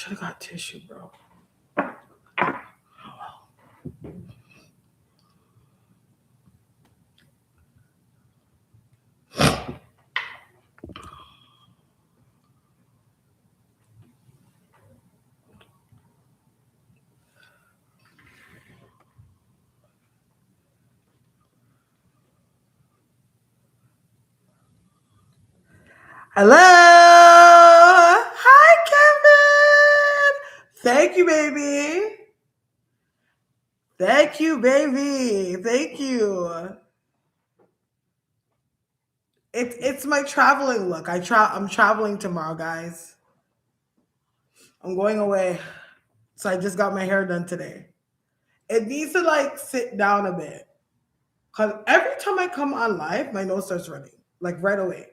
should have got tissue, bro. Hello. Hi, Kevin. Thank you, baby. Thank you, baby. Thank you. It's my traveling look. I'm traveling tomorrow, guys. I'm going away. So I just got my hair done today. It needs to like sit down a bit. Cause every time I come on live, my nose starts running. Like right away.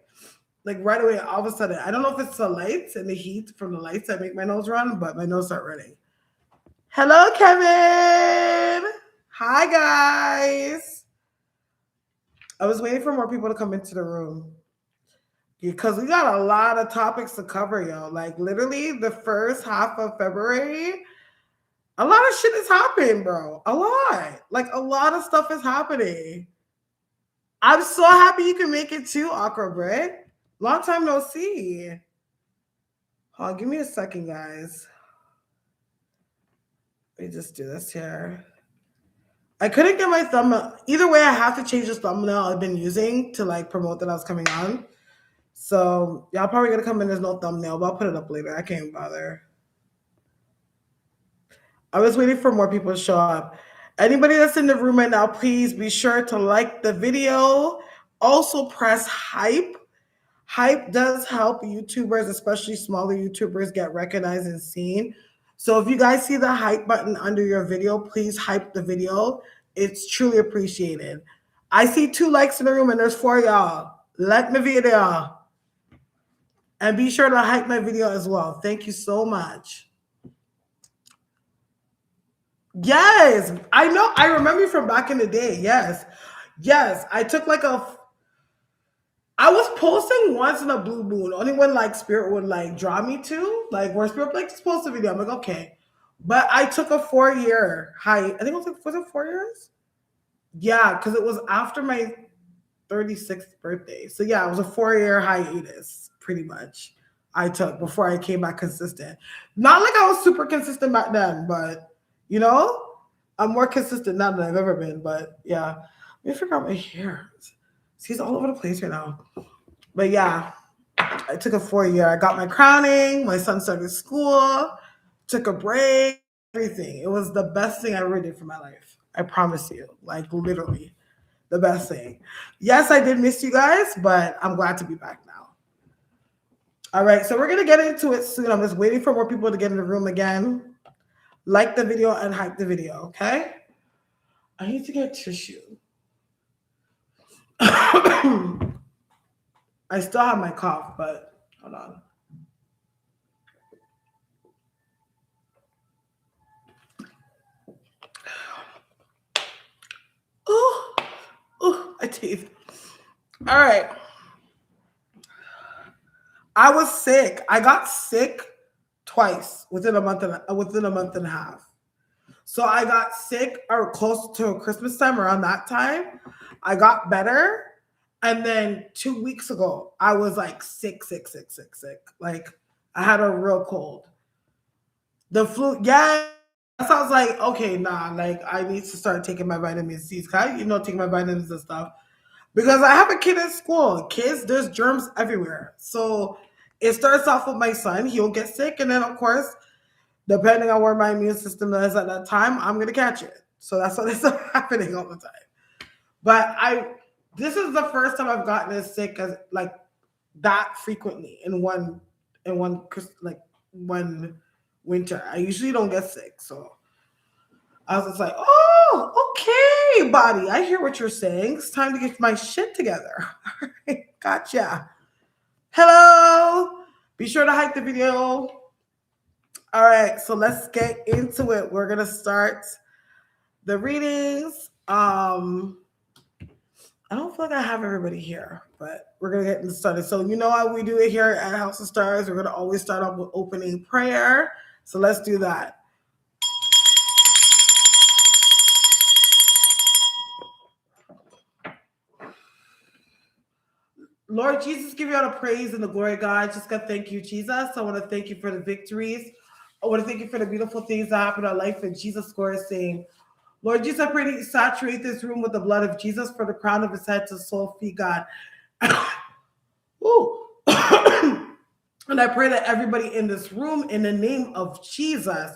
Like right away, all of a sudden. I don't know if it's the lights and the heat from the lights that make my nose run, but my nose start running. Hello, Kevin. Hi, guys. I was waiting for more people to come into the room because we got a lot of topics to cover, yo. Like literally the first half of February, a lot of shit is happening, bro. A lot. Like a lot of stuff is happening. I'm so happy you can make it too, Aqua Bread. Long time no see. Hold on, give me a second, guys. Let me just do this here. I couldn't get my thumbnail. Either way, I have to change this thumbnail I've been using to like promote that I was coming on. So y'all probably gonna come in. There's no thumbnail, but I'll put it up later. I can't bother. I was waiting for more people to show up. Anybody that's in the room right now, please be sure to like the video. Also press hype. Hype does help YouTubers, especially smaller YouTubers, get recognized and seen. So if you guys see the hype button under your video, please hype the video. It's truly appreciated. I see 2 likes in the room and there's 4 y'all. Like my video. And be sure to hype my video as well. Thank you so much. Yes, I know. I remember you from back in the day. Yes. Yes. I took like I was posting once in a blue moon, only when like Spirit would like draw me to, like where Spirit like just post a video. I'm like, okay. But I took a 4-year high. I think it was it 4 years? Yeah, because it was after my 36th birthday. So yeah, it was a 4-year hiatus, pretty much. I took before I came back consistent. Not like I was super consistent back then, but you know, I'm more consistent now than I've ever been. But yeah, let me figure out my hair. He's all over the place right now. But yeah, I took a 4-year. I got my crowning. My son started school. Took a break. Everything. It was the best thing I ever did for my life. I promise you. Like literally, the best thing. Yes, I did miss you guys, but I'm glad to be back now. All right, so we're gonna get into it soon. I'm just waiting for more people to get in the room again. Like the video and hype the video. Okay. I need to get tissue. I still have my cough, but hold on. Oh, my teeth. All right. I was sick. I got sick twice within a month and a half. So I got sick or close to Christmas time, around that time. I got better. And then 2 weeks ago, I was like sick. Like I had a real cold. The flu, yeah. So I was like, okay, nah, like I need to start taking my vitamin C. Taking my vitamins and stuff. Because I have a kid in school. Kids, there's germs everywhere. So it starts off with my son. He'll get sick. And then, of course, depending on where my immune system is at that time, I'm going to catch it. So that's what is happening all the time. But this is the first time I've gotten as sick as like that frequently in one winter. I usually don't get sick. So I was just like, oh, okay, body. I hear what you're saying. It's time to get my shit together. All right, gotcha. Hello. Be sure to hype the video. All right, so let's get into it. We're going to start the readings. I don't feel like I have everybody here, but we're going to get started. So you know how we do it here at House of Stars. We're going to always start off with opening prayer. So let's do that. Lord Jesus, give you all the praise and the glory, God. Just gonna thank you, Jesus. I want to thank you for the victories. I want to thank you for the beautiful things that happen in our life in Jesus' glorious name. Lord Jesus, I pray that you saturate this room with the blood of Jesus from the crown of his head to the sole of feet, God. Ooh. And I pray that everybody in this room, in the name of Jesus,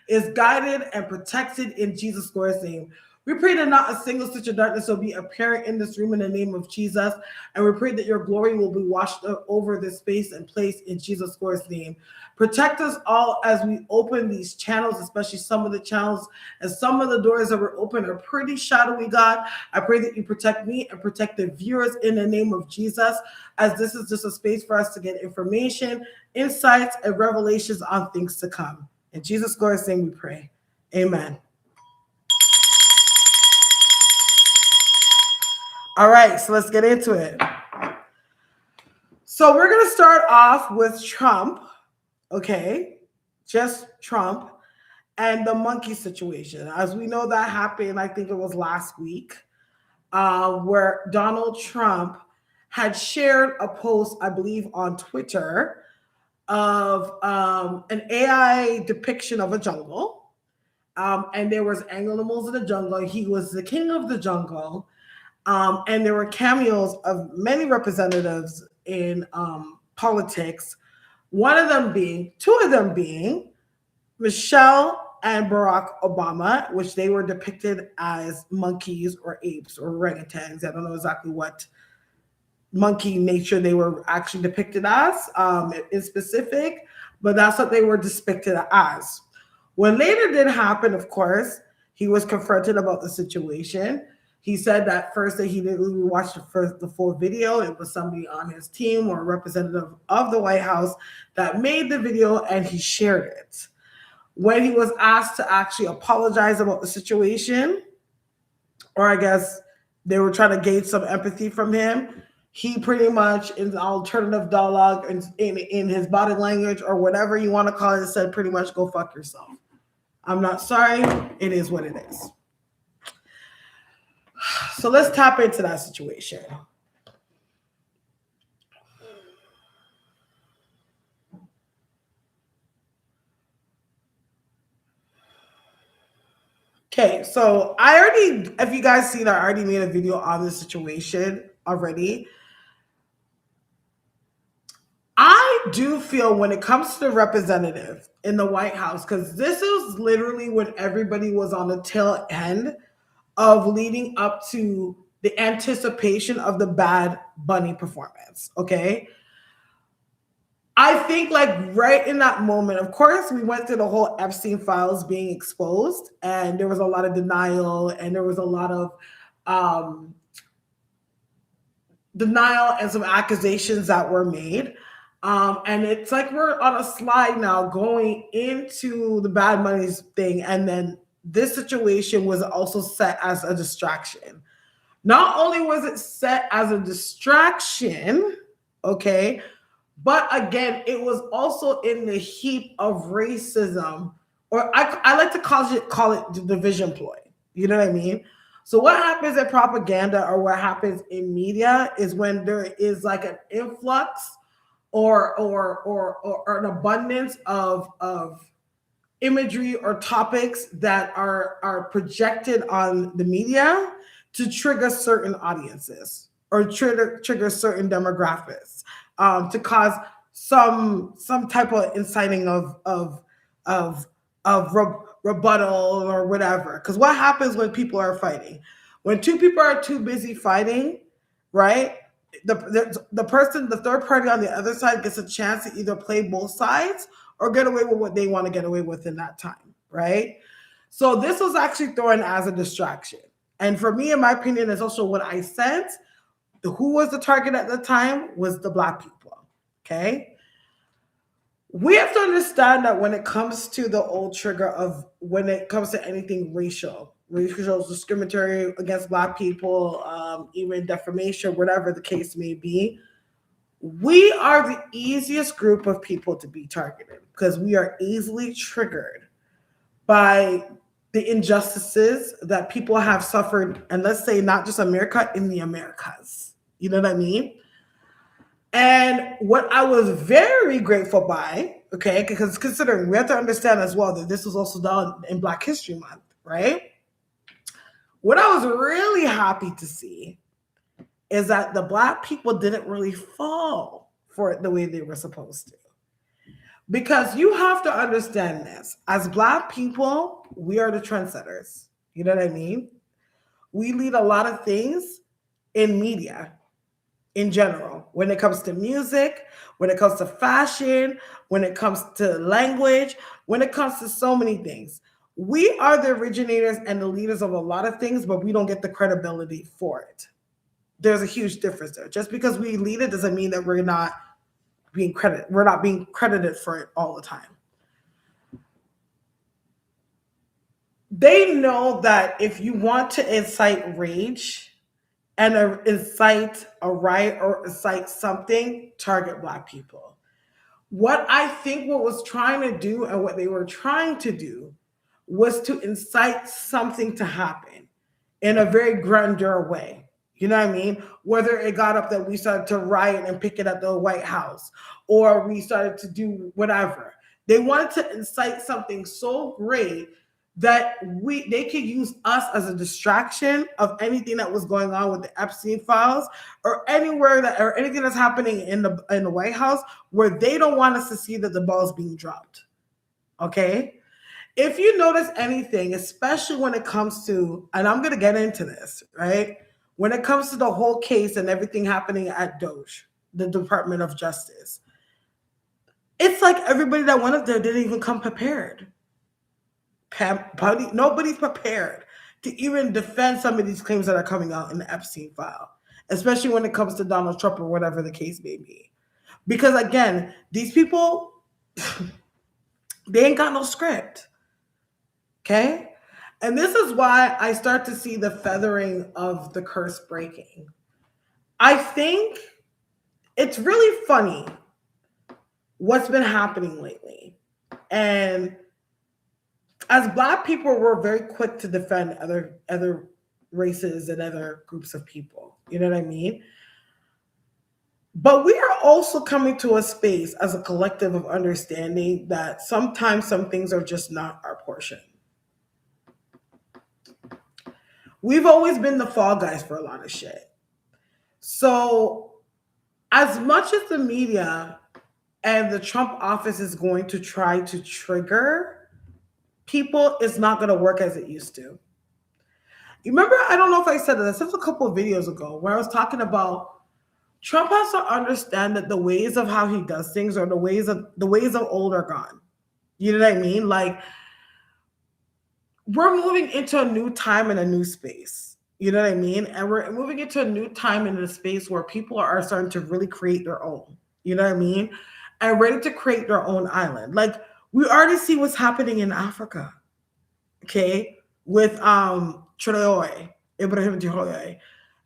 is guided and protected in Jesus' glorious name. We pray that not a single stitch of darkness will be apparent in this room in the name of Jesus. And we pray that your glory will be washed over this space and place in Jesus' glorious name. Protect us all as we open these channels, especially some of the channels and some of the doors that were open are pretty shadowy, God. I pray that you protect me and protect the viewers in the name of Jesus, as this is just a space for us to get information, insights, and revelations on things to come. In Jesus' glorious name we pray. Amen. All right, so let's get into it. So we're going to start off with Trump, okay? Just Trump and the monkey situation. As we know, that happened, I think it was last week, where Donald Trump had shared a post, I believe, on Twitter of an AI depiction of a jungle. And there was animals in the jungle. He was the king of the jungle. And there were cameos of many representatives in politics. Two of them being Michelle and Barack Obama, which they were depicted as monkeys or apes or orangutans. I don't know exactly what monkey nature they were actually depicted as in specific, but that's what they were depicted as. What later did happen, of course, he was confronted about the situation. He said that first that he didn't really watch the full video. It was somebody on his team or a representative of the White House that made the video and he shared it. When he was asked to actually apologize about the situation, or I guess they were trying to gauge some empathy from him, he pretty much, in the alternative dialogue, in his body language or whatever you want to call it, said pretty much, go fuck yourself. I'm not sorry. It is what it is. So let's tap into that situation. Okay, so if you guys seen, I already made a video on this situation already. I do feel when it comes to the representative in the White House, because this is literally when everybody was on the tail end of leading up to the anticipation of the Bad Bunny performance, okay? I think like right in that moment, of course, we went through the whole Epstein files being exposed, and there was a lot of denial, and there was a lot of denial and some accusations that were made. And it's like we're on a slide now going into the Bad Bunny's thing, and then this situation was also set as a distraction. Not only was it set as a distraction, okay, but again, it was also in the heap of racism, or I like to call it the division ploy. You know what I mean? So what happens in propaganda or what happens in media is when there is like an influx or an abundance of imagery or topics that are projected on the media to trigger certain audiences or trigger certain demographics, to cause some type of inciting of rebuttal or whatever. Because what happens when people are fighting? When two people are too busy fighting, right? The person, the third party on the other side gets a chance to either play both sides or get away with what they want to get away with in that time, right? So this was actually thrown as a distraction. And for me, in my opinion, is also what I said. Who was the target at the time was the Black people, okay? We have to understand that when it comes to the old trigger of when it comes to anything racial discriminatory against Black people, even defamation, whatever the case may be, We are the easiest group of people to be targeted because we are easily triggered by the injustices that people have suffered, and let's say not just America, in the Americas. You know what I mean? And what I was very grateful by, okay, because considering we have to understand as well that this was also done in Black History Month, right? What I was really happy to see is that the Black people didn't really fall for it the way they were supposed to. Because you have to understand this. As Black people, we are the trendsetters. You know what I mean? We lead a lot of things in media in general, when it comes to music, when it comes to fashion, when it comes to language, when it comes to so many things. We are the originators and the leaders of a lot of things, but we don't get the credibility for it. There's a huge difference there. Just because we lead it doesn't mean that we're not being credited for it all the time. They know that if you want to incite rage and incite a riot or incite something, target Black people. What I think what was trying to do and what they were trying to do was to incite something to happen in a very grandeur way. You know what I mean? Whether it got up that we started to riot and picket at the White House, or we started to do whatever. They wanted to incite something so great that they could use us as a distraction of anything that was going on with the Epstein files, or anywhere that, or anything that's happening in the White House, where they don't want us to see that the ball is being dropped. Okay? If you notice anything, especially when it comes to, and I'm going to get into this, right? When it comes to the whole case and everything happening at Doge, the Department of Justice, it's like everybody that went up there didn't even come prepared. Nobody's prepared to even defend some of these claims that are coming out in the Epstein file, especially when it comes to Donald Trump or whatever the case may be. Because again, these people, they ain't got no script. Okay? And this is why I start to see the feathering of the curse breaking. I think it's really funny what's been happening lately. And as Black people, we're very quick to defend other races and other groups of people. You know what I mean? But we are also coming to a space as a collective of understanding that sometimes some things are just not our portion. We've always been the fall guys for a lot of shit. So, as much as the media and the Trump office is going to try to trigger people, it's not going to work as it used to. You remember, I don't know if I said this a couple of videos ago, where I was talking about Trump has to understand that the ways of how he does things, or the ways of old, are gone. You know what I mean? Like, we're moving into a new time and a new space. You know what I mean? And we're moving into a new time and a space where people are starting to really create their own. You know what I mean? And ready to create their own island. Like, we already see what's happening in Africa. Okay? With Traore, Ibrahim Traore.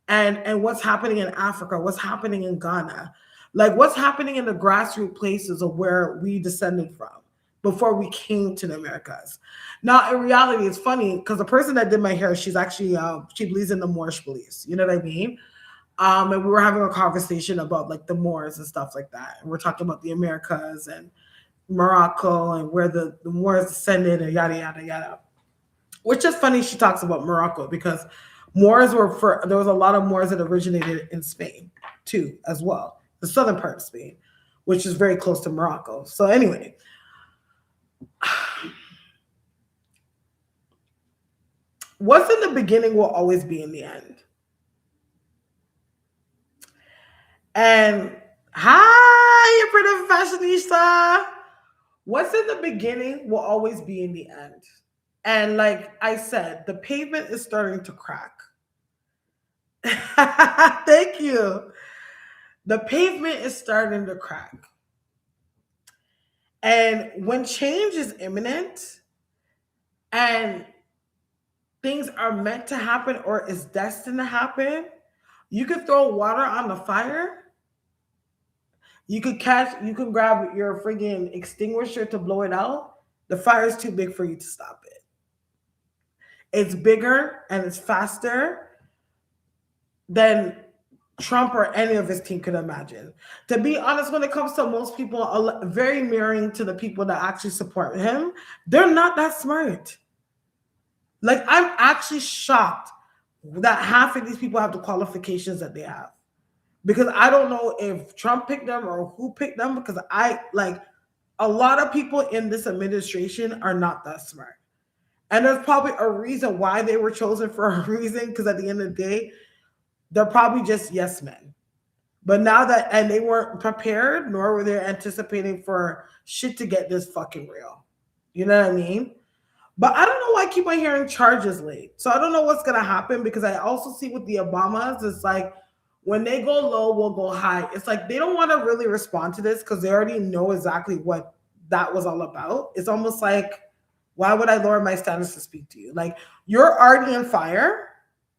And what's happening in Africa, what's happening in Ghana, like what's happening in the grassroots places of where we descended from before we came to the Americas. Now, in reality, it's funny because the person that did my hair, she's actually, she believes in the Moorish beliefs. You know what I mean? And we were having a conversation about like the Moors and stuff like that. And we're talking about the Americas and Morocco and where the Moors descended and yada, yada, yada. Which is funny she talks about Morocco because Moors there was a lot of Moors that originated in Spain too, as well. The southern part of Spain, which is very close to Morocco. So anyway, what's in the beginning will always be in the end. And hi, you pretty fashionista. What's in the beginning will always be in the end. And like I said, the pavement is starting to crack. Thank you. The pavement is starting to crack. And when change is imminent and things are meant to happen or is destined to happen, you can throw water on the fire You can grab your friggin' extinguisher to blow it out. The fire is too big for you to stop it. It's bigger and it's faster than Trump or any of his team could imagine. To be honest, when it comes to most people, very mirroring to the people that actually support him, they're not that smart. Like, I'm actually shocked that half of these people have the qualifications that they have. Because I don't know if Trump picked them or who picked them, because a lot of people in this administration are not that smart. And there's probably a reason why they were chosen for a reason, because at the end of the day, they're probably just yes men. But now that, and they weren't prepared, nor were they anticipating for shit to get this fucking real. You know what I mean? But I don't know why I keep on hearing charges late. So I don't know what's going to happen, because I also see with the Obamas, it's like when they go low, we'll go high. It's like they don't want to really respond to this because they already know exactly what that was all about. It's almost like, why would I lower my status to speak to you? Like, you're already in fire,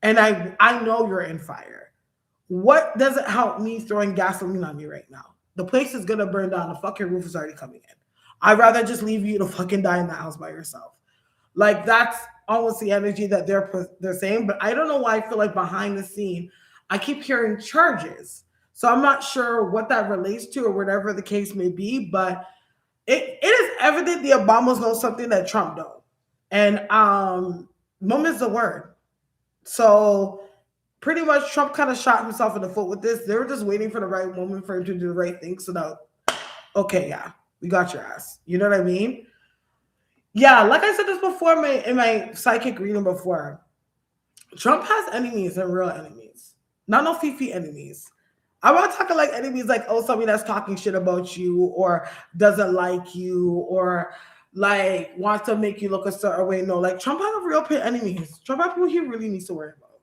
and I know you're in fire. What does it help me throwing gasoline on you right now? The place is going to burn down. The fucking roof is already coming in. I'd rather just leave you to fucking die in the house by yourself. Like, that's almost the energy that they're saying. But I don't know why I feel like behind the scene, I keep hearing charges. So I'm not sure what that relates to or whatever the case may be. But it is evident the Obamas know something that Trump don't. And moment's the word. So pretty much Trump kind of shot himself in the foot with this. They were just waiting for the right moment for him to do the right thing. So that, okay, yeah, we got your ass. You know what I mean? Yeah, like I said this before in my psychic reading before, Trump has enemies and real enemies. Not no fifi enemies. I'm not talking like enemies like, oh, somebody that's talking shit about you or doesn't like you or like wants to make you look a certain way. No, like Trump has real enemies. Trump has people he really needs to worry about.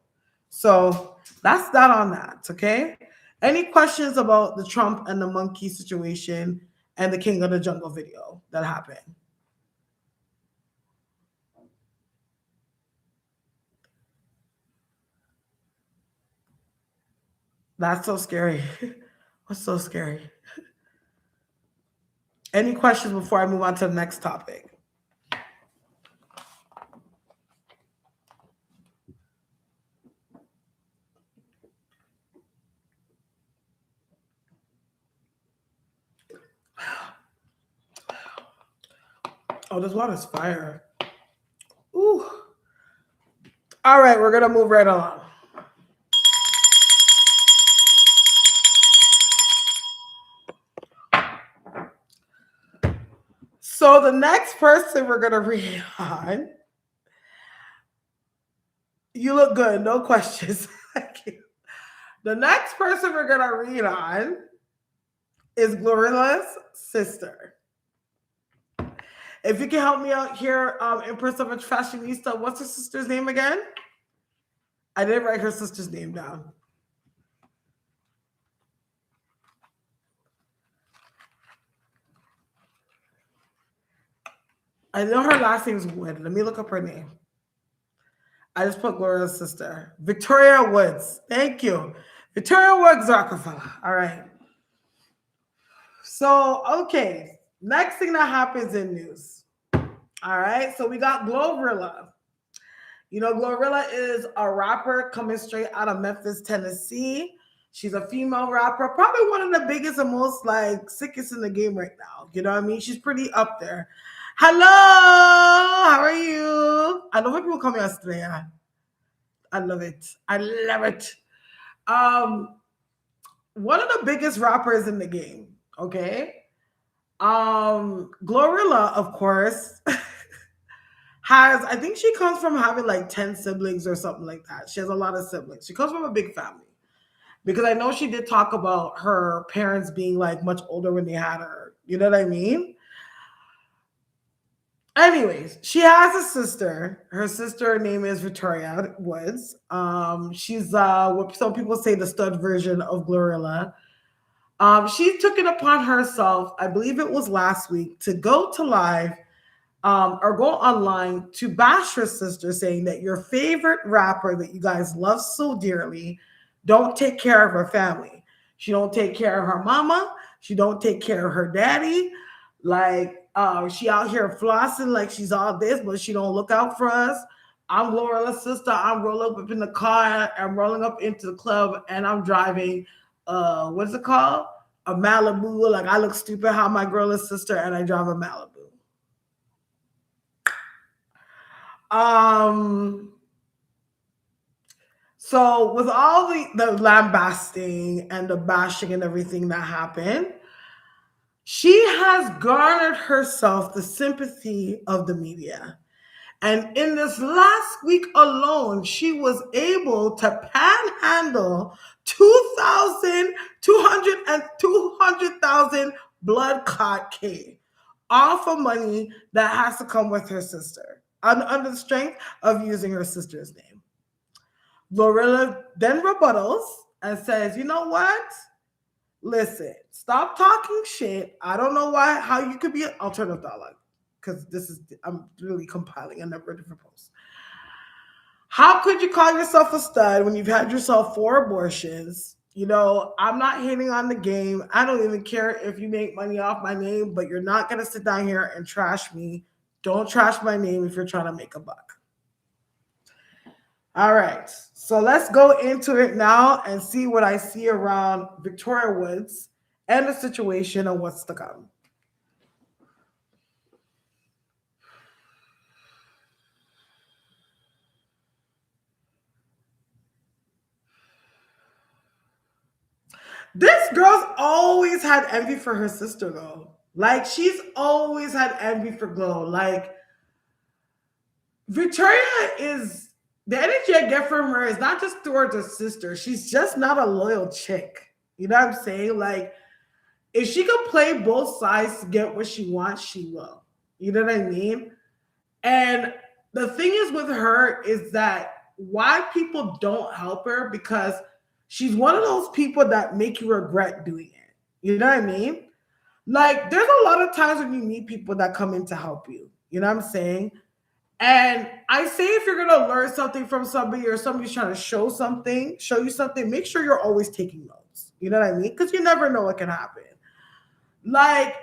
So that's that on that, okay? Any questions about the Trump and the monkey situation and the King of the Jungle video that happened? That's so scary. What's so scary? Any questions before I move on to the next topic? Oh, this water's fire. Ooh. All right, we're gonna move right along. So the next person we're gonna read on. You look good, no questions. Thank you. The next person we're gonna read on is GloRilla's sister. If you can help me out here, Empress of a Fashionista, what's her sister's name again? I didn't write her sister's name down. I know her last name is Wood. Let me look up her name. I just put GloRilla's sister. Victoria Woods. Thank you. Victoria Woods Rockefeller. All right. So, okay. Next thing that happens in news. All right. So we got GloRilla. You know, GloRilla is a rapper coming straight out of Memphis, Tennessee. She's a female rapper, probably one of the biggest and most like sickest in the game right now. You know what I mean? She's pretty up there. Hello, how are you? I love when people call me Australia. I love it. I love it. One of the biggest rappers in the game. Okay. GloRilla, of course, I think she comes from having like 10 siblings or something like that. She has a lot of siblings. She comes from a big family. Because I know she did talk about her parents being like much older when they had her. You know what I mean? Anyways, she has a sister. Her sister name is Victoria Woods. She's what some people say the stud version of GloRilla. She took it upon herself, I believe it was last week, to go to live or go online to bash her sister, saying that your favorite rapper that you guys love so dearly don't take care of her family. She don't take care of her mama. She don't take care of her daddy. Like, she out here flossing like she's all this, but she don't look out for us. I'm GloRilla's sister. I'm rolling up in the car. I'm rolling up into the club, and I'm driving. What's it called? A Malibu. Like, I look stupid. How my girl is sister, and I drive a Malibu. Um. So with all the lambasting and the bashing and everything that happened, she has garnered herself the sympathy of the media. And in this last week alone, she was able to panhandle 2,200 and 200,000 blood clot K off of money that has to come with her sister under the strength of using her sister's name. GloRilla then rebuttals and says, you know what? Listen, stop talking shit. I don't know how you could be an alternative dialogue, because I'm really compiling a number of different posts. How could you call yourself a stud when you've had yourself 4 abortions? I'm not hating on the game. I don't even care if you make money off my name, but you're not going to sit down here and trash me. Don't trash my name if you're trying to make a buck. All right, so let's go into it now and see what I see around Victoria Woods and the situation and what's to come. This girl's always had envy for her sister, though. Like, she's always had envy for Glo. Like, Victoria is... The energy I get from her is not just towards her sister. She's just not a loyal chick. You know what I'm saying? Like, if she could play both sides to get what she wants, she will. You know what I mean? And the thing is with her is that why people don't help her, because she's one of those people that make you regret doing it. You know what I mean? Like, there's a lot of times when you meet people that come in to help you. You know what I'm saying? And I say, if you're going to learn something from somebody, or somebody's trying to show you something, make sure you're always taking notes. You know what I mean? Because you never know what can happen. Like,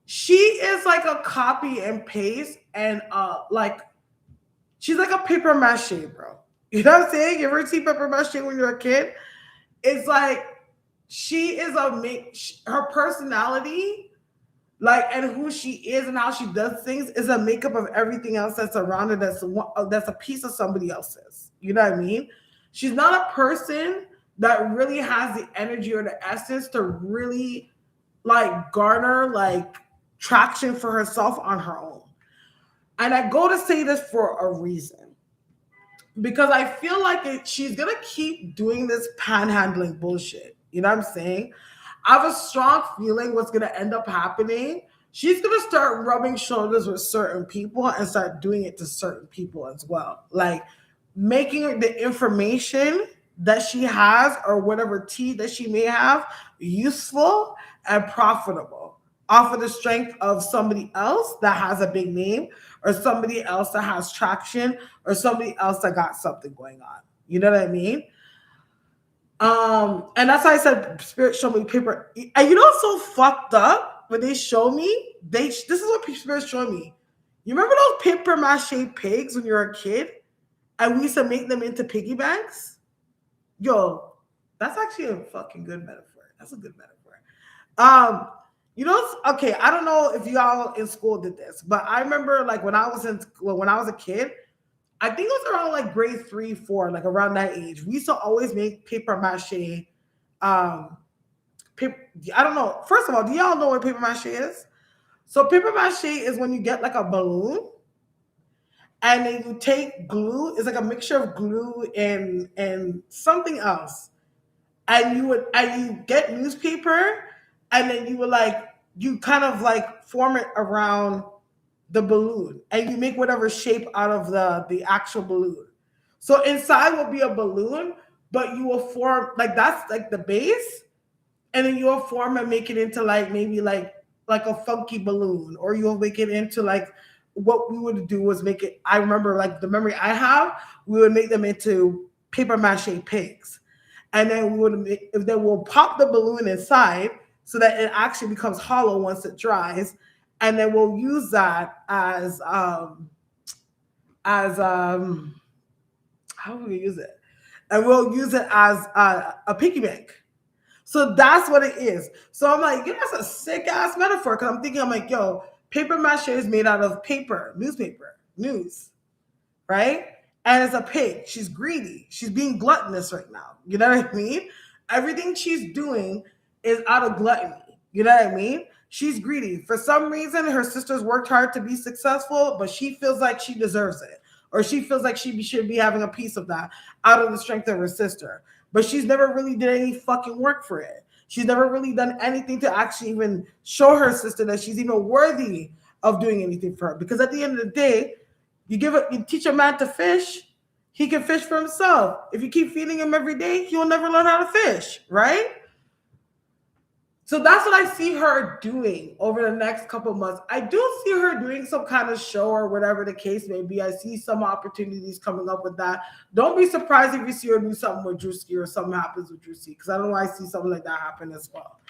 she is like a copy and paste, and like, she's like a paper mache, bro. You know what I'm saying? You ever see paper mache when you're a kid? It's like, she is her personality, like, and who she is and how she does things is a makeup of everything else that's around her. That's a piece of somebody else's. You know what I mean? She's not a person that really has the energy or the essence to really like garner like traction for herself on her own. And I go to say this for a reason, because I feel like she's gonna keep doing this panhandling bullshit. You know what I'm saying? I have a strong feeling what's going to end up happening. She's going to start rubbing shoulders with certain people and start doing it to certain people as well. Like, making the information that she has, or whatever tea that she may have, useful and profitable off of the strength of somebody else that has a big name, or somebody else that has traction, or somebody else that got something going on. You know what I mean? And that's why I said Spirit show me paper. And you know what's so fucked up? When they show me, this is what Spirit showed me. You remember those paper mache pigs when you were a kid? And we used to make them into piggy banks? Yo, that's actually a fucking good metaphor. That's a good metaphor. Okay, I don't know if y'all in school did this, but I remember like when I was a kid, I think it was around like grade 3, 4, like around that age. We used to always make paper mache. I don't know. First of all, do y'all know what paper mache is? So paper mache is when you get like a balloon, and then you take glue. It's like a mixture of glue and something else, and you get newspaper, and then you kind of like form it around the balloon, and you make whatever shape out of the actual balloon. So inside will be a balloon, but you will form like that's like the base, and then you'll form and make it into like maybe like a funky balloon, or you'll make it into like what we would do was make it. I remember like the memory I have, we would make them into paper mache pigs, and then we'll pop the balloon inside, so that it actually becomes hollow once it dries, and then we'll use that as how do we use it? And we'll use it as a piggy bank. So that's what it is. So I'm like, yo, that's a sick ass metaphor. Cause I'm thinking, I'm like, yo, paper mache is made out of paper, newspaper, news, right? And it's a pig. She's greedy. She's being gluttonous right now. You know what I mean? Everything she's doing is out of gluttony. You know what I mean? She's greedy. For some reason, her sisters worked hard to be successful, but she feels like she deserves it. Or she feels like she should be having a piece of that out of the strength of her sister. But she's never really did any fucking work for it. She's never really done anything to actually even show her sister that she's even worthy of doing anything for her. Because at the end of the day, you teach a man to fish, he can fish for himself. If you keep feeding him every day, he'll never learn how to fish, right? So that's what I see her doing over the next couple of months. I do see her doing some kind of show or whatever the case may be. I see some opportunities coming up with that. Don't be surprised if you see her do something with Drewski or something happens with Drewski, because I don't know why I see something like that happen as well.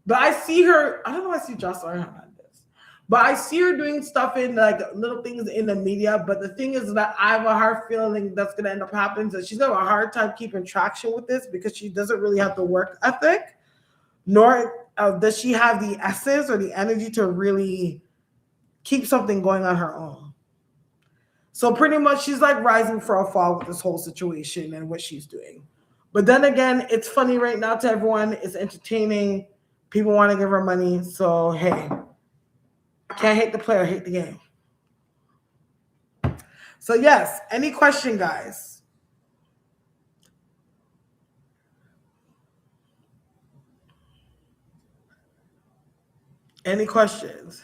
But I see her, I don't know why I see Jocelyn on this, but I see her doing stuff in like little things in the media. But the thing is that I have a hard feeling that's going to end up happening, that she's going to have a hard time keeping traction with this because she doesn't really have the work ethic, nor does she have the essence or the energy to really keep something going on her own. So pretty much she's like rising for a fall with this whole situation and what she's doing. But then again, it's funny right now to everyone. It's entertaining. People want to give her money. So, hey, can't hate the player, hate the game. So, yes, any question, guys? Any questions?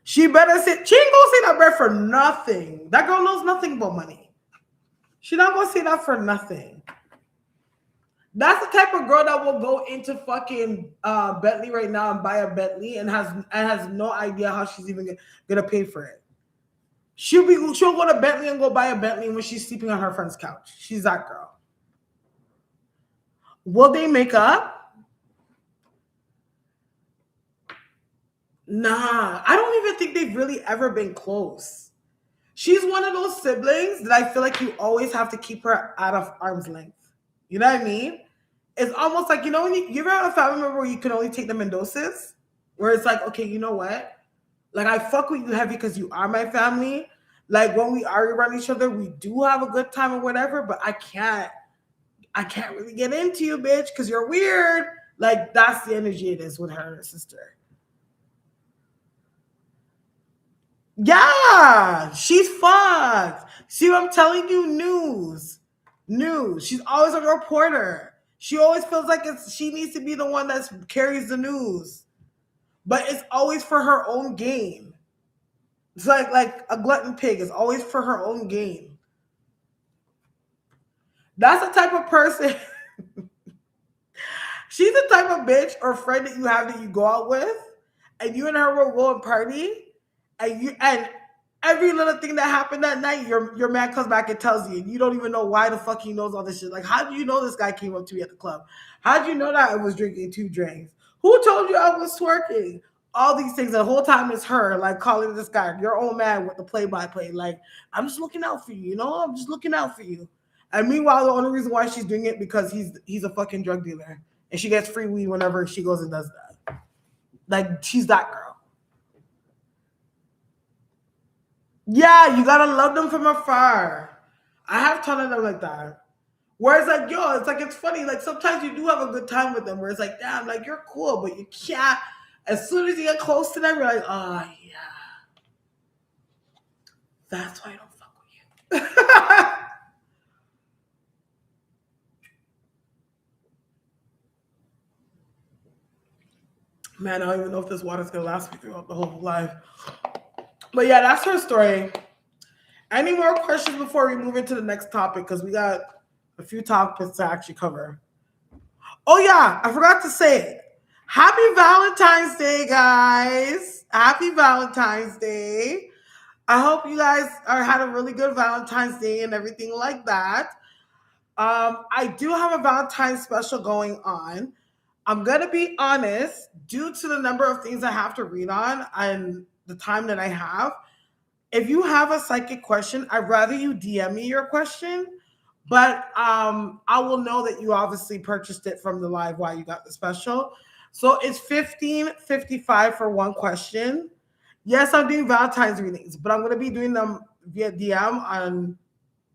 She better say, she ain't gonna say that bread for nothing. That girl knows nothing about money. She not gonna say that for nothing. That's the type of girl that will go into fucking Bentley right now and buy a Bentley and has no idea how she's even gonna pay for it. She'll go to Bentley and go buy a Bentley when she's sleeping on her friend's couch. She's that girl. Will they make up? Nah, I don't even think they've really ever been close. She's one of those siblings that I feel like you always have to keep her out of arm's length. You know what I mean? It's almost like, you know, when you ever have a family member where you can only take them in doses? Where it's like, okay, you know what? Like, I fuck with you heavy because you are my family. Like, when we argue around each other, we do have a good time or whatever, but I can't really get into you, bitch, because you're weird. Like, that's the energy it is with her and her sister. Yeah, she's fucked. See what I'm telling you? News. She's always a reporter. She always feels like she needs to be the one that carries the news, but it's always for her own gain. It's like a glutton pig. It's always for her own gain. That's the type of person. She's the type of bitch or friend that you have that you go out with, and you and her will go and party, and every little thing that happened that night, your man comes back and tells you, and you don't even know why the fuck he knows all this shit. Like, how do you know this guy came up to me at the club? How do you know that I was drinking 2 drinks? Who told you I was twerking? All these things. The whole time it's her, like, calling this guy your old man with the play-by-play. Like, I'm just looking out for you, you know? I'm just looking out for you. And meanwhile, the only reason why she's doing it because he's a fucking drug dealer, and she gets free weed whenever she goes and does that. Like, she's that girl. Yeah, you gotta love them from afar. I have a ton of them like that. Where it's like, yo, it's funny. Like, sometimes you do have a good time with them. Where it's like, damn, like, you're cool, but you can't. As soon as you get close to them, you're like, oh yeah, that's why I don't fuck with you. Man, I don't even know if this water's gonna last me throughout the whole life. But yeah, that's her story. Any more questions before we move into the next topic? Because we got a few topics to actually cover. Oh yeah, I forgot to say it. Happy Valentine's Day, guys. Happy Valentine's Day. I hope you guys had a really good Valentine's Day and everything like that. I do have a Valentine's special going on. I'm going to be honest, due to the number of things I have to read on and the time that I have, if you have a psychic question, I'd rather you DM me your question. But I will know that you obviously purchased it from the live while you got the special. So it's 15.55 for one question. Yes, I'm doing Valentine's readings, but I'm gonna be doing them via DM on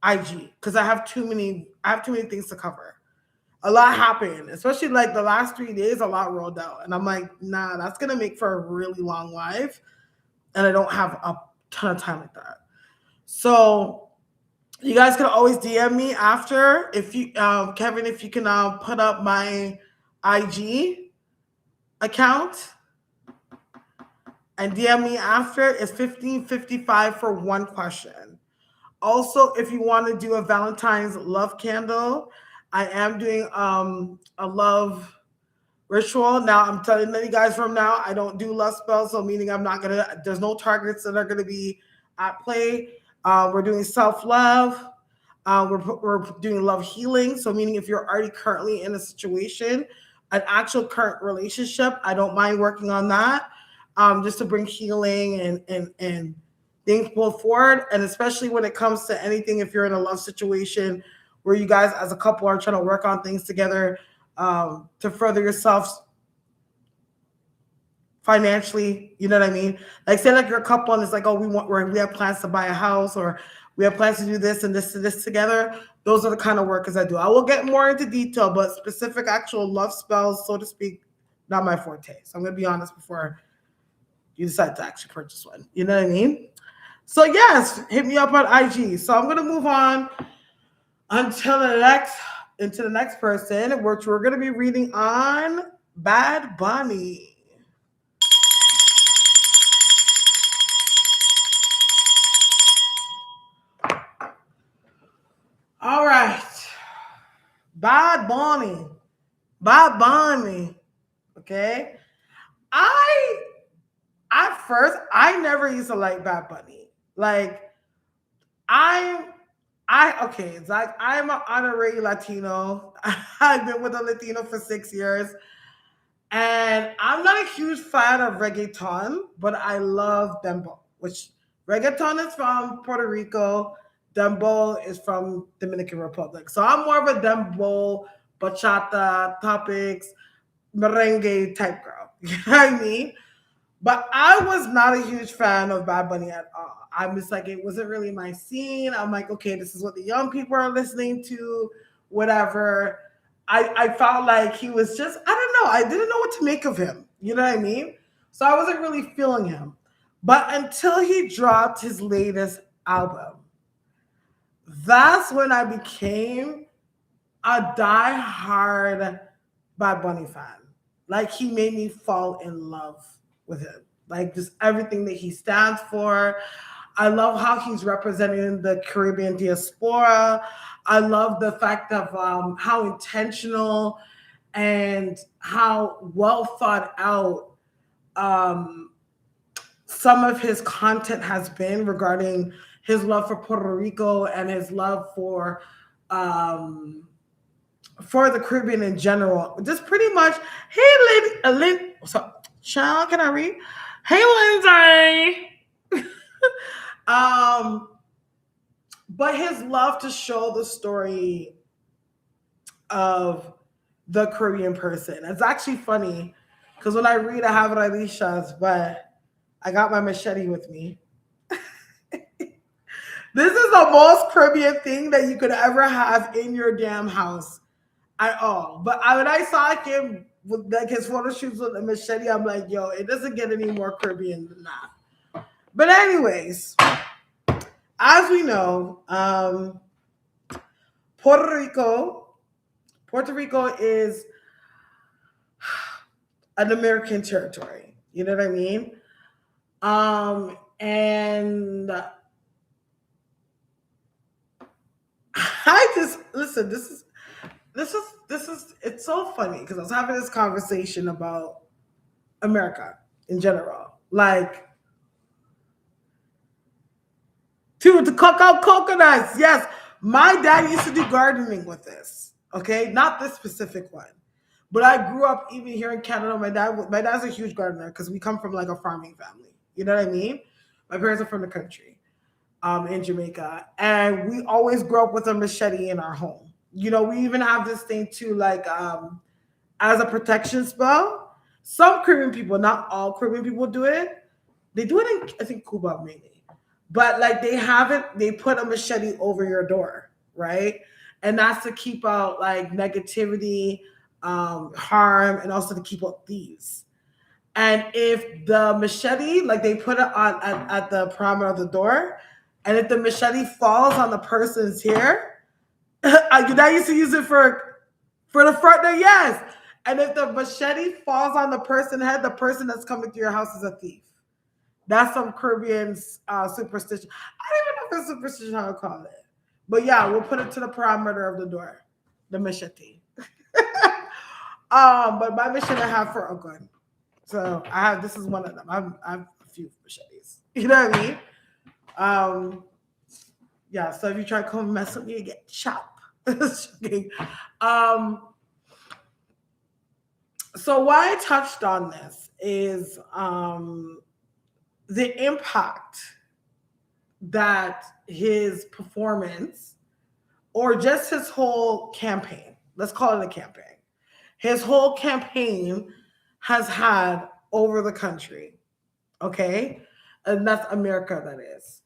IG because I have too many things to cover. A lot happened, especially like the last 3 days, a lot rolled out. And I'm like, nah, that's gonna make for a really long live. And I don't have a ton of time like that. So you guys can always DM me after. If you, Kevin, if you can put up my IG account and DM me after. It's 15.55 for one question. Also, if you want to do a Valentine's love candle, I am doing a love ritual. Now I'm telling you guys from now, I don't do love spells, so meaning I'm not gonna. There's no targets that are gonna be at play. We're doing self-love. We're doing love healing. So meaning if you're already currently in a situation, an actual current relationship, I don't mind working on that, just to bring healing and things pulled forward. And especially when it comes to anything, if you're in a love situation where you guys as a couple are trying to work on things together, to further yourselves financially, you know what I mean? Like say like you're a couple and it's like, oh, we have plans to buy a house, or we have plans to do this and this and this together. Those are the kind of workers I do. I will get more into detail, but specific actual love spells, so to speak, not my forte. So I'm gonna be honest before you decide to actually purchase one. You know what I mean? So yes, hit me up on IG. So I'm gonna move on until into the next person, which we're gonna be reading on Bad Bunny. All right. Bad Bunny. Bad Bunny. Okay. I at first I never used to like Bad Bunny. Like okay, it's like I'm an honorary Latino. I've been with a Latino for 6 years. And I'm not a huge fan of reggaeton, but I love dembow, which reggaeton is from Puerto Rico. Dembow is from Dominican Republic. So I'm more of a dembow, bachata, topics, merengue type girl. You know what I mean? But I was not a huge fan of Bad Bunny at all. I'm just like, it wasn't really my scene. I'm like, okay, this is what the young people are listening to, whatever. I felt like he was just, I don't know. I didn't know what to make of him. You know what I mean? So I wasn't really feeling him. But until he dropped his latest album, that's when I became a diehard Bad Bunny fan. Like he made me fall in love with him. Like just everything that he stands for. I love how he's representing the Caribbean diaspora. I love the fact of how intentional and how well thought out some of his content has been regarding his love for Puerto Rico and his love for the Caribbean in general. Just pretty much, hey, Lynn, so, Sean, can I read? Hey, Lindsay. But his love to show the story of the Caribbean person. It's actually funny because when I read, I have Radishas, but I got my machete with me. This is the most Caribbean thing that you could ever have in your damn house at all. But when I saw him with like his photo shoots with a machete, I'm like, yo, it doesn't get any more Caribbean than that. But anyways, as we know, Puerto Rico is an American territory. You know what I mean? And I just listen. This is. It's so funny because I was having this conversation about America in general, like. To cook out coconuts. Yes. My dad used to do gardening with this. Okay. Not this specific one. But I grew up even here in Canada. My dad's a huge gardener because we come from like a farming family. You know what I mean? My parents are from the country, in Jamaica, and we always grew up with a machete in our home. We even have this thing too, like as a protection spell. Some Caribbean people, not all Caribbean people, do it. They do it in, I think, Cuba mainly, but like they have it. They put a machete over your door, right? And that's to keep out like negativity, harm, and also to keep out thieves. And if the machete, like they put it on at the perimeter of the door, and if the machete falls on the person's hair, I used to use it for the front door, yes. And if the machete falls on the person's head, the person that's coming to your house is a thief. That's some Caribbean superstition. I don't even know if it's superstition how to call it. But yeah, we'll put it to the perimeter of the door, the machete. But my machete I have for a gun. So this is one of them. I have a few machetes. You know what I mean? Yeah, so if you try to come mess with me, you get chopped. So why I touched on this is the impact that his performance or just his whole campaign, let's call it a campaign, his whole campaign has had over the country. Okay? And that's America, that is.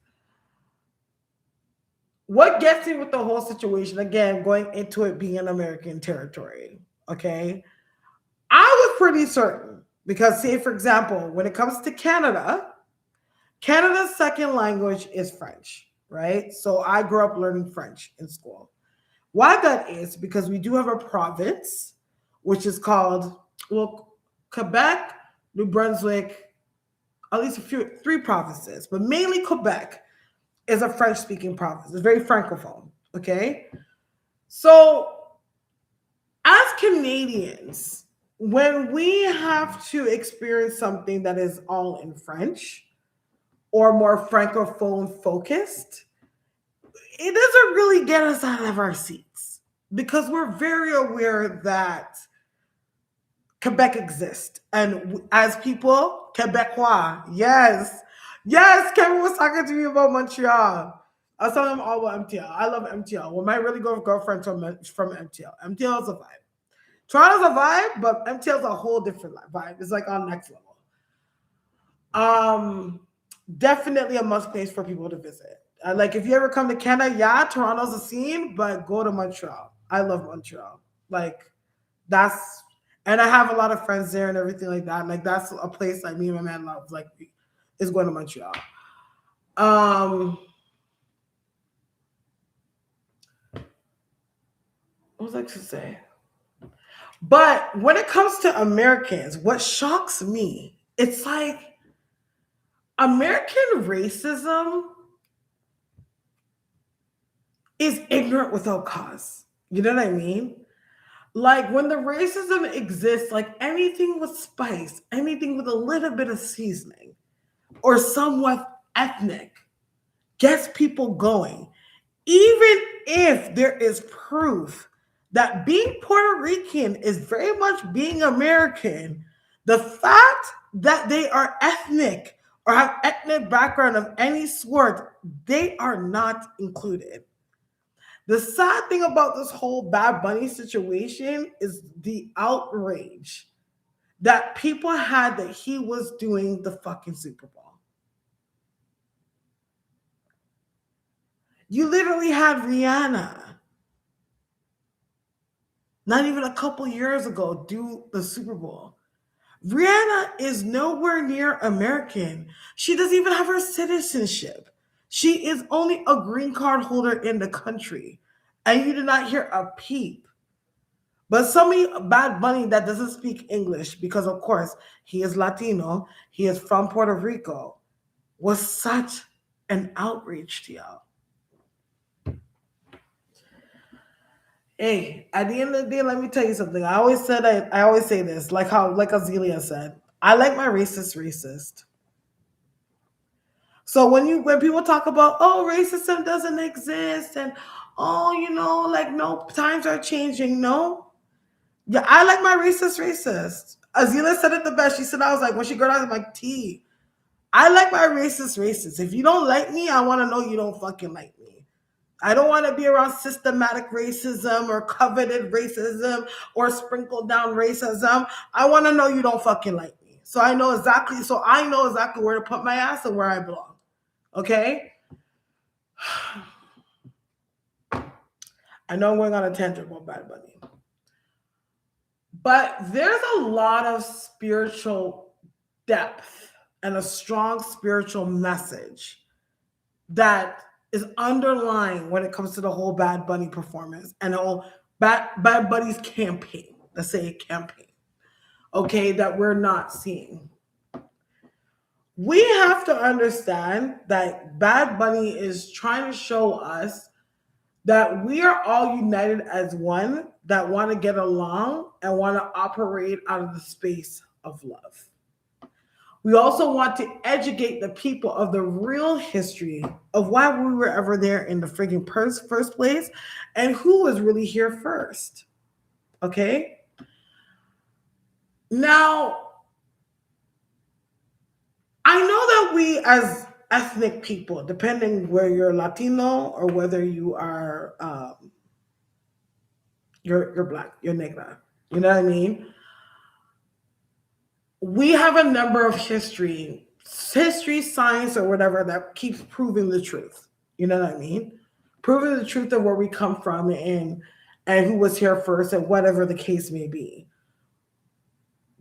What gets me with the whole situation, again, going into it being an American territory, okay? I was pretty certain because, say, for example, when it comes to Canada, Canada's second language is French, right? So I grew up learning French in school. Why that is because we do have a province, which is called, well, Quebec, New Brunswick, at least three provinces, but mainly Quebec is a French-speaking province. It's very francophone, okay? So as Canadians, when we have to experience something that is all in French or more francophone focused, it doesn't really get us out of our seats because we're very aware that Quebec exists. And as people, Quebecois, yes. Yes, Kevin was talking to me about Montreal. I was telling him all about MTL. I love MTL. Well, my really good girlfriend from MTL. MTL is a vibe. Toronto's a vibe, but MTL is a whole different vibe. It's like on next level. Definitely a must place for people to visit. Like if you ever come to Canada, yeah, Toronto's a scene, but go to Montreal. I love Montreal. Like that's, and I have a lot of friends there and everything like that. Like that's a place like me and my man love. Like is going to Montreal. What was I to say? But when it comes to Americans, what shocks me, it's like American racism is ignorant without cause. You know what I mean? Like when the racism exists, like anything with spice, anything with a little bit of seasoning or somewhat ethnic gets people going. Even if there is proof that being Puerto Rican is very much being American, the fact that they are ethnic or have ethnic background of any sort, they are not included. The sad thing about this whole Bad Bunny situation is the outrage that people had that he was doing the fucking Super Bowl. You literally had Rihanna, not even a couple years ago, do the Super Bowl. Rihanna is nowhere near American. She doesn't even have her citizenship. She is only a green card holder in the country. And you did not hear a peep. But somebody, Bad Bunny, that doesn't speak English, because of course he is Latino, he is from Puerto Rico, was such an outrage to y'all. Hey, at the end of the day, let me tell you something. I always say this, like Azealia said, I like my racist. So when people talk about, oh, racism doesn't exist and oh, like no, times are changing. No. Yeah, I like my racist. Azila said it the best. She said, I was like, when she got out, I'm like, T, I like my racist. If you don't like me, I want to know you don't fucking like me. I don't want to be around systematic racism or coveted racism or sprinkled down racism. I want to know you don't fucking like me. So I know exactly where to put my ass and where I belong. Okay? I know I'm going on a tangent about Bad Bunny. But there's a lot of spiritual depth and a strong spiritual message that is underlying when it comes to the whole Bad Bunny performance and the whole Bad Bunny's campaign. Let's say a campaign, okay, that we're not seeing. We have to understand that Bad Bunny is trying to show us that we are all united as one that want to get along and want to operate out of the space of love. We also want to educate the people of the real history of why we were ever there in the freaking first place and who was really here first. Okay? Now, I know that we as ethnic people, depending where you're Latino or whether you are you're black, you're negra, you know what I mean? We have a number of history, science, or whatever that keeps proving the truth. You know what I mean? Proving the truth of where we come from and who was here first and whatever the case may be.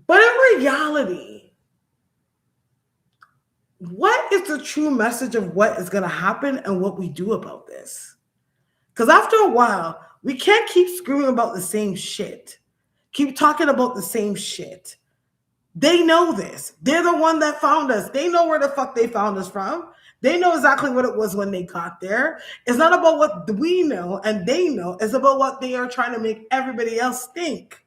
But in reality, what is the true message of what is going to happen and what we do about this? Because after a while, we can't keep screaming about the same shit. Keep talking about the same shit. They know this. They're the one that found us. They know where the fuck they found us from. They know exactly what it was when they got there. It's not about what we know and they know. It's about what they are trying to make everybody else think.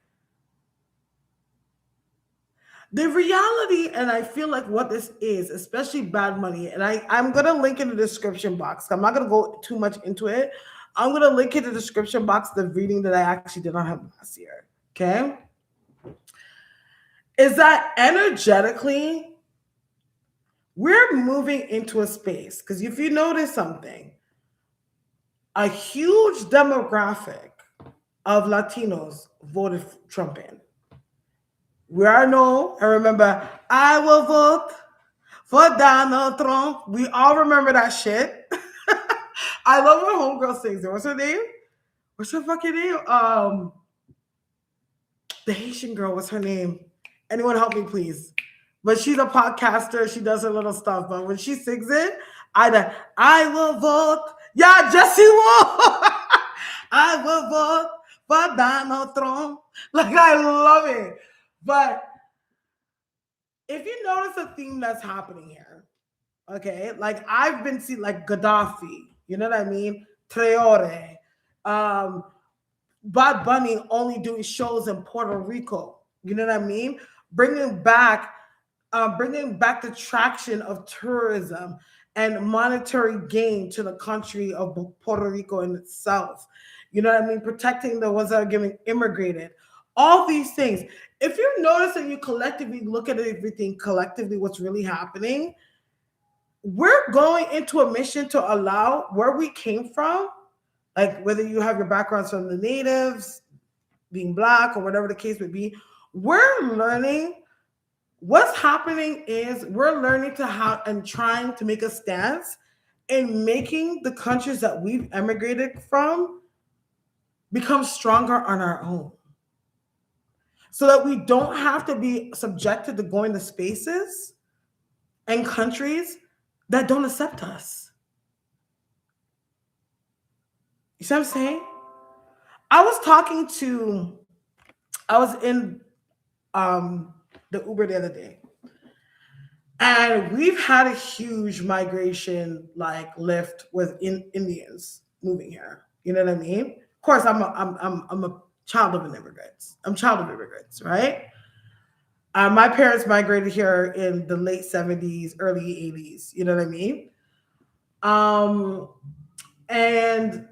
The reality, and I feel like what this is, especially Bad Money, and I'm going to link in the description box. I'm not going to go too much into it. I'm going to link in the description box the reading that I actually did on him last year. Okay? Is that energetically, we're moving into a space. Because if you notice something, a huge demographic of Latinos voted Trump in. We all know, and remember, I will vote for Donald Trump. We all remember that shit. I love when homegirl sings it. What's her name? What's her fucking name? The Haitian girl, what's her name? Anyone help me, please? But she's a podcaster. She does her little stuff. But when she sings it, I will vote. Yeah, Jesse Wall. I will vote for Donald Trump. Like, I love it. But if you notice a theme that's happening here, okay, like I've been seeing like Gaddafi, you know what I mean? Traore, Bad Bunny only doing shows in Puerto Rico, you know what I mean? Bringing back the traction of tourism and monetary gain to the country of Puerto Rico in itself. You know what I mean? Protecting the ones that are getting immigrated. All these things. If you notice and you collectively look at everything collectively, what's really happening, we're going into a mission to allow where we came from, like whether you have your backgrounds from the natives, being black, or whatever the case may be, we're learning. What's happening is we're learning to how and trying to make a stance in making the countries that we've emigrated from become stronger on our own. So that we don't have to be subjected to going to spaces and countries that don't accept us. You see what I'm saying? I was in the Uber the other day. And we've had a huge migration like lift with Indians moving here. You know what I mean? Of course, I'm a child of immigrants. I'm child of immigrants, right? My parents migrated here in the late 70s, early 80s. You know what I mean? And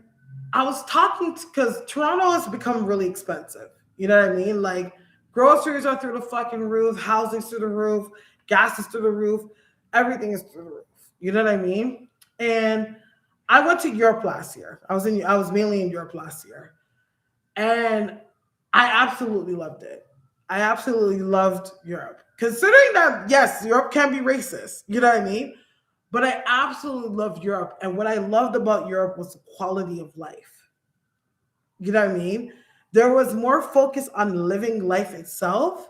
I was talking because Toronto has become really expensive. You know what I mean? Like groceries are through the fucking roof, housing's through the roof, gas is through the roof, everything is through the roof. You know what I mean? And I went to Europe last year. I was mainly in Europe last year. And I absolutely loved it. I absolutely loved Europe. Considering that yes, Europe can be racist. You know what I mean? But I absolutely loved Europe. And what I loved about Europe was the quality of life. You know what I mean? There was more focus on living life itself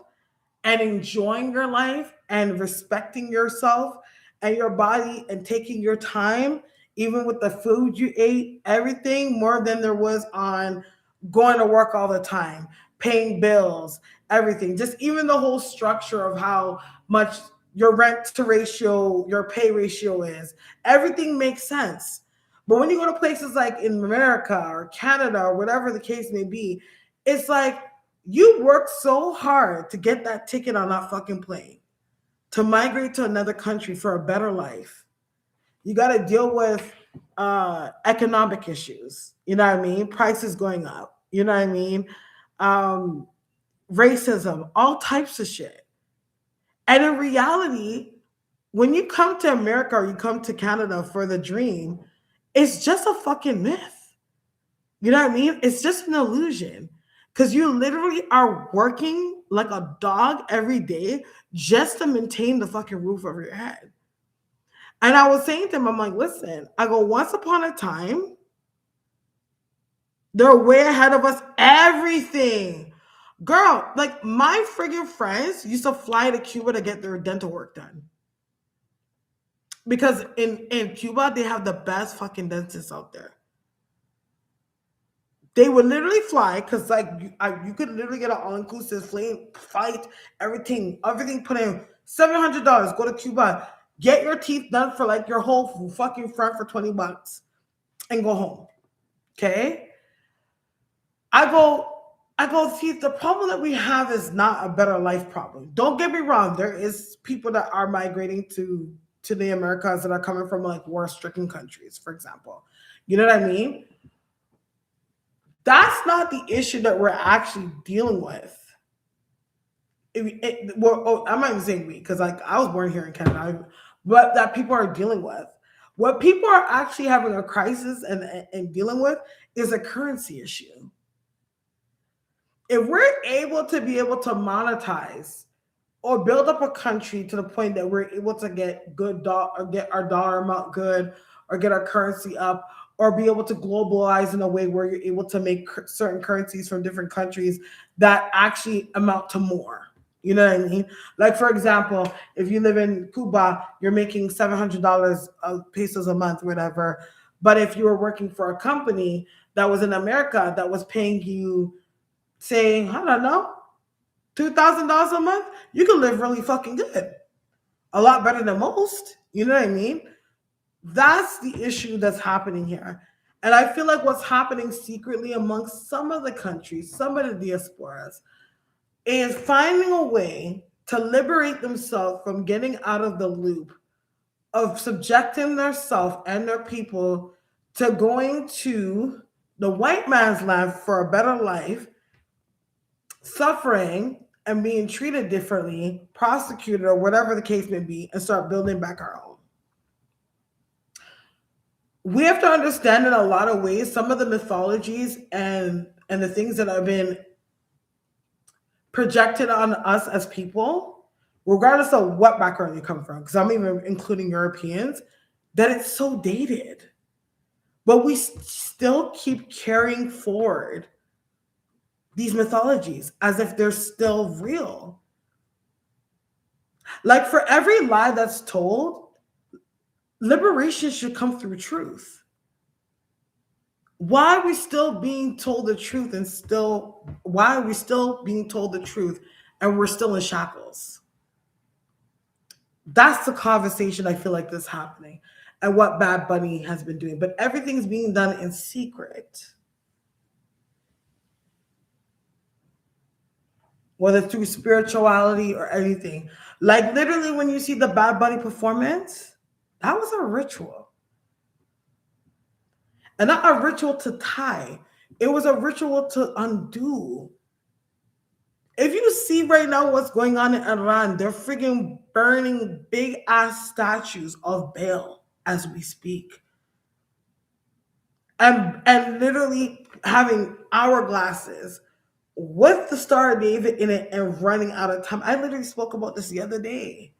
and enjoying your life and respecting yourself and your body and taking your time, even with the food you ate, everything more than there was on going to work all the time, paying bills, everything. Just even the whole structure of how much your rent to ratio, your pay ratio is, everything makes sense. But when you go to places like in America or Canada or whatever the case may be, it's like you worked so hard to get that ticket on that fucking plane to migrate to another country for a better life. You got to deal with economic issues. You know what I mean? Prices going up. You know what I mean? Um, Racism, all types of shit. And in reality, when you come to America or you come to Canada for the dream, it's just a fucking myth. You know what I mean? It's just an illusion because you literally are working like a dog every day just to maintain the fucking roof over your head. And I was saying to him, I'm like, listen, I go, once upon a time, they're way ahead of us, everything. Girl, like my friggin' friends used to fly to Cuba to get their dental work done. Because in Cuba, they have the best fucking dentists out there. They would literally fly because like you could literally get an all-inclusive flight, everything put in $700. Go to Cuba, get your teeth done for like your whole fucking front for $20 and go home. Okay? I go, see, the problem that we have is not a better life problem. Don't get me wrong. There is people that are migrating to the Americas that are coming from like war-stricken countries, for example. You know what I mean? That's not the issue that we're actually dealing with. I'm not even saying we, because like I was born here in Canada, but that people are dealing with. What people are actually having a crisis and dealing with is a currency issue. If we're able to monetize or build up a country to the point that we're able to get good or get our dollar amount good or get our currency up or be able to globalize in a way where you're able to make certain currencies from different countries that actually amount to more. You know what I mean? Like, for example, if you live in Cuba, you're making $700 of pesos a month, whatever. But if you were working for a company that was in America that was paying you, say, I don't know, $2,000 a month, you can live really fucking good. A lot better than most. You know what I mean? That's the issue that's happening here. And I feel like what's happening secretly amongst some of the countries, some of the diasporas, is finding a way to liberate themselves from getting out of the loop of subjecting themselves and their people to going to the white man's land for a better life, suffering and being treated differently, prosecuted, or whatever the case may be, and start building back our own. We have to understand in a lot of ways some of the mythologies and the things that have been projected on us as people, regardless of what background you come from, because I'm even including Europeans, that it's so dated. But we still keep carrying forward these mythologies as if they're still real. Like for every lie that's told, liberation should come through truth. Why are we still being told the truth why are we still being told the truth and we're still in shackles? That's the conversation I feel like that's happening and what Bad Bunny has been doing. But everything's being done in secret. Whether through spirituality or anything. Like literally when you see the Bad Bunny performance, that was a ritual. And not a ritual to tie. It was a ritual to undo. If you see right now what's going on in Iran, they're freaking burning big ass statues of Baal as we speak. And literally having hourglasses with the Star of David in it and running out of time. I literally spoke about this the other day.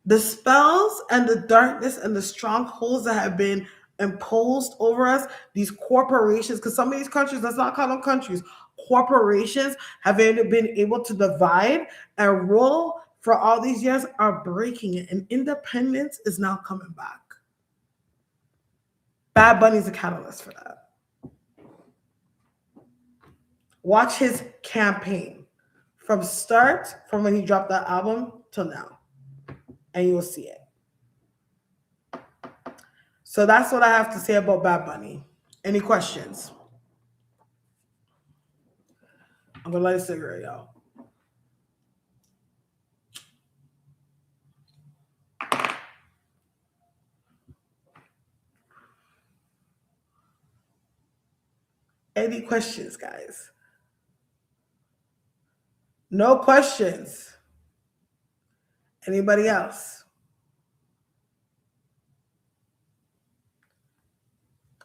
The spells and the darkness and the strongholds that have been imposed over us, these corporations, because some of these countries, let's not call them countries, corporations have been able to divide and rule for all these years, are breaking it. And independence is now coming back. Bad Bunny's a catalyst for that. Watch his campaign from when he dropped that album till now, and you will see it. So that's what I have to say about Bad Bunny. Any questions? I'm gonna light a cigarette, y'all. Any questions, guys? No questions. Anybody else?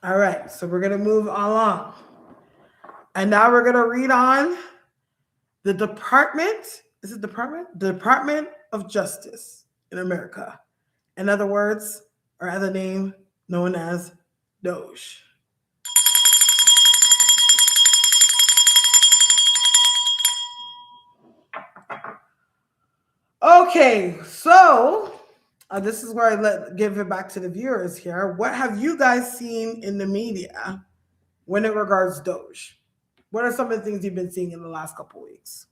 All right, so we're gonna move along. And now we're gonna read on the Department. Is it Department? The Department of Justice in America. In other words, or other name known as Doge. Okay, so this is where I give it back to the viewers here. What have you guys seen in the media when it regards Doge? What are some of the things you've been seeing in the last couple of weeks?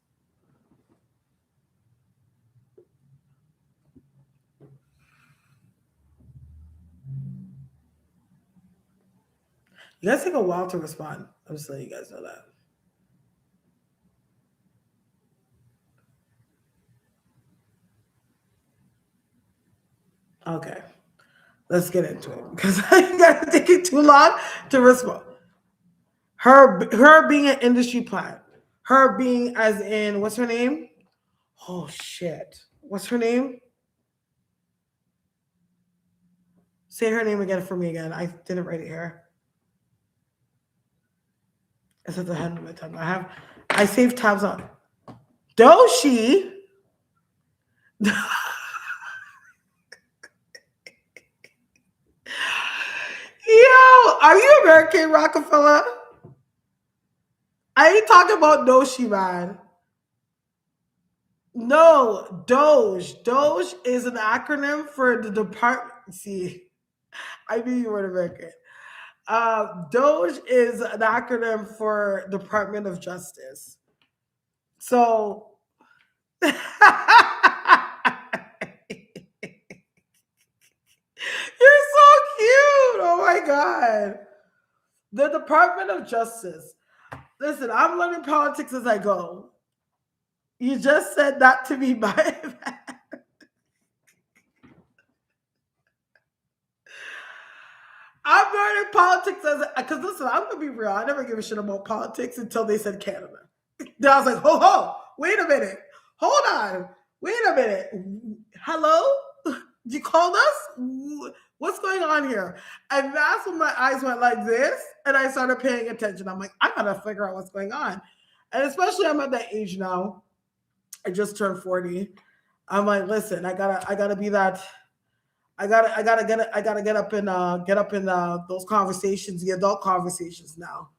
You guys take a while to respond. I'm just letting you guys know that. Okay, let's get into it because I got taking too long to respond. Her being an industry plant, her being as in what's her name? Oh shit, what's her name? Say her name again for me again. I didn't write it here. It's at the end of my tongue. I saved tabs on Doshi. Yo, are you American, Rockefeller? I ain't talking about Doshi, man. No, Doge. Doge is an acronym for the department. See, I knew you weren't American. Doge is an acronym for Department of Justice. So, you're so cute. Oh my God. The Department of Justice. Listen, I'm learning politics as I go. You just said that to me by I'm learning politics as because listen, I'm gonna be real. I never give a shit about politics until they said Canada. Then I was like, ho, wait a minute. Hold on. Wait a minute. Hello? You called us? What's going on here? And that's when my eyes went like this and I started paying attention. I'm like, I gotta figure out what's going on. And especially I'm at that age now. I just turned 40. I'm like, listen, I gotta be that. I gotta get up in those conversations, the adult conversations now.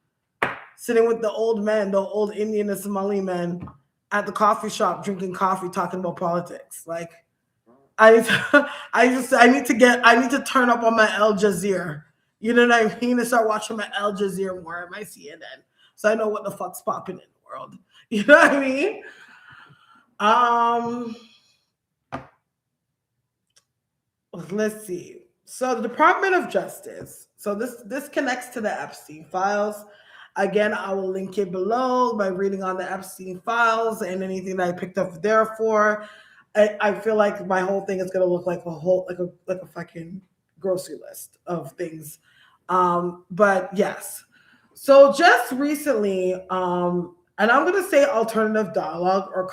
Sitting with the old men, the old Indian and Somali men at the coffee shop drinking coffee, talking about politics. Like, I need to turn up on my Al Jazeera. You know what I mean? To start watching my Al Jazeera more and my CNN, so I know what the fuck's popping in the world. You know what I mean? Let's see. So the Department of Justice. So this connects to the Epstein files. Again, I will link it below by reading on the Epstein files and anything that I picked up there for. I feel like my whole thing is gonna look like a fucking grocery list of things. But yes. So just recently, And I'm going to say alternative dialogue or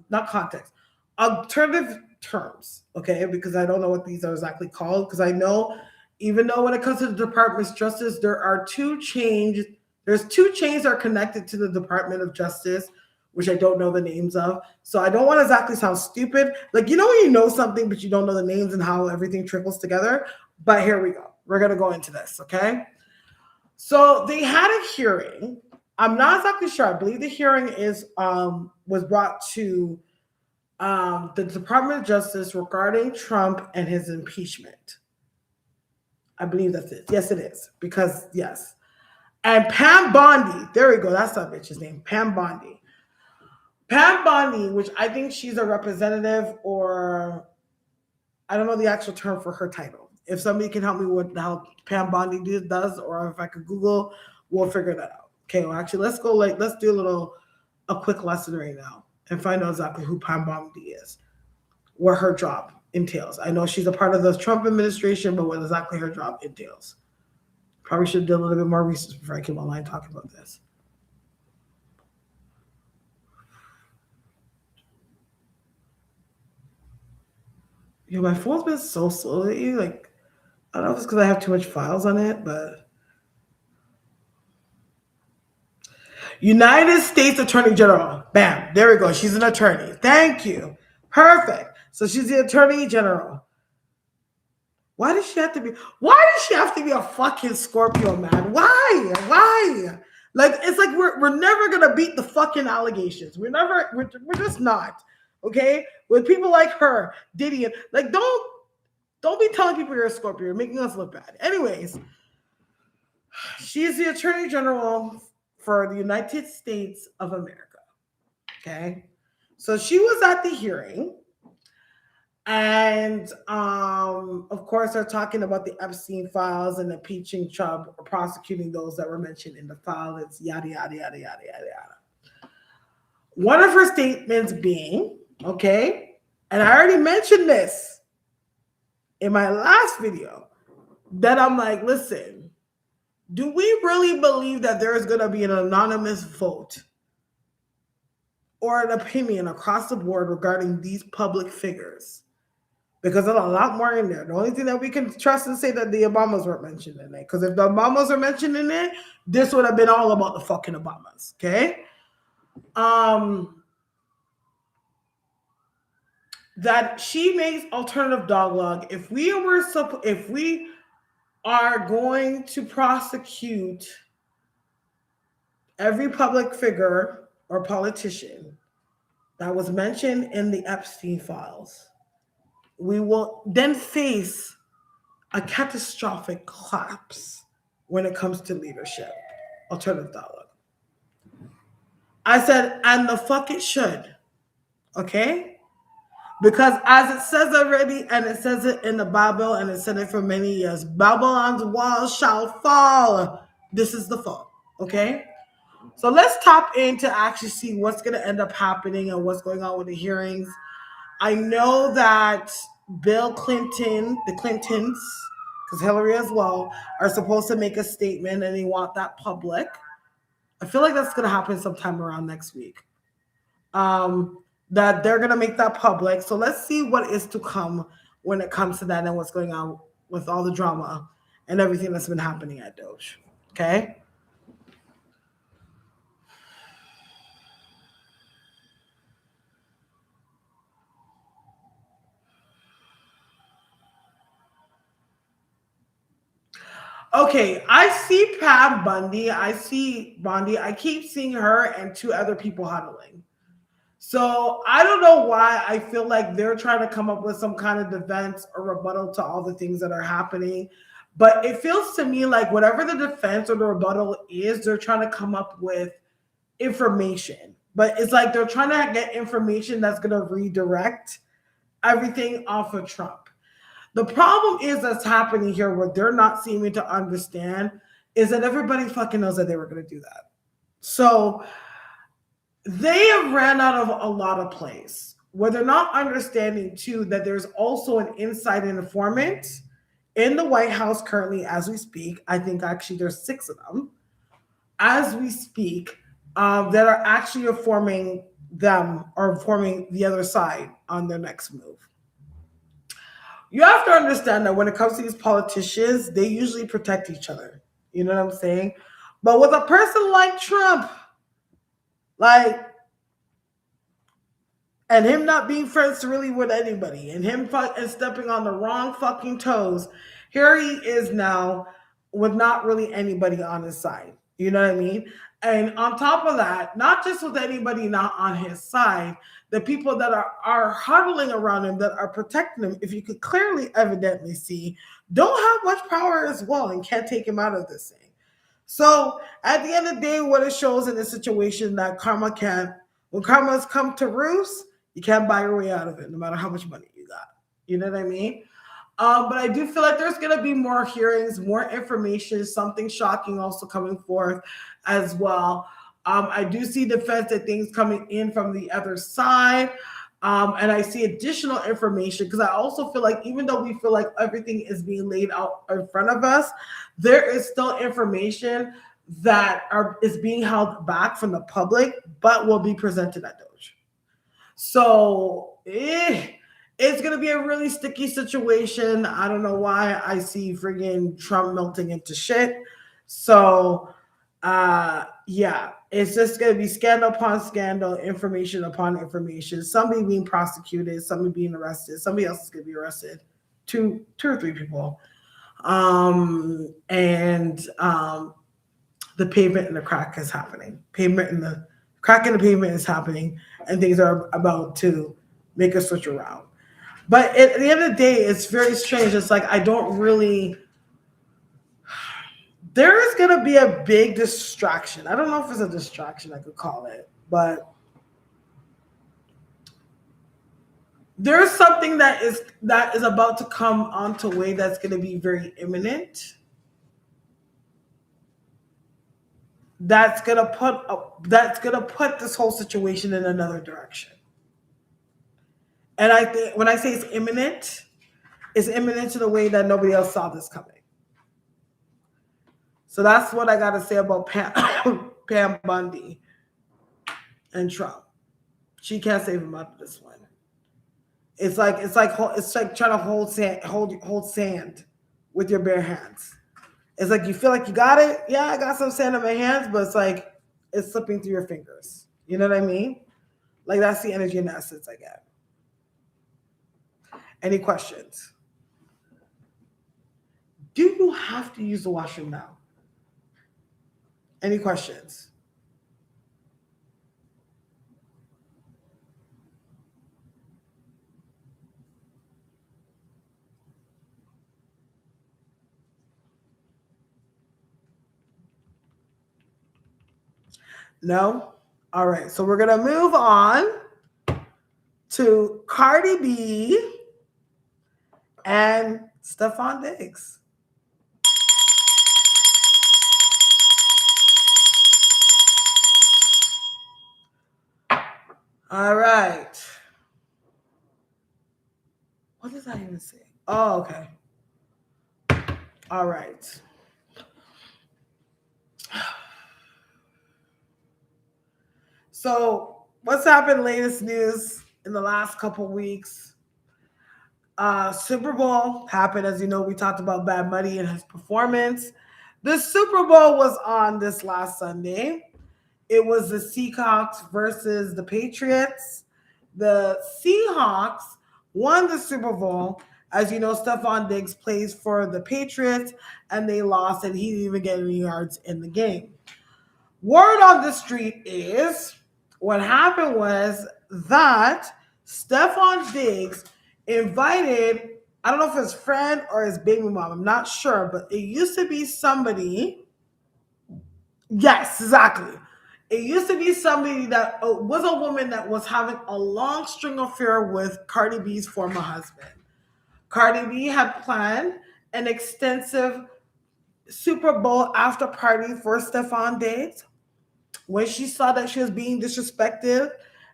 not context, alternative terms, okay? Because I don't know what these are exactly called. Because I know, even though when it comes to the Department of Justice, there are two chains. There's two chains that are connected to the Department of Justice, which I don't know the names of. So I don't want to exactly sound stupid. Like, you know, when you know something, but you don't know the names and how everything trickles together. But here we go. We're going to go into this, okay? So they had a hearing. I'm not exactly sure. I believe the hearing is was brought to the Department of Justice regarding Trump and his impeachment. I believe that's it. Yes, it is. Because, yes. And Pam Bondi, there we go. That's that bitch's name, Pam Bondi. Pam Bondi, which I think she's a representative, or I don't know the actual term for her title. If somebody can help me with how Pam Bondi does, or if I could Google, we'll figure that out. Okay, well, actually, let's do a quick lesson right now and find out exactly who Pam Bondi is, what her job entails. I know she's a part of the Trump administration, but what exactly her job entails. Probably should do a little bit more research before I came online talking about this. Yeah, my phone's been so slow lately. Like, I don't know if it's because I have too much files on it, but United States Attorney General. Bam. There we go. She's an attorney. Thank you. Perfect. So she's the Attorney General. Why does she have to be? Why does she have to be a fucking Scorpio, man? Why? Why? Like, it's like we're never gonna beat the fucking allegations. We're just not. Okay? With people like her, Diddy, like don't be telling people you're a Scorpio. You're making us look bad. Anyways, she is the Attorney General for the United States of America. Okay? So she was at the hearing. And of course, they're talking about the Epstein files and impeaching Trump or prosecuting those that were mentioned in the file. It's yada, yada, yada, yada, yada, yada. One of her statements being, okay, and I already mentioned this in my last video, that I'm like, listen, do we really believe that there is going to be an anonymous vote or an opinion across the board regarding these public figures? Because there's a lot more in there. The only thing that we can trust and say that the Obamas weren't mentioned in it. Because if the Obamas were mentioned in it, this would have been all about the fucking Obamas. Okay? That she makes alternative dialogue. If we are going to prosecute every public figure or politician that was mentioned in the Epstein files, we will then face a catastrophic collapse when it comes to leadership. Alternative dialogue. I said, and the fuck it should. Okay? Because as it says already, and it says it in the Bible, and it said it for many years, Babylon's walls shall fall. This is the fall. Okay? So let's tap in to actually see what's going to end up happening and what's going on with the hearings. I know that Bill Clinton, the Clintons, because Hillary as well, are supposed to make a statement and they want that public. I feel like that's going to happen sometime around next week. That they're going to make that public. So let's see what is to come when it comes to that and what's going on with all the drama and everything that's been happening at Doge. Okay? Okay, I see Pam Bondi. I keep seeing her and two other people huddling. So I don't know why I feel like they're trying to come up with some kind of defense or rebuttal to all the things that are happening. But it feels to me like whatever the defense or the rebuttal is, they're trying to come up with information. But it's like they're trying to get information that's going to redirect everything off of Trump. The problem is that's happening here, what they're not seeming to understand is that everybody fucking knows that they were going to do that. So they have ran out of a lot of plays where they're not understanding too that there's also an inside informant in the White House currently as we speak. I think actually there's 6 of them as we speak that are actually informing them or informing the other side on their next move. You have to understand that when it comes to these politicians, they usually protect each other. You know what I'm saying? But with a person like Trump, like, and him not being friends really with anybody, and him and stepping on the wrong fucking toes, here he is now with not really anybody on his side. You know what I mean? And on top of that, not just with anybody not on his side, the people that are huddling around him, that are protecting him, if you could clearly, evidently see, don't have much power as well and can't take him out of this thing. So at the end of the day, what it shows in this situation that karma can't, when karma's come to roost, you can't buy your way out of it, no matter how much money you got. You know what I mean? But I do feel like there's going to be more hearings, more information, something shocking also coming forth as well. I do see defensive things coming in from the other side. And I see additional information because I also feel like even though we feel like everything is being laid out in front of us, there is still information that is being held back from the public, but will be presented at Doge. So it's going to be a really sticky situation. I don't know why I see friggin' Trump melting into shit. So yeah, it's just going to be scandal upon scandal, information upon information. Somebody being prosecuted, somebody being arrested, somebody else is going to be arrested. Two or three people. And the pavement and the crack is happening. The crack in the pavement is happening, and things are about to make a switch around. But at the end of the day, it's very strange. It's like I don't really. There is going to be a big distraction. I don't know if it's a distraction, I could call it, but there's something that is about to come onto way that's going to be very imminent. That's gonna put this whole situation in another direction. And I think when I say it's imminent to the way that nobody else saw this coming. So that's what I got to say about Pam Bundy and Trump. She can't save him out of this one. It's like trying to hold sand with your bare hands. It's like you feel like you got it. Yeah, I got some sand in my hands, but it's like it's slipping through your fingers. You know what I mean? Like that's the energy and essence I get. Any questions? Do you have to use the washroom now? Any questions? No? All right. So we're going to move on to Cardi B and Steffon Diggs. All right. What does that even say? Oh, okay. All right. So what's happened? Latest news in the last couple weeks. Super Bowl happened. As you know, we talked about Bad Bunny and his performance. The Super Bowl was on this last Sunday. It was the Seahawks versus the Patriots. The Seahawks won the Super Bowl. As you know, Steffon Diggs plays for the Patriots, and they lost, and he didn't even get any yards in the game. Word on the street is what happened was that Steffon Diggs invited, I don't know if his friend or his baby mom, I'm not sure, but it used to be somebody. Yes, exactly. It used to be somebody that was a woman that was having a long string affair with Cardi B's former husband. Cardi B had planned an extensive Super Bowl after party for Steffon Diggs. When she saw that she was being disrespected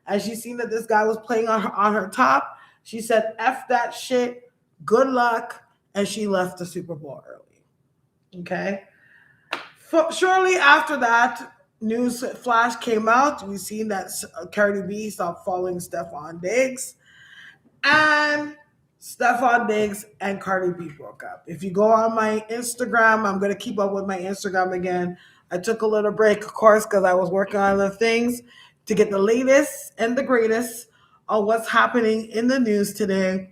and she seen that this guy was playing on her top, she said, F that shit, good luck, and she left the Super Bowl early. Okay? Shortly after that, news flash came out. We've seen that Cardi B stopped following Steffon Diggs, and Steffon Diggs and Cardi B broke up. If you go on my Instagram, I'm gonna keep up with my Instagram again. I took a little break, of course, because I was working on other things to get the latest and the greatest on what's happening in the news today.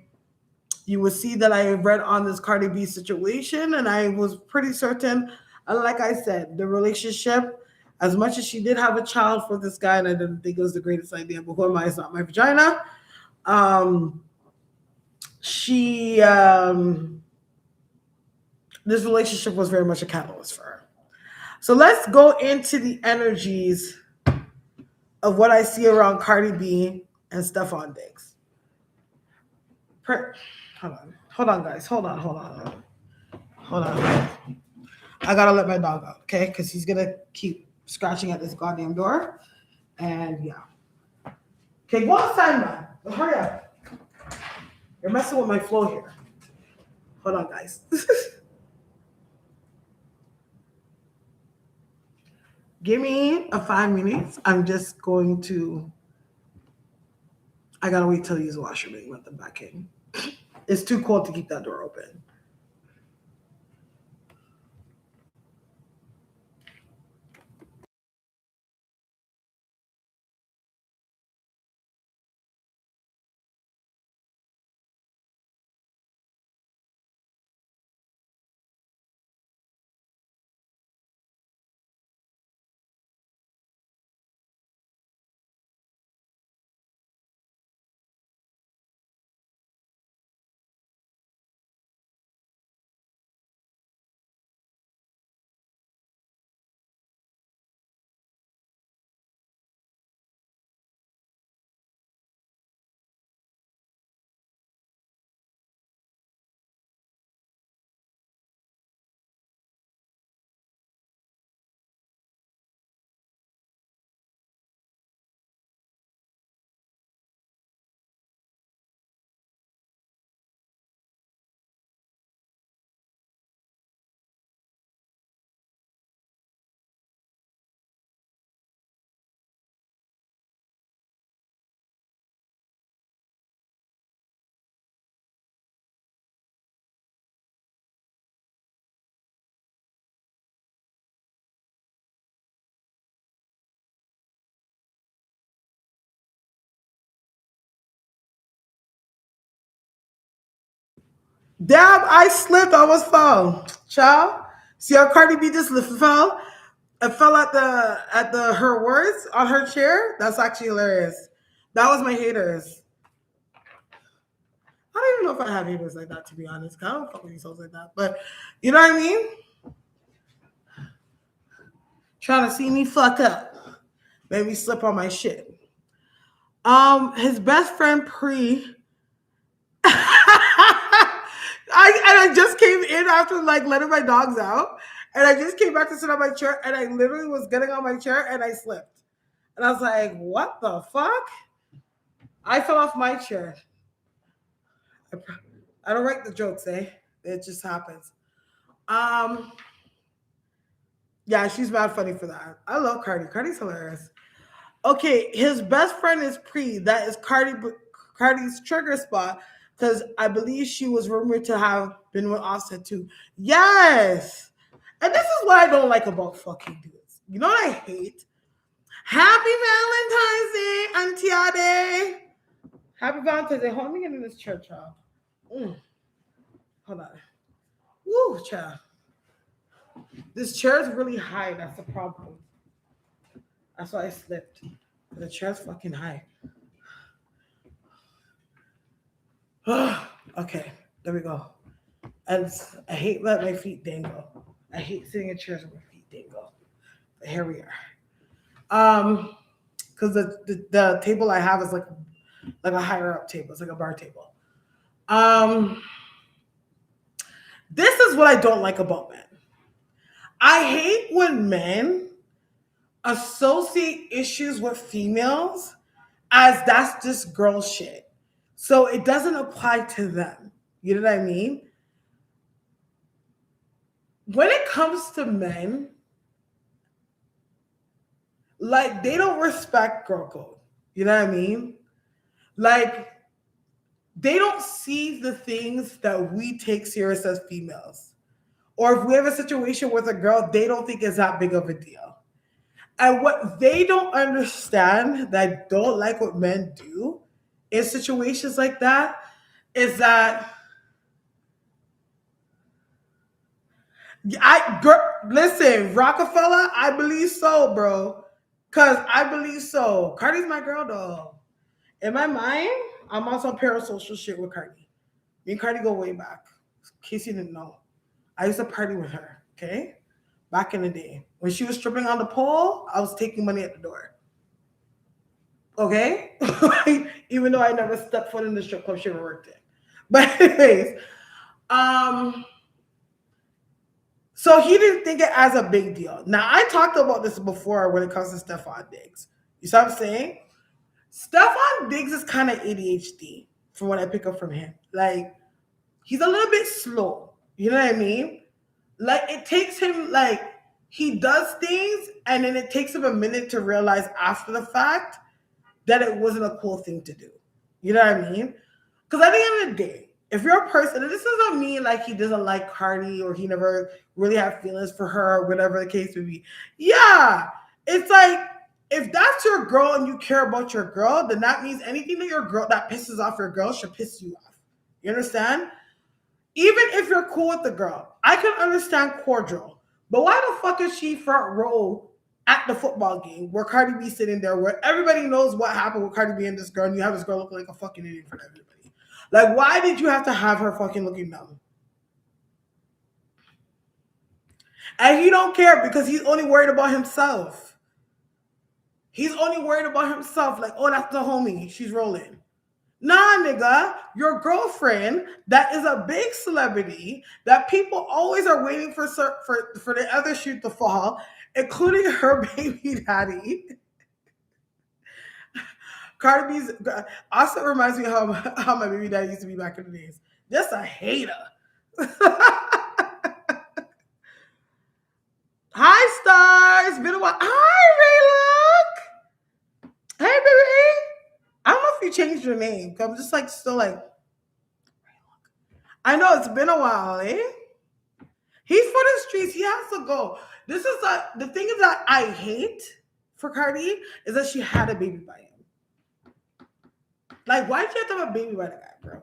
You will see that I read on this Cardi B situation, and I was pretty certain. And like I said, the relationship, as much as she did have a child for this guy, and I didn't think it was the greatest idea, but who am I? It's not my vagina. She This relationship was very much a catalyst for her. So let's go into the energies of what I see around Cardi B and Steffon Diggs. Hold on, guys. Hold on. I gotta let my dog out, okay? Because he's gonna keep scratching at this goddamn door. And yeah. Okay, go outside, man. Hurry up. You're messing with my flow here. Hold on, guys. Give me a 5 minutes. I gotta wait till he's washing and let them back in. It's too cold to keep that door open. Damn, I slipped, I almost fell. Child. See how Cardi B just fell? It fell at the her words on her chair. That's actually hilarious. That was my haters. I don't even know if I have haters like that, to be honest. I don't fuck with these hoes like that. But you know what I mean? Trying to see me fuck up. Made me slip on my shit. His best friend Pre. I just came in after like letting my dogs out, and I just came back to sit on my chair, and I literally was getting on my chair and I slipped, and I was like, "What the fuck?" I fell off my chair. I don't write the jokes, eh? It just happens. Um, yeah, she's mad funny for that. I love Cardi. Cardi's hilarious. Okay, his best friend is Pre. That is Cardi's trigger spot because I believe she was rumored to have been with Offset too. Yes, and this is what I don't like about fucking dudes. You know what I hate? Happy Valentine's Day, Auntie Ade. Happy Valentine's Day. Hold on, let me get in this chair, child. Hold on. Woo, child. This chair is really high. That's the problem. That's why I slipped. The chair's fucking high. Okay, there we go. And I hate letting my feet dangle. I hate sitting in chairs where my feet dangle. But here we are. Because the table I have is like a higher up table. It's like a bar table. This is what I don't like about men. I hate when men associate issues with females as that's just girl shit. So it doesn't apply to them. You know what I mean? When it comes to men, Like they don't respect girl code. You know what I mean? Like they don't see the things that we take serious as females. Or if we have a situation with a girl, they don't think it's that big of a deal. And what they don't understand that I don't like what men do in situations like that is that listen, Rockefeller, I believe so, bro. Cause I believe so. Cardi's my girl though. In my mind, I'm on some parasocial shit with Cardi. Me and Cardi go way back. In case you didn't know. I used to party with her, okay? Back in the day. When she was stripping on the pole, I was taking money at the door. Okay? Even though I never stepped foot in the strip club she ever worked in. But anyways, um, so he didn't think it as a big deal. Now I talked about this before when it comes to Steffon Diggs. You see what I'm saying? Steffon Diggs is kind of ADHD from what I pick up from him. Like he's a little bit slow. You know what I mean? Like it takes him like he does things and then it takes him a minute to realize after the fact that it wasn't a cool thing to do. You know what I mean? Because at the end of the day, if you're a person, and this doesn't mean like he doesn't like Cardi or he never really had feelings for her or whatever the case may be. Yeah, it's like if that's your girl and you care about your girl, then that means anything that your girl that pisses off your girl should piss you off. You understand? Even if you're cool with the girl, I can understand cordial. But why the fuck is she front row at the football game where Cardi B sitting there where everybody knows what happened with Cardi B and this girl and you have this girl looking like a fucking idiot for everybody? Like, why did you have to have her fucking looking dumb? And he don't care because he's only worried about himself. He's only worried about himself. Like, oh, that's the homie. She's rolling. Nah, nigga, your girlfriend that is a big celebrity that people always are waiting for the other shoe to fall, including her baby daddy. Cardi B's also reminds me how my baby daddy used to be back in the days. Just a hater. Hi, Starre. It's been a while. Hi, Ray. Look. Hey, baby. I don't know if you changed your name. I'm just like still like. I know it's been a while, eh? He's for the streets. He has to go. This is the thing that I hate for Cardi is that she had a baby by him. Like, why did you have to have a baby by the guy, bro?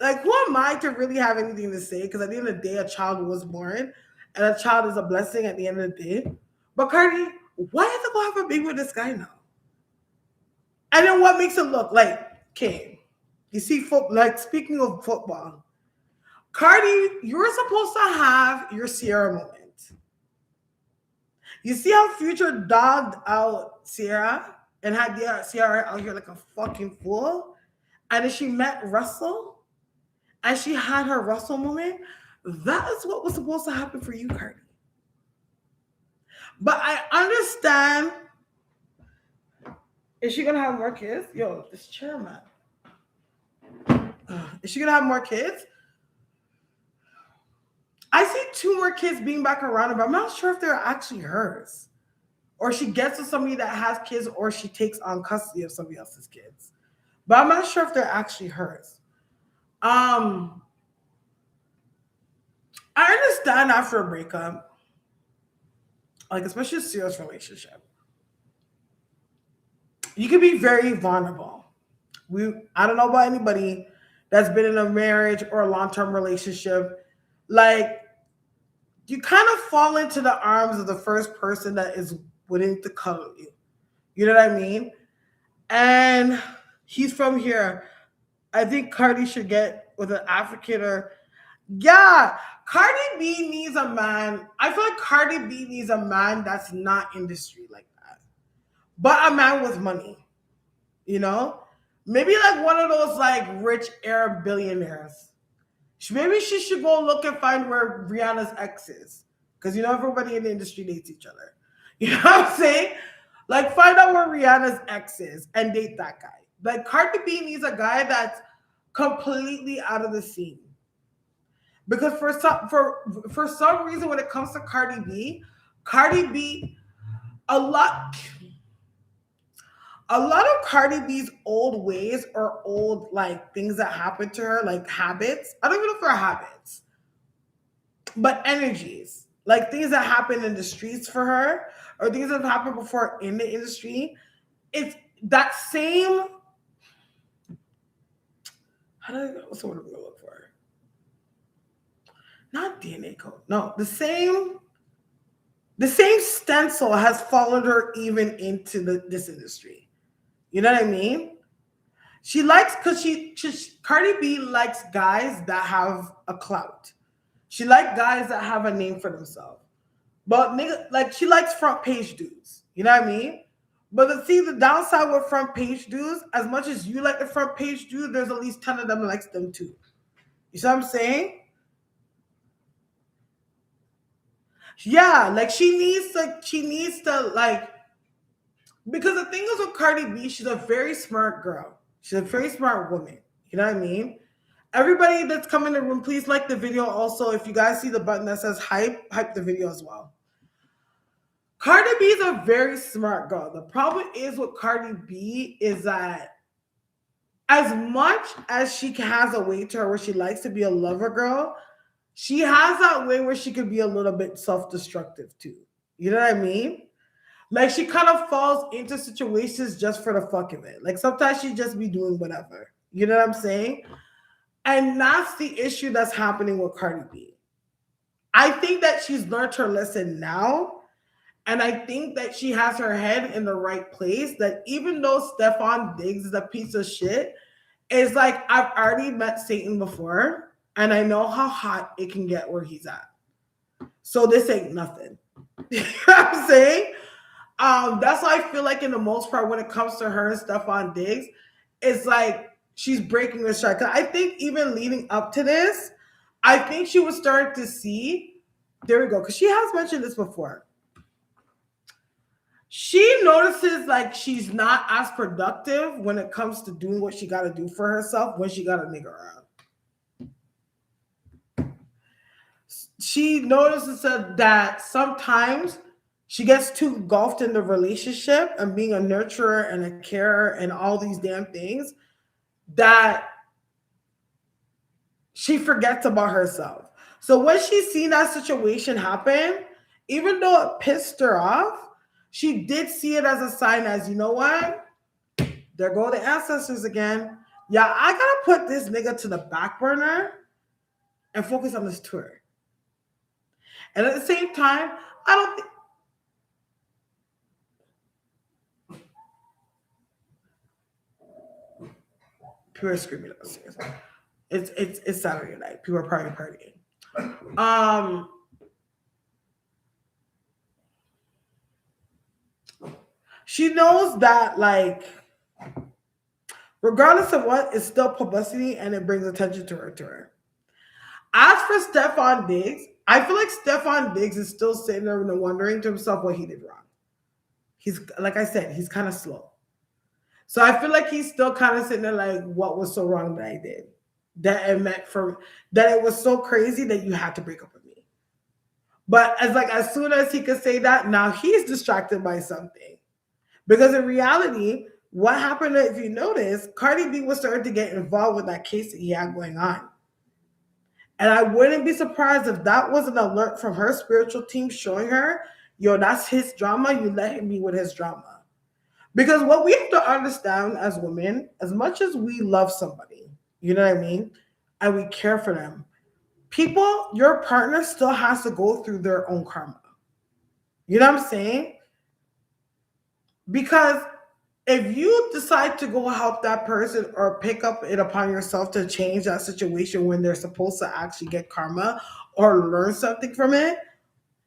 like, who am I to really have anything to say? Because at the end of the day, a child was born, and a child is a blessing at the end of the day. But Cardi, why have to go have a baby with this guy now? And then what makes it look like, okay, you see, like, speaking of football, Cardi, you're supposed to have your Sierra moment. You see how Future dogged out Sierra and had Sierra out here like a fucking fool? And then she met Russell and she had her Russell moment. That is what was supposed to happen for you, Cardi. But I understand. Is she gonna have more kids? Yo, this chair, man. Is she gonna have more kids? I see 2 more kids being back around her, but I'm not sure if they're actually hers. Or she gets with somebody that has kids, or she takes on custody of somebody else's kids. But I'm not sure if they're actually hers. I understand after a breakup, like especially a serious relationship, you can be very vulnerable. I don't know about anybody that's been in a marriage or a long-term relationship. Like, you kind of fall into the arms of the first person that is willing to cuddle you. You know what I mean? And he's from here. I think Cardi should get with an African or... Yeah, Cardi B needs a man. I feel like Cardi B needs a man that's not industry like that. But a man with money. You know? Maybe like one of those like rich Arab billionaires. Maybe she should go look and find where Rihanna's ex is. Because you know everybody in the industry dates each other. You know what I'm saying? Like find out where Rihanna's ex is and date that guy. Like Cardi B needs a guy that's completely out of the scene. Because for some reason when it comes to Cardi B a lot of Cardi B's old ways or old like things that happened to her, like habits. I don't even know if they're habits, but energies, like things that happen in the streets for her or things that have happened before in the industry. It's that same. What's the word I'm gonna look for? Not DNA code. No, the same. The same stencil has followed her even into this industry. You know what I mean? She likes because Cardi B likes guys that have a clout. She likes guys that have a name for themselves. But nigga, like she likes front page dudes. You know what I mean? But see the downside with front page dudes, as much as you like the front page dude, there's at least 10 of them that likes them too. You see what I'm saying? Yeah, like she needs to like, because the thing is with Cardi B, she's a very smart girl. She's a very smart woman. You know what I mean? Everybody that's coming in the room, please like the video. Also, if you guys see the button that says hype the video as well. Cardi B is a very smart girl. The problem is with Cardi B is that as much as she has a way to her where she likes to be a lover girl, she has that way where she could be a little bit self-destructive too. You know what I mean? Like she kind of falls into situations just for the fuck of it. Like sometimes she just be doing whatever. You know what I'm saying? And that's the issue that's happening with Cardi B. I think that she's learned her lesson now. And I think that she has her head in the right place. That even though Steffon Diggs is a piece of shit, it's like I've already met Satan before. And I know how hot it can get where he's at. So this ain't nothing. You know what I'm saying? That's why I feel like in the most part when it comes to her and Steffon Diggs, it's like she's breaking the strike. I think even leading up to this, I think she was starting to see, there we go, because she has mentioned this before. She notices like she's not as productive when it comes to doing what she got to do for herself when she got a nigga around. She notices that sometimes she gets too engulfed in the relationship and being a nurturer and a carer and all these damn things that she forgets about herself. So when she's seen that situation happen, even though it pissed her off, she did see it as a sign as, you know what? There go the ancestors again. Yeah, I gotta put this nigga to the back burner and focus on this tour. And at the same time, I don't think people are screaming upstairs. It's Saturday night. People are partying. She knows that like regardless of what, it's still publicity and it brings attention to her. As for Steffon Diggs, I feel like Steffon Diggs is still sitting there and wondering to himself what he did wrong. He's, like I said, he's kind of slow. So I feel like he's still kind of sitting there like, what was so wrong that I did? That it was so crazy that you had to break up with me. But as soon as he could say that, now he's distracted by something. Because in reality, what happened, if you notice, Cardi B was starting to get involved with that case that he had going on. And I wouldn't be surprised if that was an alert from her spiritual team showing her, yo, that's his drama. You let him be with his drama. Because what we have to understand as women, as much as we love somebody, you know what I mean? And we care for them. People, your partner still has to go through their own karma. You know what I'm saying? Because if you decide to go help that person or pick up it upon yourself to change that situation when they're supposed to actually get karma or learn something from it,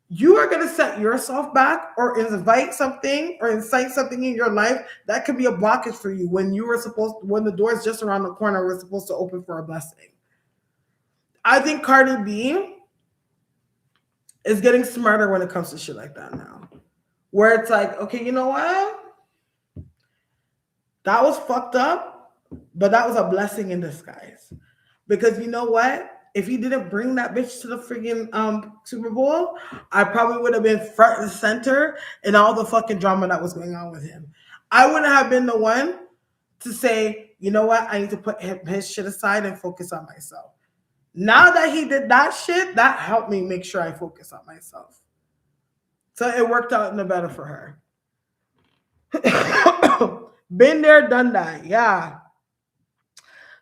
you are going to set yourself back or invite something or incite something in your life that could be a blockage for you when the door is just around the corner, we're supposed to open for a blessing. I think Cardi B is getting smarter when it comes to shit like that now. Where it's like, okay, you know what? That was fucked up, but that was a blessing in disguise. Because you know what? if he didn't bring that bitch to the freaking Super Bowl, I probably would have been front and center in all the fucking drama that was going on with him. I wouldn't have been the one to say, you know what, I need to put his shit aside and focus on myself. Now that he did that shit, that helped me make sure I focus on myself. So it worked out in the better for her. Been there, done that. Yeah.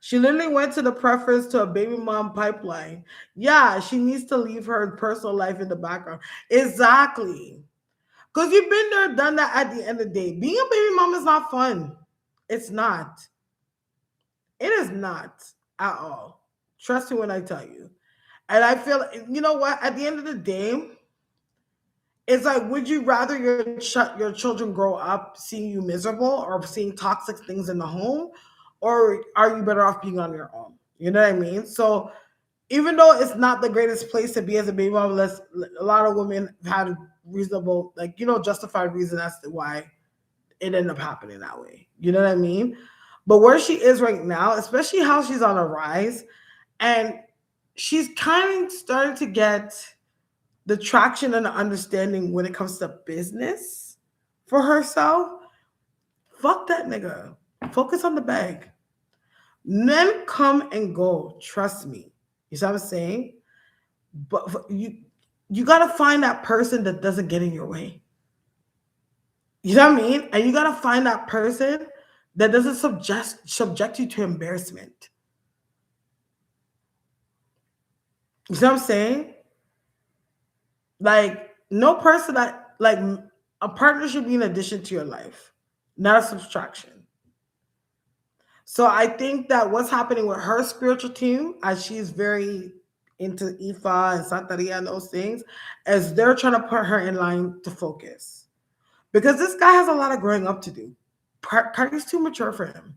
She literally went to the preference to a baby mom pipeline. Yeah, she needs to leave her personal life in the background. Exactly. Because you've been there, done that at the end of the day. Being a baby mom is not fun. It's not. It is not at all. Trust me when I tell you. And I feel, you know what? At the end of the day, it's like, would you rather your children grow up seeing you miserable or seeing toxic things in the home, or are you better off being on your own? You know what I mean? So even though it's not the greatest place to be as a baby mom, a lot of women have had reasonable, like, justified reason as to why it ended up happening that way. You know what I mean? But where she is right now, especially how she's on a rise, and she's kind of starting to get the traction and the understanding when it comes to business for herself. Fuck that nigga. Focus on the bag. Men come and go. Trust me. You see what I'm saying? But you gotta find that person that doesn't get in your way. You know what I mean? And you gotta find that person that doesn't subject you to embarrassment. You see what I'm saying? Like, no person that, like, a partner should be an addition to your life, not a subtraction. So I think that what's happening with her spiritual team, as she's very into Ifa and Santeria and those things, is they're trying to put her in line to focus. Because this guy has a lot of growing up to do. Cardi's too mature for him.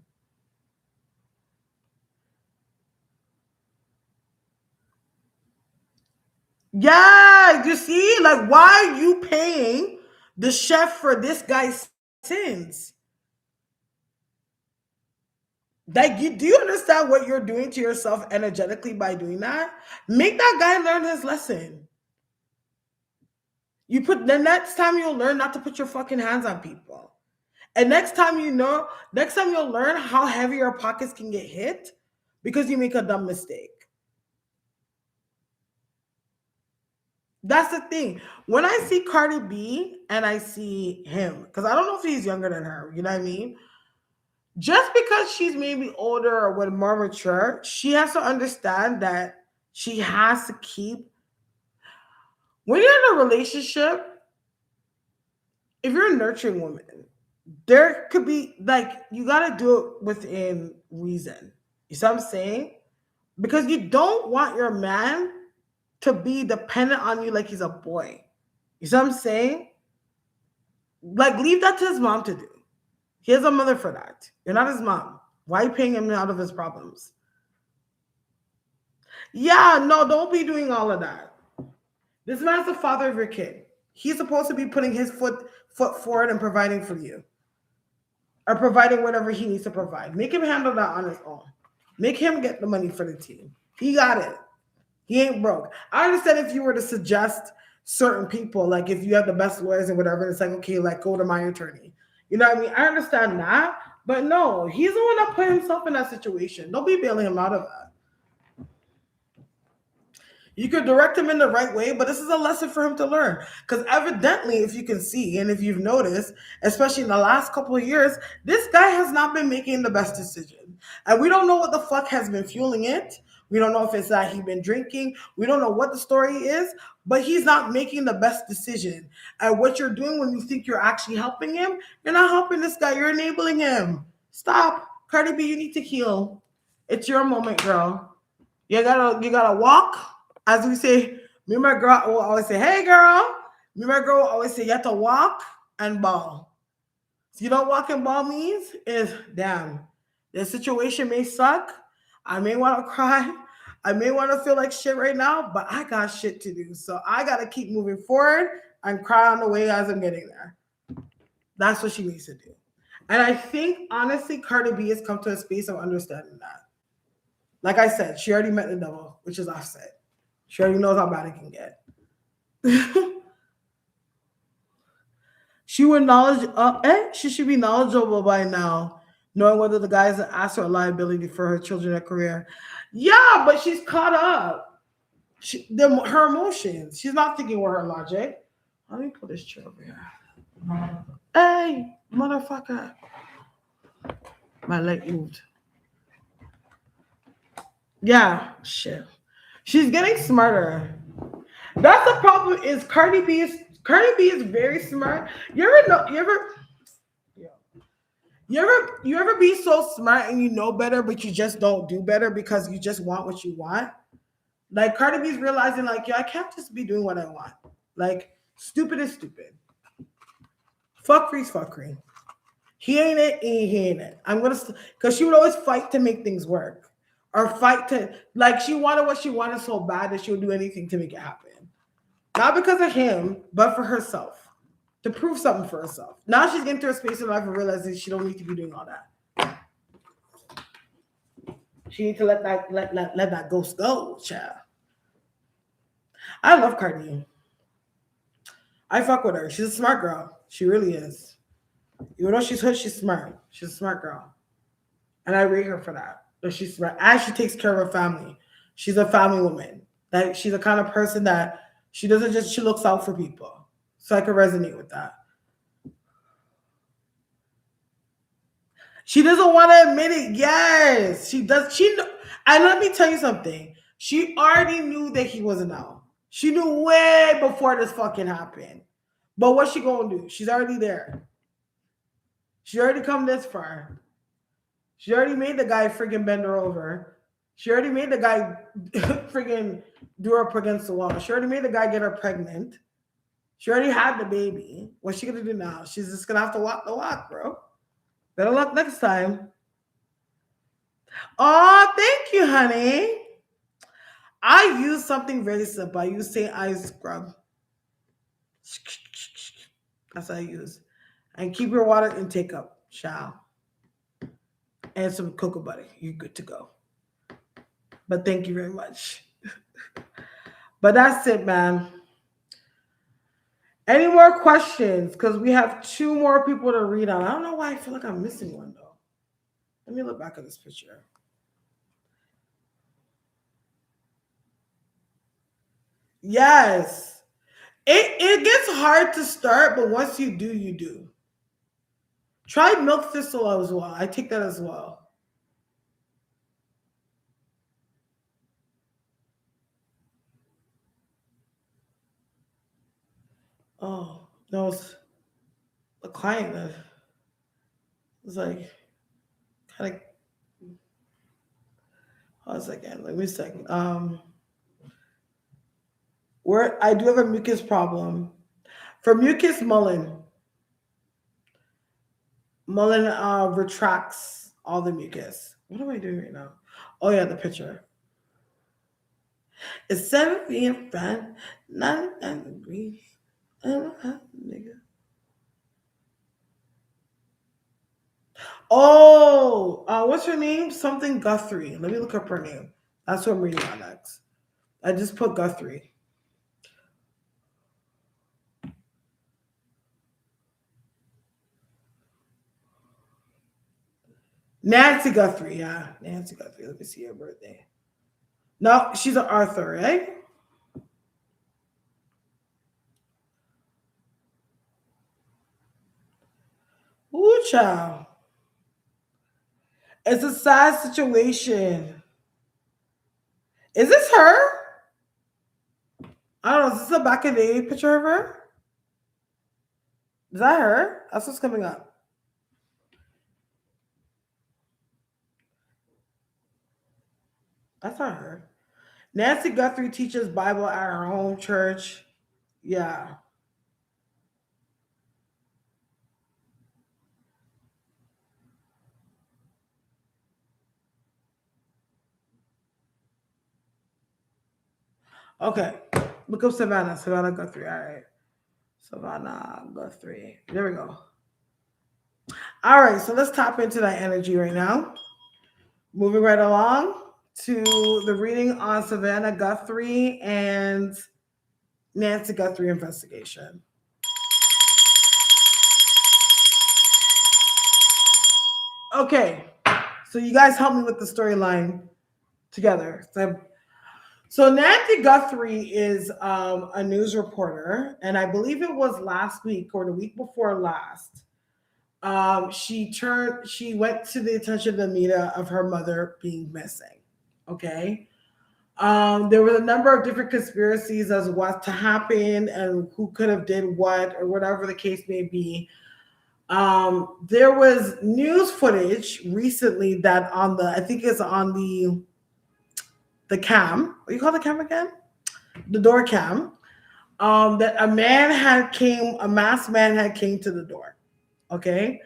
Yeah, you see? Like, why are you paying the chef for this guy's sins? Like, do you understand what you're doing to yourself energetically by doing that? Make that guy learn his lesson. The next time you'll learn not to put your fucking hands on people. And next time you'll learn how heavy your pockets can get hit because you make a dumb mistake. That's the thing. When I see Cardi B and I see him, because I don't know if he's younger than her, you know what I mean? Just because she's maybe older or with more mature, she has to understand that she has to keep. When you're in a relationship, if you're a nurturing woman, there could be, like, you got to do it within reason. You see what I'm saying? Because you don't want your man to be dependent on you like he's a boy. You see what I'm saying? Like, leave that to his mom to do. He has a mother for that. You're not his mom. Why are you paying him out of his problems? Yeah, no, don't be doing all of that. This man's the father of your kid. He's supposed to be putting his foot forward and providing for you. Or providing whatever he needs to provide. Make him handle that on his own. Make him get the money for the team. He got it. He ain't broke. I understand if you were to suggest certain people, like if you have the best lawyers and whatever, it's like, okay, like, go to my attorney. You know what I mean? I understand that. But no, he's the one that put himself in that situation. Don't be bailing him out of that. You could direct him in the right way, but this is a lesson for him to learn. Because evidently, if you can see, and if you've noticed, especially in the last couple of years, this guy has not been making the best decision. And we don't know what the fuck has been fueling it. We don't know if it's that he's been drinking. We don't know what the story is, but he's not making the best decision. And what you're doing when you think you're actually helping him, you're not helping this guy. You're enabling him. Stop. Cardi B, you need to heal. It's your moment, girl. You gotta walk. As we say, me and my girl will always say, hey girl. Me and my girl will always say, you have to walk and ball. So you don't walk and ball means is, damn, the situation may suck. I may want to cry. I may want to feel like shit right now, but I got shit to do. So I got to keep moving forward and cry on the way as I'm getting there. That's what she needs to do. And I think, honestly, Cardi B has come to a space of understanding that. Like I said, she already met the devil, which is Offset. She already knows how bad it can get. She should be knowledgeable by now, knowing whether the guy is an asset or liability for her children and career. Yeah, but she's caught up. Her emotions. She's not thinking with her logic. Let me put this chair over here. Hey, motherfucker. My leg moved. Yeah, shit. She's getting smarter. That's the problem. Is Cardi B is very smart. You ever be so smart and you know better, but you just don't do better because you just want what you want? Like Cardi B's realizing, like, yeah, I can't just be doing what I want. Like, stupid is stupid. Fuckery's fuckery. He ain't it, he ain't it. Because she would always fight to make things work. Or fight to, like, she wanted what she wanted so bad that she would do anything to make it happen. Not because of him, but for herself. To prove something for herself. Now she's getting to a space in life and realizing she don't need to be doing all that. She needs to let that ghost go, child. I love Cardi. I fuck with her. She's a smart girl. She really is. Even though she's hood, she's smart. She's a smart girl. And I rate her for that. But she's smart. And she takes care of her family. She's a family woman. Like, she's the kind of person that she looks out for people. So I can resonate with that. She doesn't want to admit it. Yes, she does. And let me tell you something. She already knew that he wasn't out. She knew way before this fucking happened. But what's she gonna do? She's already there. She already come this far. She already made the guy freaking bend her over. She already made the guy freaking do her up against the wall. She already made the guy get her pregnant. She already had the baby. What's she gonna do now? She's just gonna have to walk the walk, bro. Better luck next time. Oh, thank you, honey. I use something very simple. I use St. Ives scrub. That's what I use. And keep your water intake up, child. And some cocoa butter. You're good to go. But thank you very much. But that's it, man. Any more questions? Because we have 2 more people to read on. I don't know why I feel like I'm missing one, though. Let me look back at this picture. Yes. It gets hard to start, but once you do, you do. Try milk thistle as well. I take that as well. Oh, no, it's a client that was like, kind of, hold on a second. Let me a second. Where I do have a mucus problem. For mucus, Mullen retracts all the mucus. What am I doing right now? Oh yeah, the picture. It's 7 p.m. friend, 99 degrees. Nigga. Oh, what's her name? Something Guthrie. Let me look up her name. That's what I'm reading on next. I just put Guthrie. Nancy Guthrie, yeah. Nancy Guthrie. Let me see her birthday. No, she's an Arthur, right? Ooh, child. It's a sad situation. Is this her? I don't know. Is this a back in the day picture of her? Is that her? That's what's coming up. That's not her. Nancy Guthrie teaches Bible at her home church. Yeah. Okay. Look up Savannah. Savannah Guthrie. All right. Savannah Guthrie. There we go. All right. So let's tap into that energy right now. Moving right along. to the reading on Savannah Guthrie and Nancy Guthrie investigation. Okay, so you guys help me with the storyline together. So Nancy Guthrie is a news reporter, and I believe it was last week or the week before last. She went to the attention of the media of her mother being missing. Okay. There was a number of different conspiracies as what to happen and who could have did what or whatever the case may be. There was news footage recently that on the I think it's on the cam. What do you call the cam again? The door cam. That a masked man had came to the door. Okay.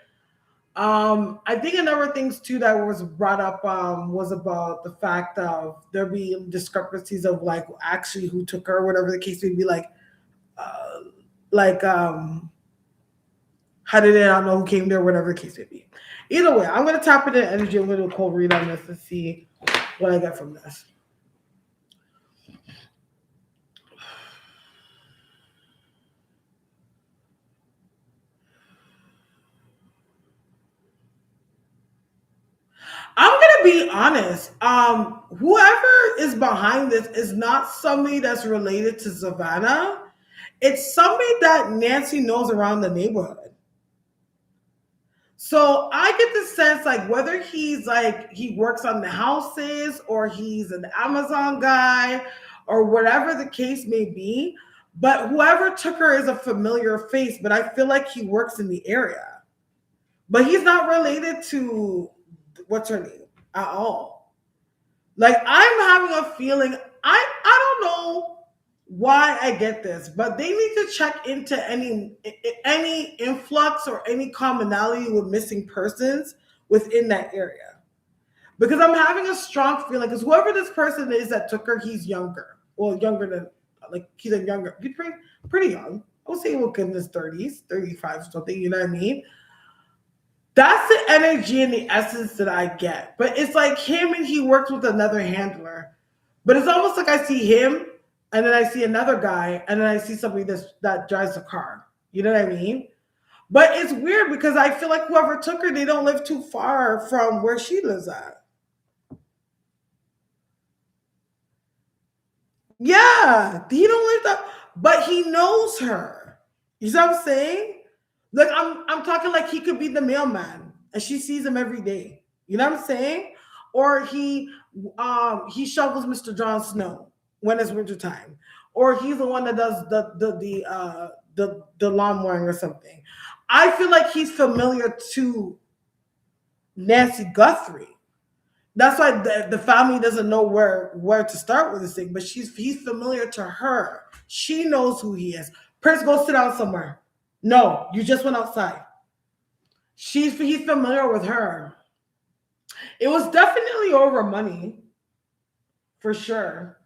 I think a number of things too that was brought up was about the fact of there being discrepancies of like actually who took her, whatever the case may be. Uh, like how did they not know who came there, whatever the case may be. Either way, I'm gonna tap into energy. I'm gonna do a cold read on this and see what I get from this. I'm gonna be honest. Whoever is behind this is not somebody that's related to Savannah. It's somebody that Nancy knows around the neighborhood. So I get the sense like whether he's like he works on the houses or he's an Amazon guy or whatever the case may be, but whoever took her is a familiar face, but I feel like he works in the area. But he's not related to what's her name at all. Like I'm having a feeling I don't know why I get this, but they need to check into any influx or any commonality with missing persons within that area. Because I'm having a strong feeling because whoever this person is that took her, he's younger. Well, younger than like he's a younger, he's pretty young. I would say he was in his 30s, 35 or something, you know what I mean? That's the energy and the essence that I get. But it's like him and he works with another handler. But it's almost like I see him and then I see another guy and then I see somebody that drives a car. You know what I mean? But it's weird because I feel like whoever took her, they don't live too far from where she lives at. Yeah, he don't live that, but he knows her. You see what I'm saying? Like I'm talking like he could be the mailman and she sees him every day. You know what I'm saying? Or he shovels Mr. Jon Snow when it's wintertime. Or he's the one that does the lawn mowing or something. I feel like he's familiar to Nancy Guthrie. That's why the family doesn't know where to start with this thing, but he's familiar to her. She knows who he is. Prince, go sit down somewhere. No, you just went outside. He's familiar with her. It was definitely over money, for sure.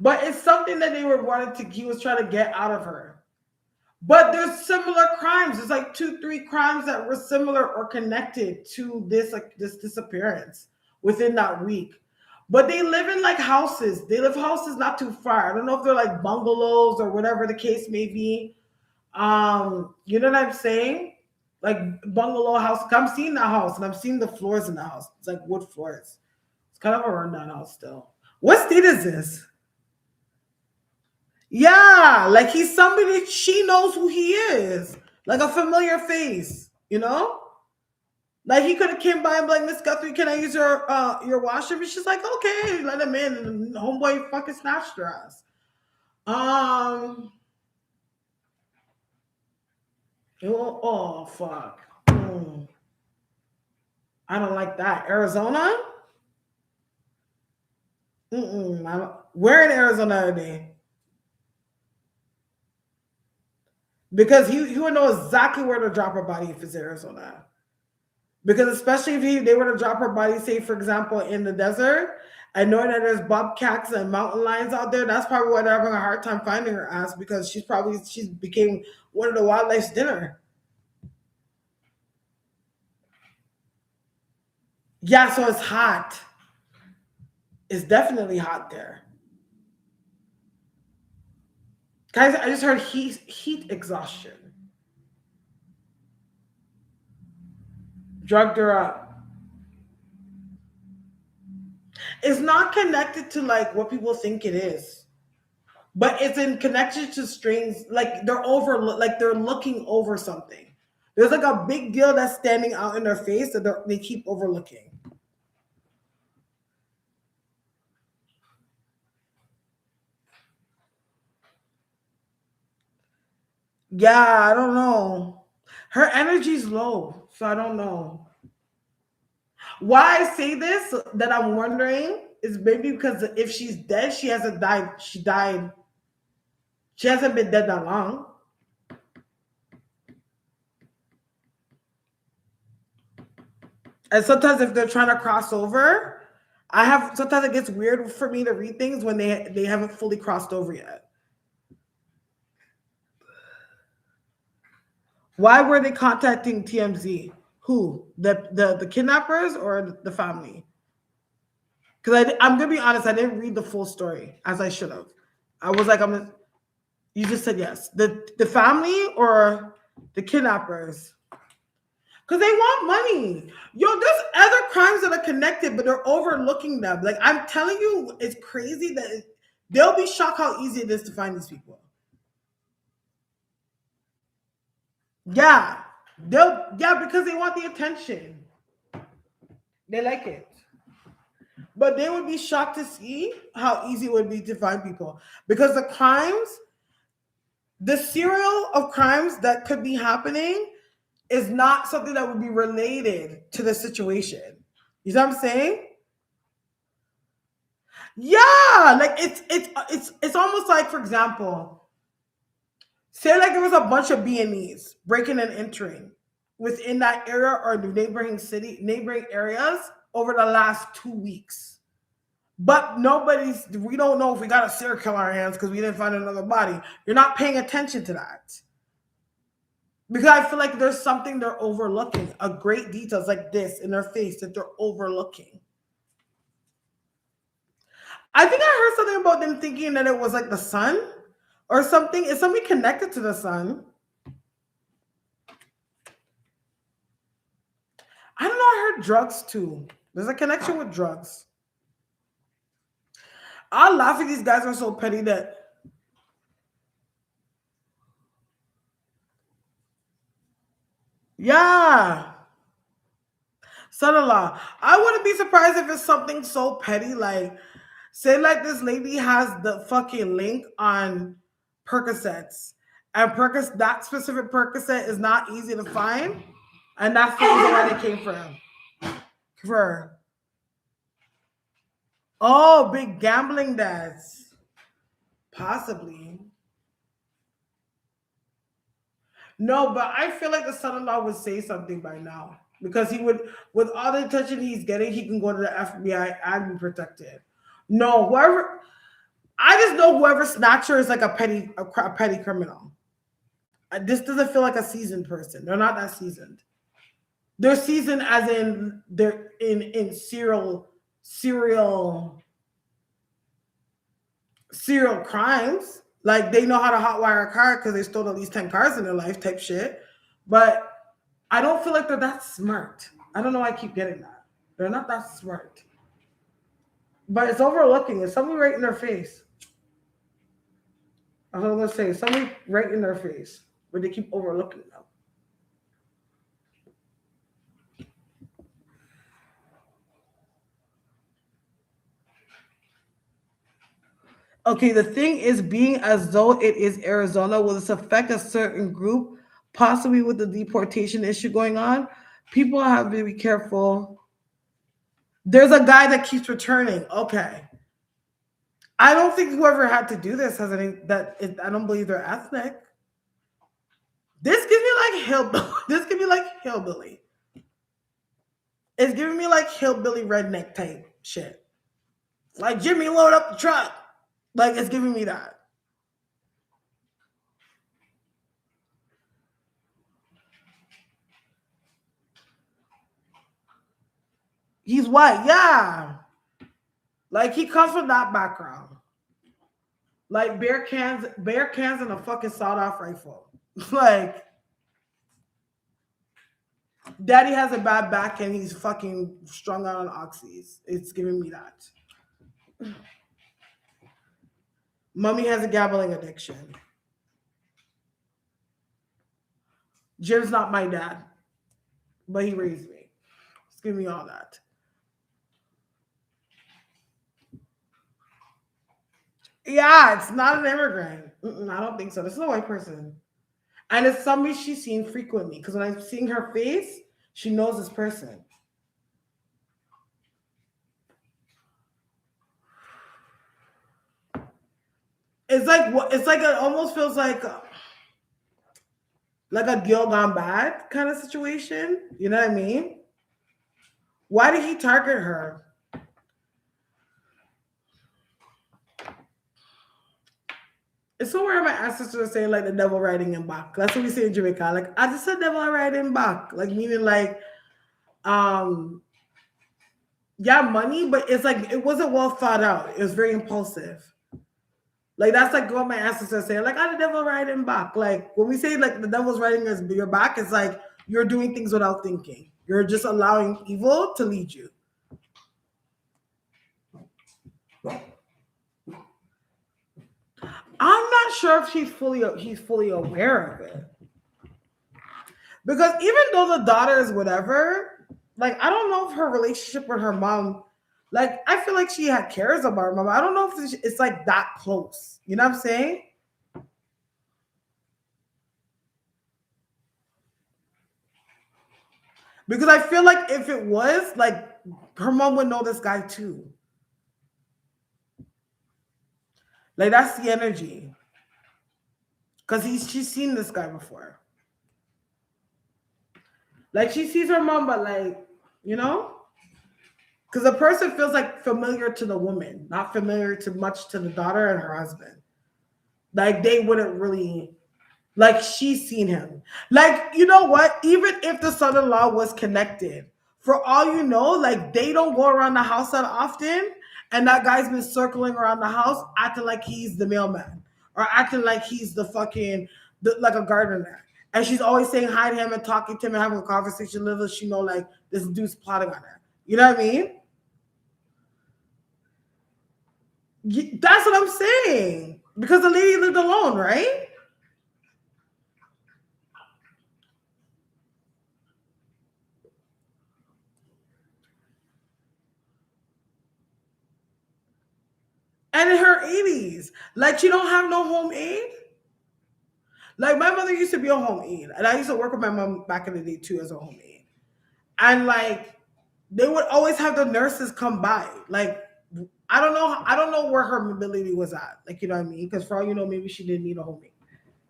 But it's something that he was trying to get out of her. But there's similar crimes. There's like 2-3 crimes that were similar or connected to this disappearance within that week. But they live in like houses. They live houses not too far. I don't know if they're like bungalows or whatever the case may be. You know what I'm saying? Like bungalow house. I'm seeing that house and I'm seeing the floors in the house. It's like wood floors. It's kind of a rundown house still. What state is this? Yeah, like he's somebody she knows who he is. Like a familiar face, you know? Like he could have came by and be like, Miss Guthrie, can I use your washroom? And she's like, okay, let him in. And homeboy fucking snatched her ass. Oh fuck. I don't like that. Arizona? Where in Arizona are they? Because he would know exactly where to drop her body if it's Arizona. Because especially if they were to drop her body, say for example, in the desert, and knowing that there's bobcats and mountain lions out there, that's probably why they're having a hard time finding her ass because she's became one of the wildlife's dinner. Yeah, so it's hot. It's definitely hot there. Guys, I just heard heat exhaustion. Drugged her up. It's not connected to like what people think it is. But it's in connection to strings, like they're looking over something. There's like a big deal that's standing out in their face that they keep overlooking. Yeah, I don't know. Her energy's low, so I don't know. Why I say this that I'm wondering is maybe because if she's dead, she hasn't died. She died. She hasn't been dead that long. And sometimes if they're trying to cross over, I have sometimes it gets weird for me to read things when they haven't fully crossed over yet. Why were they contacting TMZ? Who? The kidnappers or the family? Because I'm gonna be honest, I didn't read the full story as I should have. I was like, you just said yes. The family or the kidnappers? Because they want money. Yo, there's other crimes that are connected, but they're overlooking them. Like I'm telling you, it's crazy that they'll be shocked how easy it is to find these people. Yeah. Because they want the attention. They like it. But they would be shocked to see how easy it would be to find people. Because the serial of crimes that could be happening is not something that would be related to the situation. You know what I'm saying? Yeah, like it's almost like, for example, say like there was a bunch of B&Es breaking and entering within that area or the neighboring areas over the last 2 weeks. But we don't know if we got a serial killer on our hands because we didn't find another body. You're not paying attention to that. Because I feel like there's something they're overlooking, a great details like this in their face that they're overlooking. I think I heard something about them thinking that it was like the sun or something. Is something connected to the sun? I don't know. I heard drugs too. There's a connection with drugs. I laugh at these guys are so petty that yeah. Son-in-law. I wouldn't be surprised if it's something so petty like say like this lady has the fucking link on Percocets. And that specific Percocet is not easy to find. And that's the reason why they came for him. For her. Oh, big gambling debts. Possibly. No, but I feel like the son-in-law would say something by now. Because he would, with all the attention he's getting, he can go to the FBI and be protected. No, I just know whoever snatched her is like a petty criminal. This doesn't feel like a seasoned person. They're not that seasoned. They're seasoned as in they're in serial crimes. Like they know how to hotwire a car because they stole at least 10 cars in their life type shit. But I don't feel like they're that smart. I don't know why I keep getting that. They're not that smart. But it's overlooking. It's something right in their face. I was gonna say something right in their face, but they keep overlooking them. Okay, the thing is being as though it is Arizona, will this affect a certain group, possibly with the deportation issue going on? People have to be careful. There's a guy that keeps returning. Okay. I don't think whoever had to do this has any I don't believe they're ethnic. This gives me like hillbilly. This gives me like hillbilly. It's giving me like hillbilly redneck type shit. Like Jimmy, load up the truck. Like it's giving me that. He's white, yeah. Like he comes from that background. Like bear cans and a fucking sawed-off rifle. Like daddy has a bad back and he's fucking strung out on oxys. It's giving me that. Mommy has a gambling addiction. Jim's not my dad, but he raised me. It's giving me all that. Yeah, it's not an immigrant. I don't think so. This is a white person. And it's somebody she's seen frequently. Because when I'm seeing her face, she knows this person. It's like what? It's like it almost feels like a deal gone bad kind of situation. You know what I mean? Why did he target her? It's somewhere my ancestors say like the devil riding him back. That's what we say in Jamaica. Like I just said devil riding back. Like meaning like yeah, money, but it's like it wasn't well thought out. It was very impulsive. Like that's like what my ancestors say. Like the devil riding back. Like when we say like the devil's riding your back, it's like you're doing things without thinking. You're just allowing evil to lead you. I'm not sure if he's fully aware of it. Because even though the daughter is whatever, like I don't know if her relationship with her mom, like I feel like she cares about her mom. I don't know if it's like that close. You know what I'm saying? Because I feel like if it was, like her mom would know this guy too. Like that's the energy. Because she's seen this guy before. Like she sees her mom, but like, you know? Because the person feels like familiar to the woman, not familiar too much to the daughter and her husband. Like they wouldn't really, like she's seen him. Like, you know what? Even if the son-in-law was connected, for all you know, like they don't go around the house that often. And that guy's been circling around the house acting like he's the mailman or acting like he's the fucking, like a gardener. And she's always saying hi to him and talking to him and having a conversation. Little does she know, like, this dude's plotting on her. You know what I mean? That's what I'm saying. Because the lady lived alone, right? And in her 80s. Like, she don't have no home aid. Like, my mother used to be a home aide. And I used to work with my mom back in the day, too, as a home aide. And, like, they would always have the nurses come by. Like, I don't know where her mobility was at. Like, you know what I mean? Because for all you know, maybe she didn't need a home aide.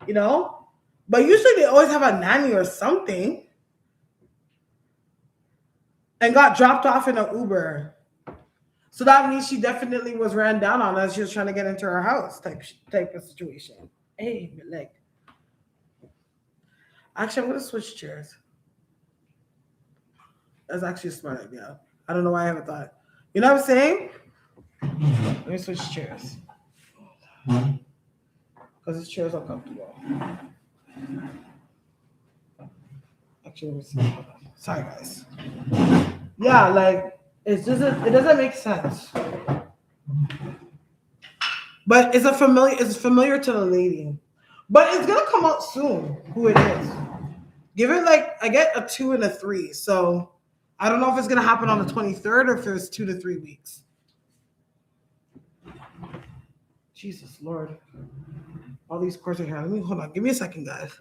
You know? But usually they always have a nanny or something. And got dropped off in an Uber. So that means she definitely was ran down on as she was trying to get into her house type of situation. Hey, like, actually, I'm gonna switch chairs. That's actually a smart idea. I don't know why I haven't thought. You know what I'm saying? Let me switch chairs because this chair is uncomfortable. Actually, let me see. Sorry, guys. Yeah, like it doesn't make sense. But it's familiar to the lady. But it's gonna come out soon who it is. Give it like I get a 2 and a 3. So I don't know if it's gonna happen on the 23rd or if it's 2 to 3 weeks. Jesus Lord. All these cords are here. Let me hold on. Give me a second, guys.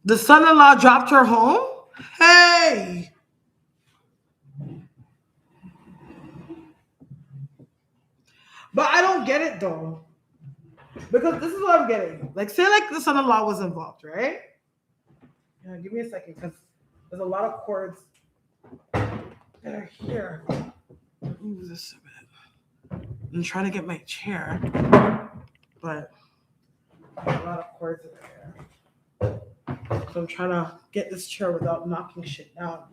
The son-in-law dropped her home? Hey! But I don't get it though. Because this is what I'm getting. Like, say like the son-in-law was involved, right? Yeah, give me a second, because there's a lot of cords that are here. Move this a bit. I'm trying to get my chair, but a lot of cords in there. So I'm trying to get this chair without knocking shit down.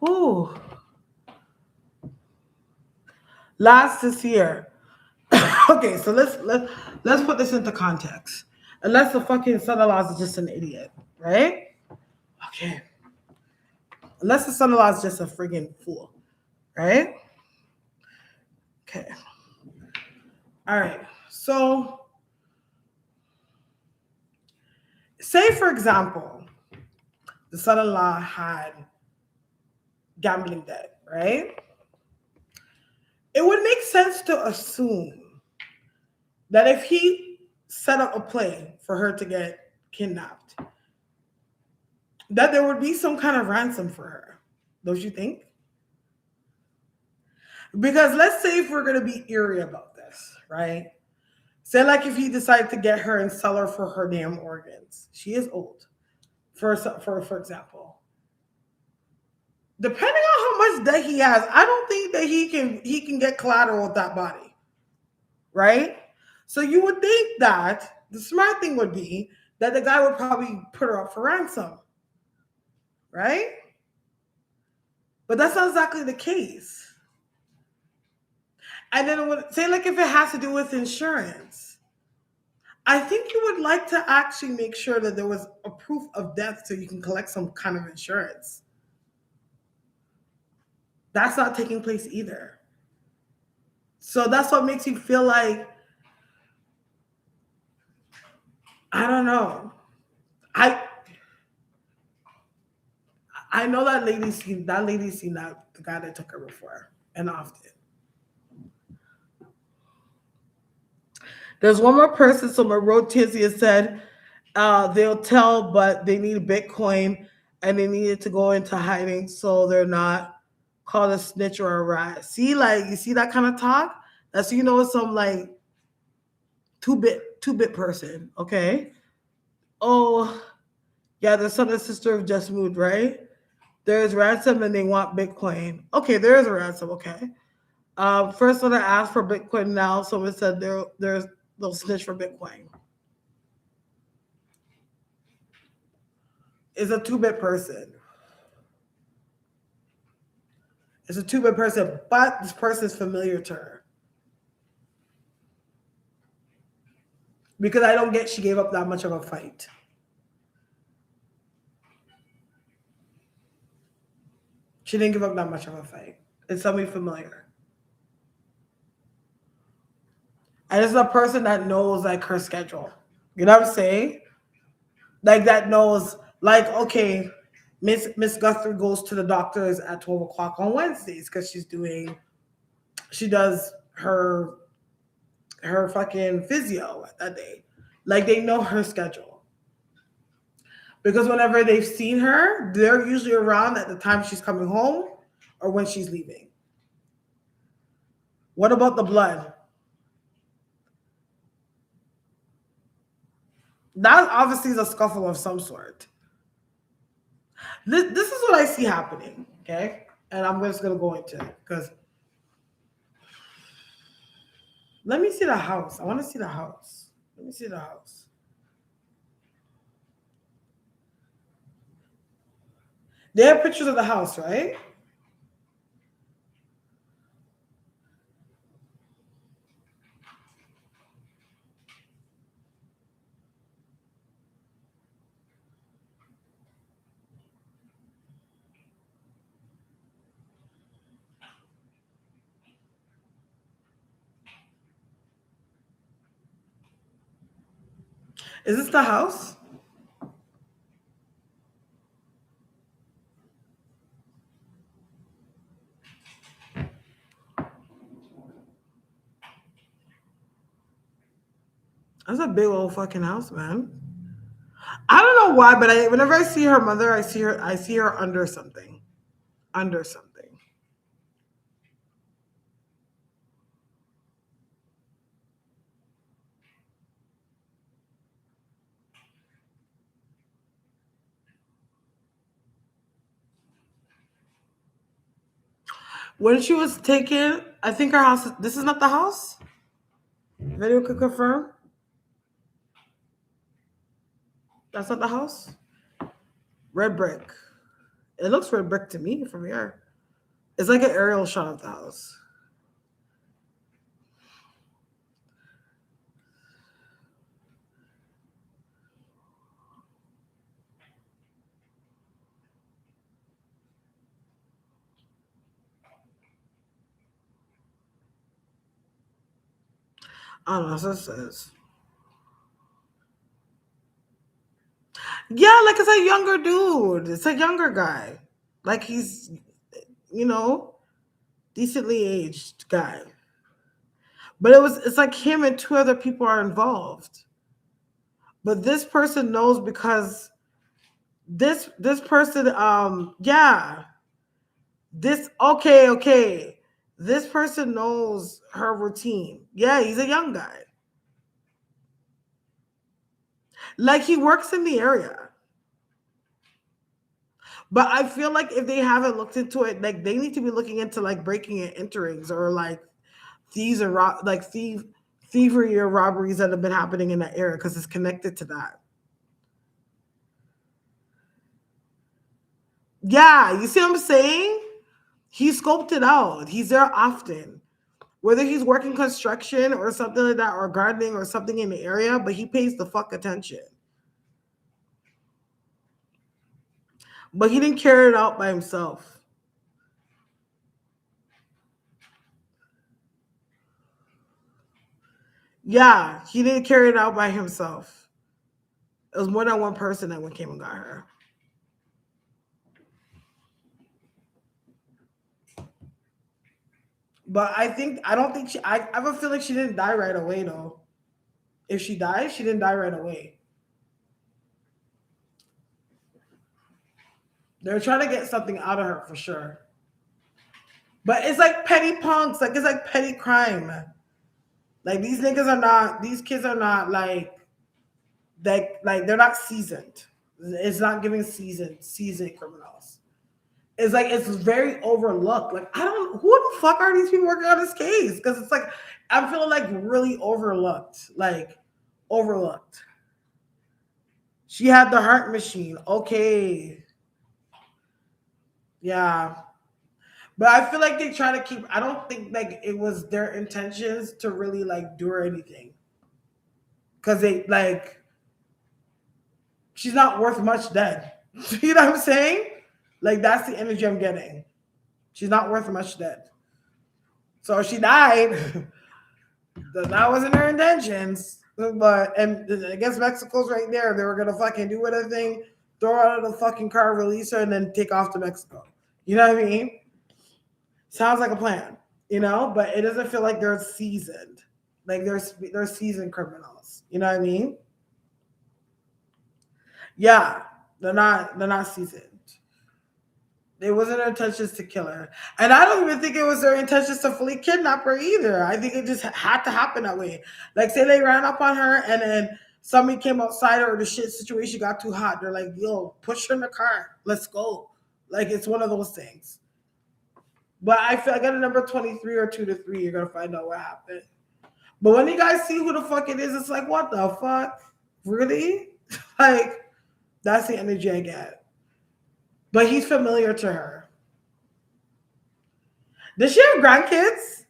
Whew. Last this year. Okay, so let's put this into context. Unless the fucking son-in-law is just an idiot, right? Okay. Unless the son-in-law is just a friggin' fool, right? Okay. All right. So, say for example, the son-in-law had gambling debt, right? It would make sense to assume that if he set up a play for her to get kidnapped, that there would be some kind of ransom for her. Don't you think? Because let's say if we're going to be eerie about this, right? Say like if he decided to get her and sell her for her damn organs. She is old. For example. Depending on how much debt he has, I don't think that he can get collateral with that body. Right? So you would think that the smart thing would be that the guy would probably put her up for ransom. Right? But that's not exactly the case. And then it would say like if it has to do with insurance. I think you would like to actually make sure that there was a proof of death so you can collect some kind of insurance. That's not taking place either. So that's what makes you feel like, I don't know. I know that lady's seen that the guy that took her before and often. There's one more person. So my road Tizia said they'll tell, but they need Bitcoin and they needed to go into hiding so they're not called a snitch or a rat. See, like you see that kind of talk? That's some like two bit person. Okay. Oh yeah, the son and sister of just moved, right? There's ransom and they want Bitcoin. Okay, there is a ransom. Okay. First one to ask for Bitcoin now. Someone said they'll snitch for Bitcoin. It's a two-bit person. It's a two-bit person, but this person is familiar to her. Because I don't get she gave up that much of a fight. She didn't give up that much of a fight. It's somebody familiar. And it's a person that knows like her schedule. You know what I'm saying? Like that knows, like, okay, Miss Guthrie goes to the doctors at 12 o'clock on Wednesdays because she does her fucking physio that day. Like they know her schedule. Because whenever they've seen her, they're usually around at the time she's coming home or when she's leaving. What about the blood? That obviously is a scuffle of some sort. This is what I see happening, okay? And I'm just going to go into it because let me see the house. I want to see the house. Let me see the house. They have pictures of the house, right? Is this the house? That's a big old fucking house, man. I don't know why, but whenever I see her mother, I see her under something. Under something. When she was taken, I think her house. This is not the house. Video could confirm. That's not the house. Red brick. It looks red brick to me from here. It's like an aerial shot of the house. I don't know. That's what it says. Yeah, like it's a younger dude. It's a younger guy. Like he's, you know, decently aged guy. But it's like him and two other people are involved. But this person knows because this person yeah, this okay. This person knows her routine. Yeah, he's a young guy. Like he works in the area. But I feel like if they haven't looked into it, like they need to be looking into like breaking and enterings or like thieves or like thievery or robberies that have been happening in that area because it's connected to that. Yeah, you see what I'm saying? He scoped it out. He's there often. Whether he's working construction or something like that, or gardening or something in the area, but he pays the fuck attention. But he didn't carry it out by himself. Yeah, he didn't carry it out by himself. It was more than one person that came and got her. But I don't think I have a feeling she didn't die right away though. If she died, she didn't die right away. They're trying to get something out of her for sure. But it's like petty punks, like it's like petty crime. Like these niggas are not, these kids are not like they're not seasoned. It's not giving seasoned criminals. It's like it's very overlooked. Like I don't, who the fuck are these people working on this case? Because it's like I'm feeling like really overlooked. Like overlooked. She had the heart machine. Okay. Yeah. But I feel like they try to keep, I don't think like it was their intentions to really like do her anything. Cause they like she's not worth much dead. You know what I'm saying? Like that's the energy I'm getting. She's not worth much dead. So if she died, that wasn't her intentions. But and I guess Mexico's right there. They were gonna fucking do whatever thing, throw her out of the fucking car, release her, and then take off to Mexico. You know what I mean? Sounds like a plan, you know, but it doesn't feel like they're seasoned. Like they're seasoned criminals. You know what I mean? Yeah, they're not seasoned. It wasn't their intentions to kill her. And I don't even think it was their intentions to fully kidnap her either. I think it just had to happen that way. Like say they ran up on her and then somebody came outside or the shit situation got too hot. They're like, yo, push her in the car. Let's go. Like it's one of those things. But I feel I got a number 23 or 2 to 3. You're gonna find out what happened. But when you guys see who the fuck it is, it's like, what the fuck? Really? Like, that's the energy I get. But he's familiar to her. Does she have grandkids?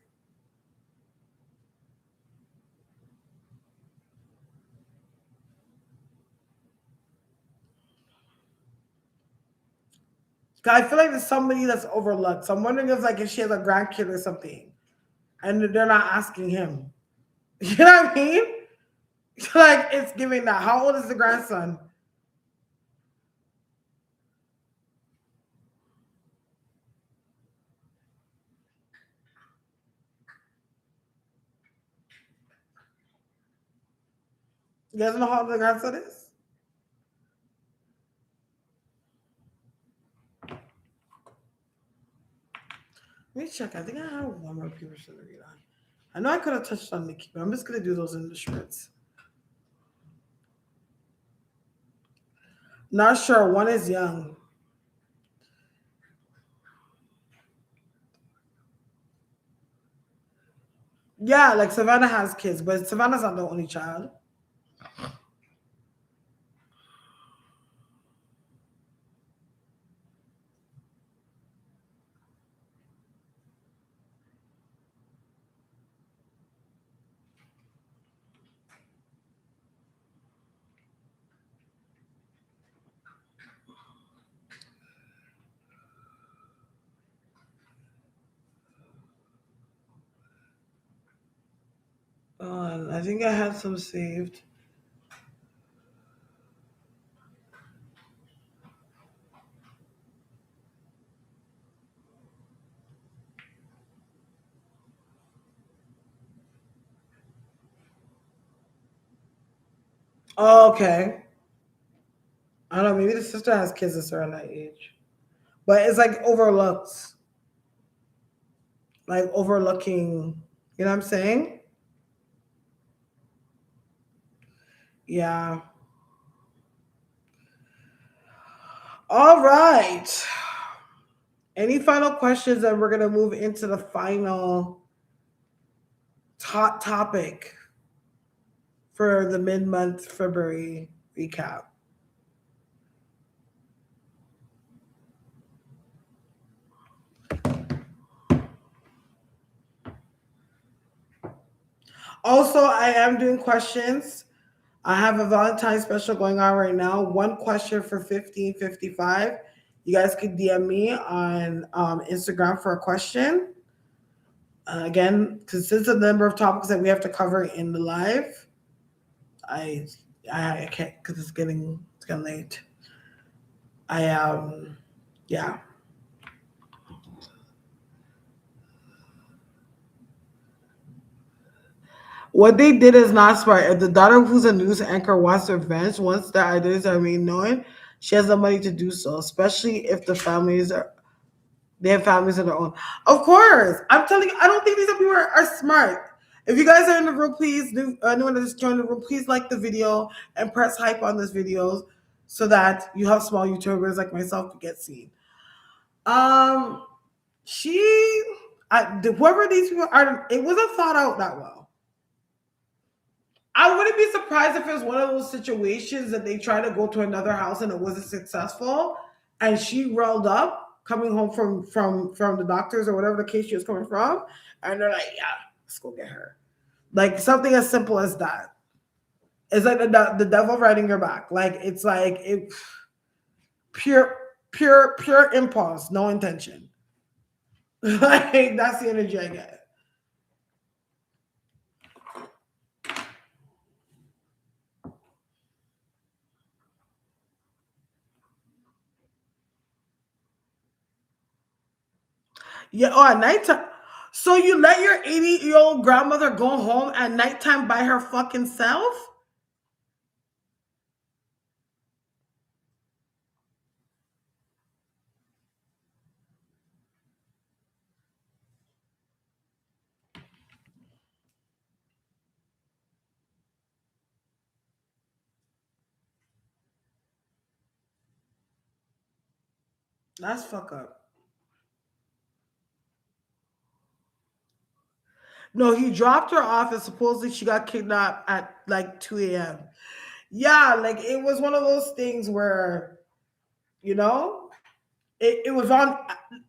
I feel like there's somebody that's overlooked. So I'm wondering if she has a grandkid or something. And they're not asking him. You know what I mean? Like it's giving that. How old is the grandson? You guys know how old the grandson is? Let me check. I think I have one more paper to read on. I know I could have touched on Nikki, but I'm just gonna do those in the shorts. Not sure. One is young. Yeah, like Savannah has kids, but Savannah's not the only child. on. I think I had some saved. Oh, okay. I don't know. Maybe the sister has kids that's around that age, but it's like overlooked, like overlooking. You know what I'm saying? Yeah. All right. Any final questions? And we're gonna move into the final topic for the mid-month February recap. Also, I am doing questions. I have a Valentine's special going on right now. One question for 1555. You guys could DM me on Instagram for a question. Again, because since the number of topics that we have to cover in the live, I I can't because it's getting late. I yeah. What they did is not smart. If the daughter who's a news anchor wants revenge, once their identities are made known, she has the money to do so, especially if they have families of their own. Of course. I'm telling you, I don't think these people are smart. If you guys are in the room, please do anyone that just joined the room, please like the video and press hype on this video so that you have small YouTubers like myself to get seen. Um whoever these people are, it wasn't thought out that well. I wouldn't be surprised if it was one of those situations that they tried to go to another house and it wasn't successful, and she rolled up coming home from the doctors or whatever the case she was coming from, and they're like, "Yeah, let's go get her." Like something as simple as that. It's like the devil riding your back. Like it's like it pure pure impulse, no intention. Like that's the energy I get. Yeah, oh, at nighttime. So you let your 80-year-old grandmother go home at nighttime by her fucking self? That's fuck up. No, he dropped her off and supposedly she got kidnapped at like 2 a.m. Yeah, like it was one of those things where, you know, it was on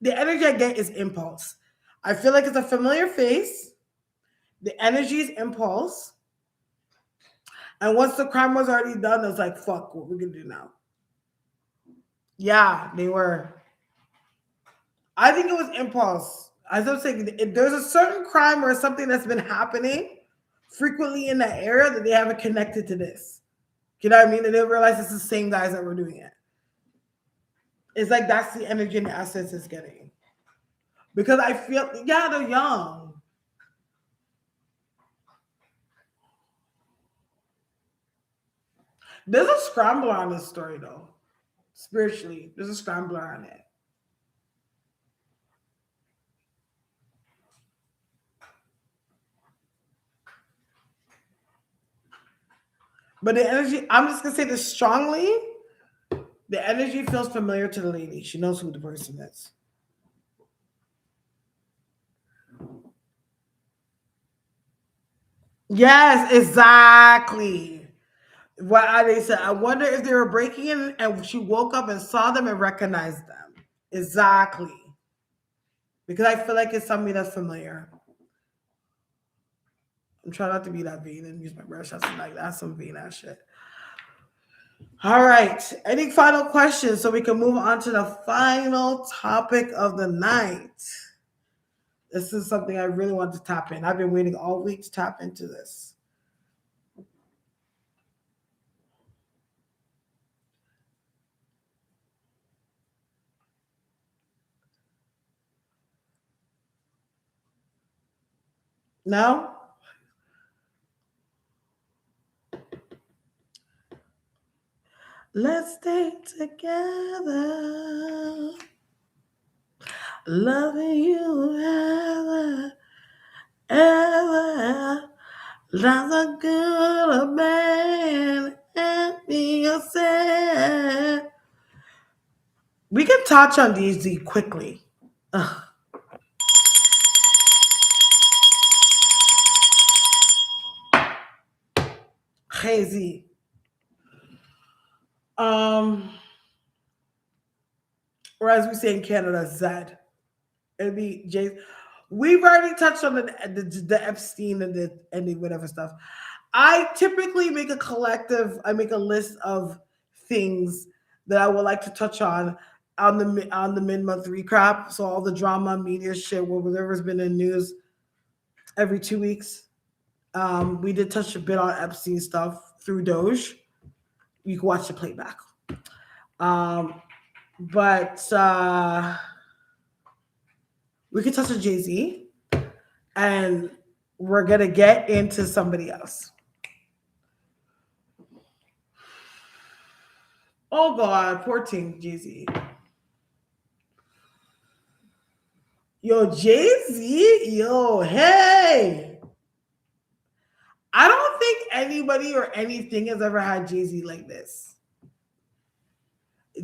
the energy I get is impulse. I feel like it's a familiar face. The energy is impulse. And once the crime was already done, it's like, fuck, what we gonna do now? Yeah, they were. I think it was impulse. As I'm saying, if there's a certain crime or something that's been happening frequently in that area that they haven't connected to this. You know what I mean? And they realize it's the same guys that were doing it. It's like that's the energy and the essence it's getting. Because I feel, yeah, they're young. There's a scrambler on this story, though. Spiritually, there's a scrambler on it. But the energy, I'm just gonna say this strongly. The energy feels familiar to the lady. She knows who the person is. Yes, exactly. What they said. I wonder if they were breaking in and she woke up and saw them and recognized them. Exactly. Because I feel like it's something that's familiar. I'm trying not to be that vain and use my brush. That's some vain ass shit. All right. Any final questions so we can move on to the final topic of the night? This is something I really want to tap in. I've been waiting all week to tap into this. No? Let's stay together. Loving you ever, ever. That's a good a man and be yourself. We can touch on these quickly. Ugh. Crazy. Um, or as we say in Canada, Zed. It'd be Jay. We've already touched on the Epstein and the whatever stuff. I typically make a collective. I make a list of things that I would like to touch on the mid month recap. So all the drama, media shit, whatever's been in news every 2 weeks. We did touch a bit on Epstein stuff through Doge. You can watch the playback. But we could touch on Jay-Z, and we're gonna get into somebody else. Oh God, poor thing, Jay-Z. Yo, Jay-Z, yo, hey. I don't think anybody or anything has ever had Jay-Z like this.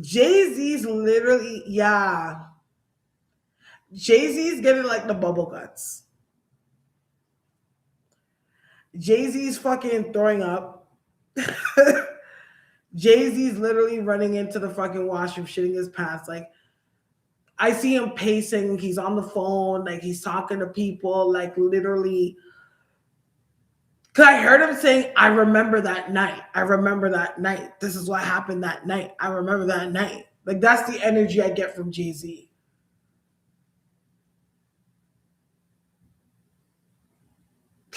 Jay-Z's literally, yeah. Jay-Z's getting like the bubble guts. Jay-Z's fucking throwing up. Jay-Z's literally running into the fucking washroom, shitting his pants. Like, I see him pacing. He's on the phone. Like, he's talking to people. Like, literally. Because I heard him saying, I remember that night. I remember that night. This is what happened that night. I remember that night. Like, that's the energy I get from Jay-Z.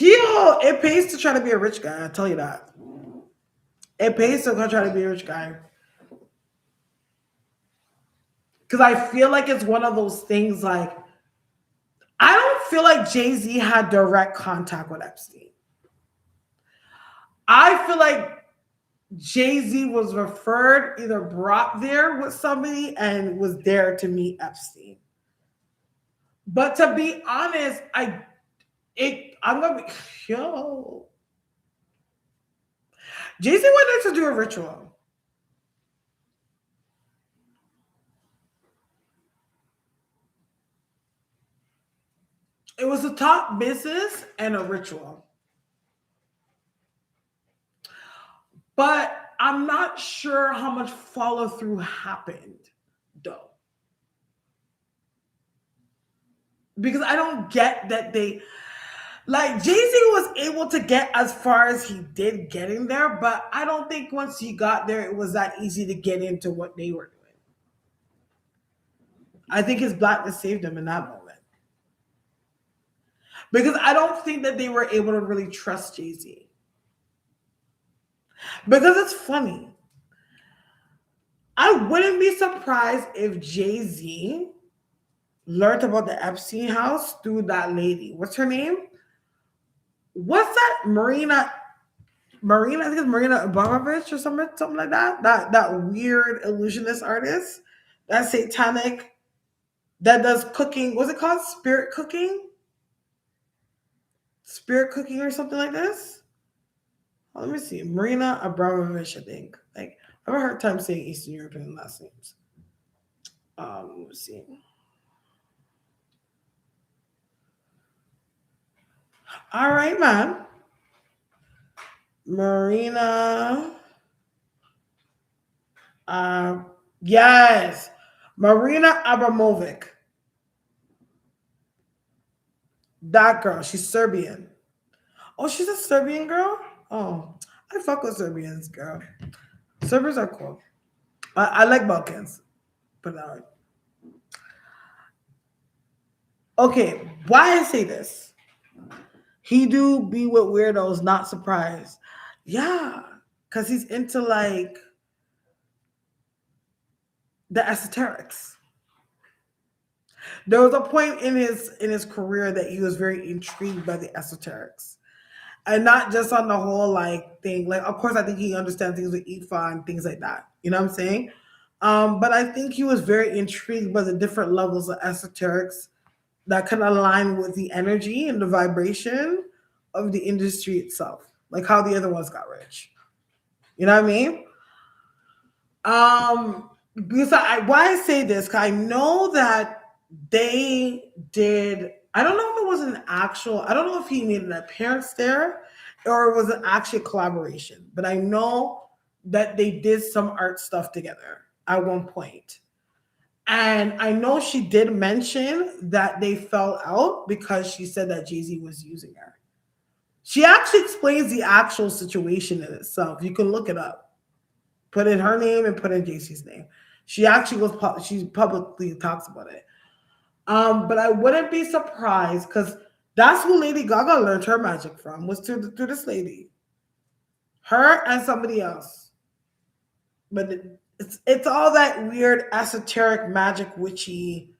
Yo, it pays to try to be a rich guy. I tell you that. It pays to try to be a rich guy. Because I feel like it's one of those things like, I don't feel like Jay-Z had direct contact with Epstein. I feel like Jay-Z was referred, either brought there with somebody and was there to meet Epstein. But to be honest, I'm gonna be, yo. Jay-Z went there to do a ritual. It was a top business and a ritual. But I'm not sure how much follow through happened, though. Because I don't get that they, like, Jay-Z was able to get as far as he did getting there, but I don't think once he got there, it was that easy to get into what they were doing. I think his blackness saved him in that moment. Because I don't think that they were able to really trust Jay-Z. Because it's funny. I wouldn't be surprised if Jay-Z learned about the Epstein house through that lady. What's her name? What's that? Marina, I think it's Marina Abramovich or something like that. That weird illusionist artist. That satanic that does cooking. What's it called? Spirit cooking? Spirit cooking or something like this? Oh, let me see. Marina Abramovich, I think. Like, I have a hard time saying Eastern European last names. Let me see. All right, man. Marina. Yes. Marina Abramovic. That girl. She's Serbian. Oh, she's a Serbian girl? Oh, I fuck with Serbians, girl. Serbians are cool. I like Balkans. But okay, why I say this? He do be with weirdos, not surprised. Yeah, because he's into like the esoterics. There was a point in his career that he was very intrigued by the esoterics. And not just on the whole like thing. Like of course I think he understands things with Ifa and things like that. You know what I'm saying? But I think he was very intrigued by the different levels of esoterics that can align with the energy and the vibration of the industry itself. Like how the other ones got rich. You know what I mean? Because why I say this, 'cause I know that they did. I don't know if it was an actual. I don't know if he made an appearance there, or it was an actual collaboration. But I know that they did some art stuff together at one point. And I know she did mention that they fell out because she said that Jay-Z was using her. She actually explains the actual situation in itself. You can look it up. Put in her name and put in JC's name. She actually she publicly talks about it. But I wouldn't be surprised because that's who Lady Gaga learned her magic from, was through this lady. Her and somebody else. But it's all that weird esoteric magic witchy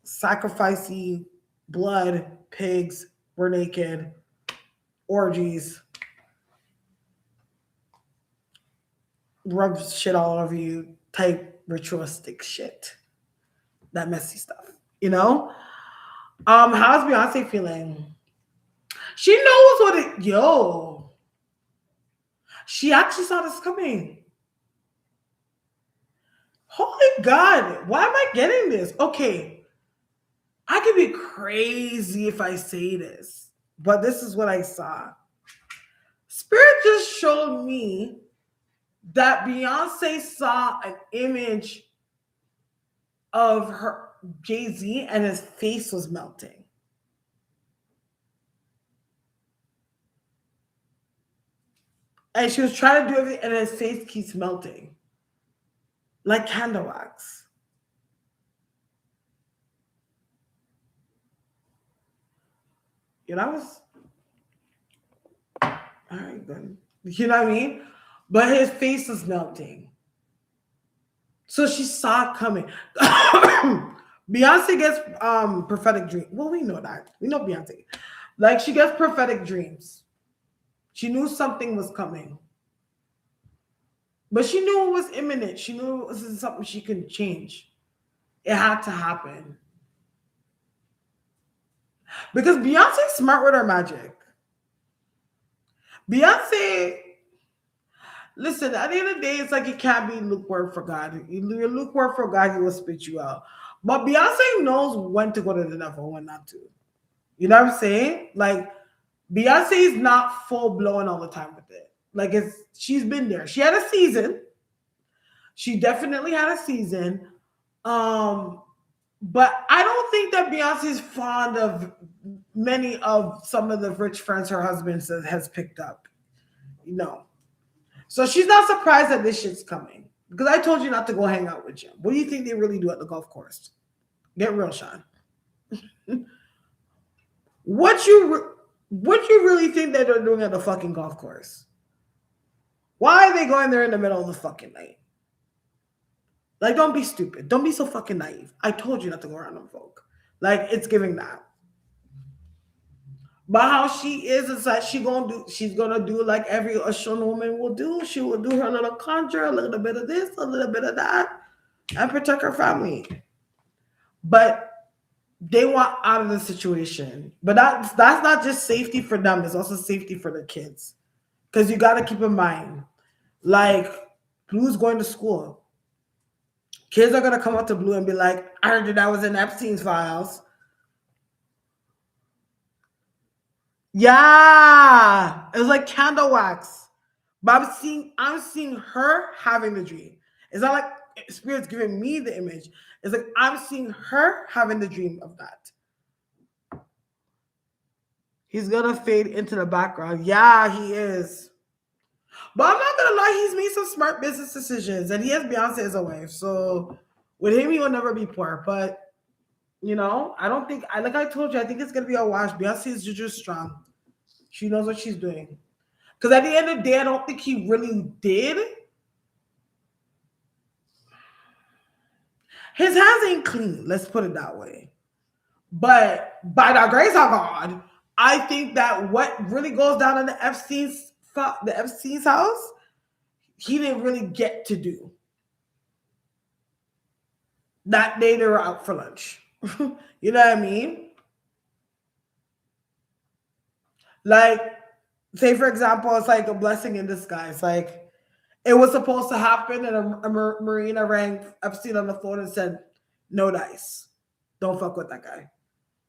sacrificey blood, pigs, we're naked, orgies, rub shit all over you type ritualistic shit. That messy stuff, you know? How's Beyonce feeling? She knows what she actually saw this coming. Holy God, why am I getting this? Okay, I could be crazy if I say this, but this is what I saw. Spirit just showed me that Beyonce saw an image of her Jay-Z and his face was melting. And she was trying to do everything and his face keeps melting. Like candle wax. You know, all right, then. You know what I mean? But his face is melting. So she saw it coming. Beyonce gets prophetic dreams. Well, we know that. We know Beyonce. Like she gets prophetic dreams. She knew something was coming. But she knew it was imminent. She knew it was something she couldn't change. It had to happen. Because Beyonce's smart with her magic. Beyonce, listen, at the end of the day, it's like you can't be lukewarm for God. You're lukewarm for God, he will spit you out. But Beyonce knows when to go to the devil, when not to. You know what I'm saying? Like, Beyonce is not full blown all the time with it. Like, she's been there. She had a season. She definitely had a season. But I don't think that Beyonce is fond of many of some of the rich friends her husband has picked up. No. So she's not surprised that this shit's coming. Because I told you not to go hang out with Jim. What do you think they really do at the golf course? Get real, Sean. What you really think that they're doing at the fucking golf course? Why are they going there in the middle of the fucking night? Like, don't be stupid. Don't be so fucking naive. I told you not to go around them folk. Like, it's giving that. But how she is that she's gonna do like every Oshun woman will do. She will do her little conjure, a little bit of this, a little bit of that, and protect her family. But they want out of the situation. But that's not just safety for them, it's also safety for the kids. Because you gotta keep in mind, like, Blue's going to school. Kids are gonna come up to Blue and be like, I heard that was in Epstein's files. Yeah, it was like candle wax. But I'm seeing her having the dream. It's not like Spirit's giving me the image. It's like I'm seeing her having the dream of that. He's gonna fade into the background. Yeah, he is. But I'm not gonna lie, he's made some smart business decisions, and he has Beyonce as a wife. So with him, he will never be poor. But you know, I don't think like I told you, I think it's gonna be a wash. Beyonce is just strong. She knows what she's doing. Because at the end of the day, I don't think he really did. His hands ain't clean. Let's put it that way. But by the grace of God, I think that what really goes down in the Epstein's house, he didn't really get to do. That day they were out for lunch. You know what I mean? Like, say for example, it's like a blessing in disguise. Like it was supposed to happen, and a Marina rang Epstein on the phone and said, "No dice, don't fuck with that guy."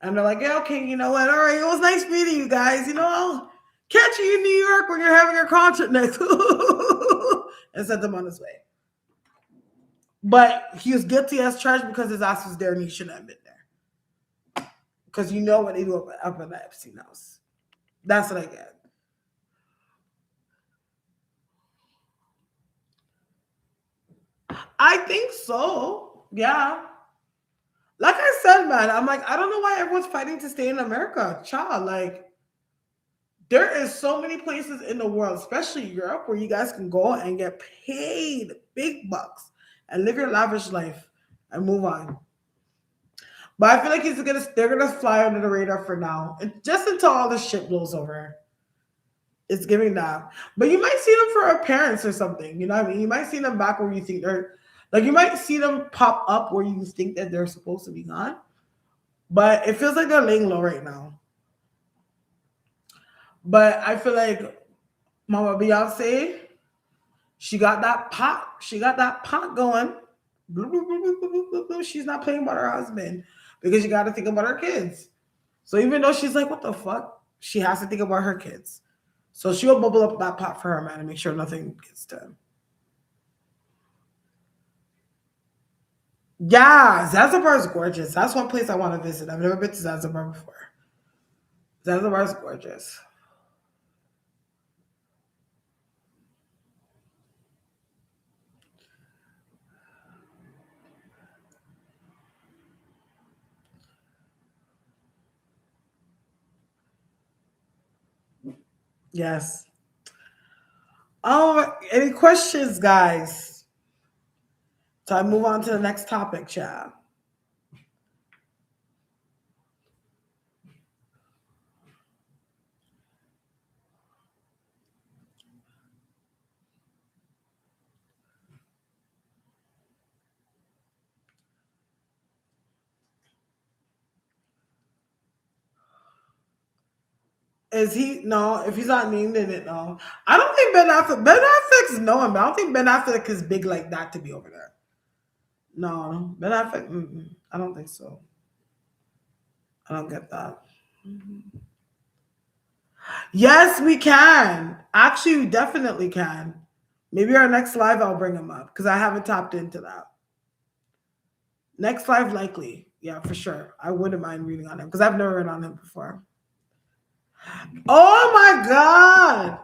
And they're like, "Yeah, okay, you know what? All right, it was nice meeting you guys. You know, I'll catch you in New York when you're having your concert next." And sent him on his way. But he was guilty as charged because his ass was there and he shouldn't have been there. Because you know what they do up in the Epstein house. That's what I get. I think so. Yeah. Like I said, man, I'm like, I don't know why everyone's fighting to stay in America. Child, like, there is so many places in the world, especially Europe, where you guys can go and get paid big bucks and live your lavish life and move on. But I feel like they're gonna fly under the radar for now, and just until all this shit blows over. It's giving that. But you might see them for appearance or something. You know what I mean? You might see them back where you think they're like, you might see them pop up where you think that they're supposed to be gone. But it feels like they're laying low right now. But I feel like Mama Beyonce, she got that pot. She got that pot going. She's not playing about her husband because you got to think about her kids. So even though she's like, what the fuck? She has to think about her kids. So she'll bubble up that pot for her man and make sure nothing gets to him. Yeah, Zanzibar is gorgeous. That's one place I want to visit. I've never been to Zanzibar before. Zanzibar is gorgeous. Yes. Any questions, guys? So I move on to the next topic, child. Is he no? If he's not named in it, no. I don't think Ben Affleck. Ben Affleck's known, but I don't think Ben Affleck is big like that to be over there. No, Ben Affleck. I don't think so. I don't get that. Yes, we can. Actually, we definitely can. Maybe our next live, I'll bring him up because I haven't tapped into that. Next live, likely. Yeah, for sure. I wouldn't mind reading on him because I've never read on him before. Oh my God.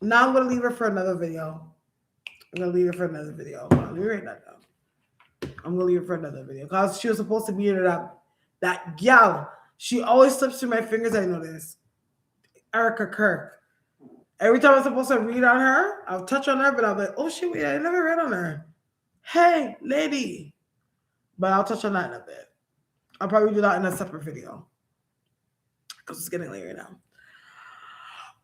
Now I'm going to leave her for another video. I'm going to leave her for another video. Let me write that down. I'm going to leave her for another video because she was supposed to be in that gal. She always slips through my fingers. I know this. Erica Kirk. Every time I'm supposed to read on her, I'll touch on her, but I'll be like, oh shit, I never read on her. Hey, lady. But I'll touch on that in a bit. I'll probably do that in a separate video because it's getting late right now.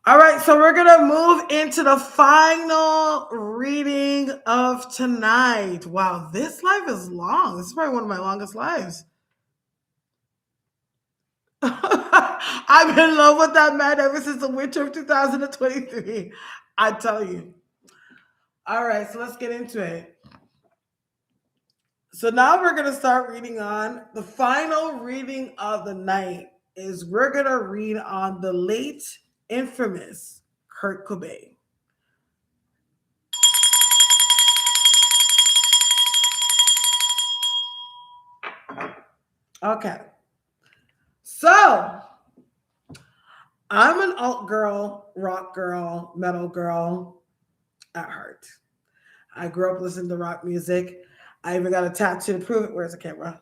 All right, so we're going to move into the final reading of tonight. Wow, this live is long. This is probably one of my longest lives. I've been in love with that man ever since the winter of 2023. I tell you. All right, so let's get into it. So now we're going to start reading on the final reading of the night. Is we're going to read on the late infamous Kurt Cobain. Okay. So, I'm an alt girl, rock girl, metal girl at heart. I grew up listening to rock music. I even got a tattoo to prove it. Where's the camera?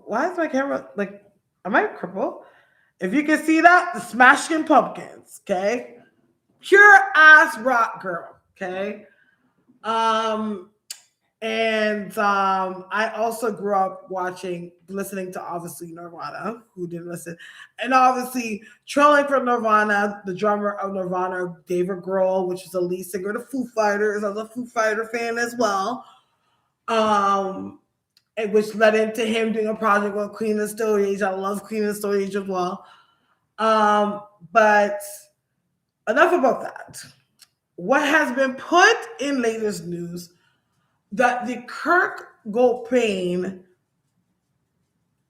Why is my camera like, am I crippled? If you can see that, the Smashing Pumpkins, okay? Pure ass rock girl. Okay. Um, and I also grew up listening to obviously Nirvana, who didn't listen, and obviously trolling for Nirvana, the drummer of Nirvana, David Grohl, which is the lead singer of the Foo Fighters. I was a Foo Fighter fan as well. Um, and which led into him doing a project with Queen of the Stone Age. I love Queen of the Stone Age as well. But enough about that. What has been put in latest news that the Kurt Cobain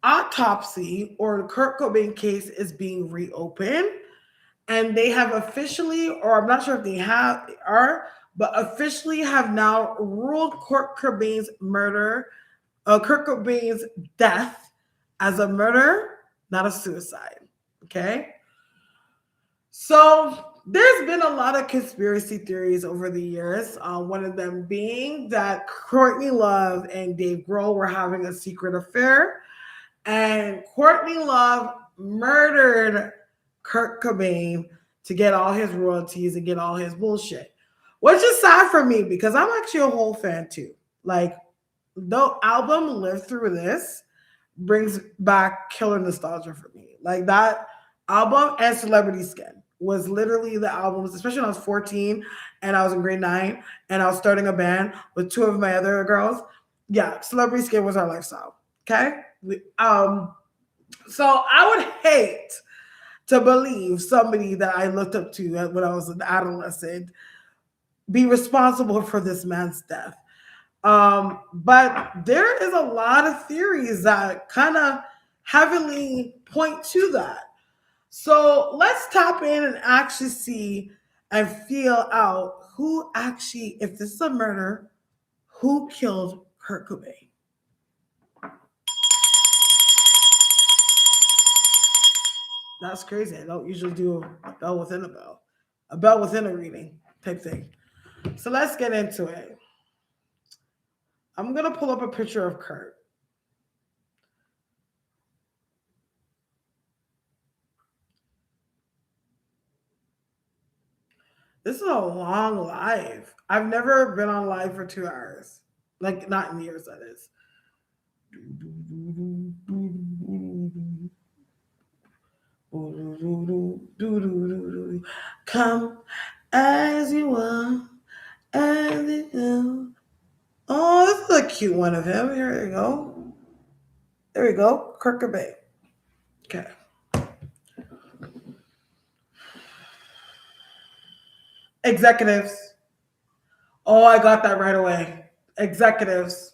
autopsy or the Kurt Cobain case is being reopened, and they have officially, or I'm not sure if they have are, but officially have now ruled Kurt Cobain's death as a murder, not a suicide. Okay. So there's been a lot of conspiracy theories over the years. One of them being that Courtney Love and Dave Grohl were having a secret affair, and Courtney Love murdered Kurt Cobain to get all his royalties and get all his bullshit. Which is sad for me because I'm actually a whole fan too. Like the album Live Through This brings back killer nostalgia for me. Like that album and Celebrity Skin was literally the albums, especially when I was 14 and I was in grade 9 and I was starting a band with two of my other girls. Yeah, Celebrity Skin was our lifestyle. Okay? So I would hate to believe somebody that I looked up to when I was an adolescent be responsible for this man's death. But there is a lot of theories that kind of heavily point to that. So let's tap in and actually see and feel out who actually, if this is a murder, who killed Kurt Cobain. That's crazy. I don't usually do a bell within a bell within a reading type thing. So let's get into it. I'm going to pull up a picture of Kurt. This is a long live. I've never been on live for 2 hours. Like, not in years, that is. Come as you are, as you are. Oh, this is a cute one of him. Here we go. There we go. Kurt Cobain. Okay. Executives. Oh, I got that right away. Executives.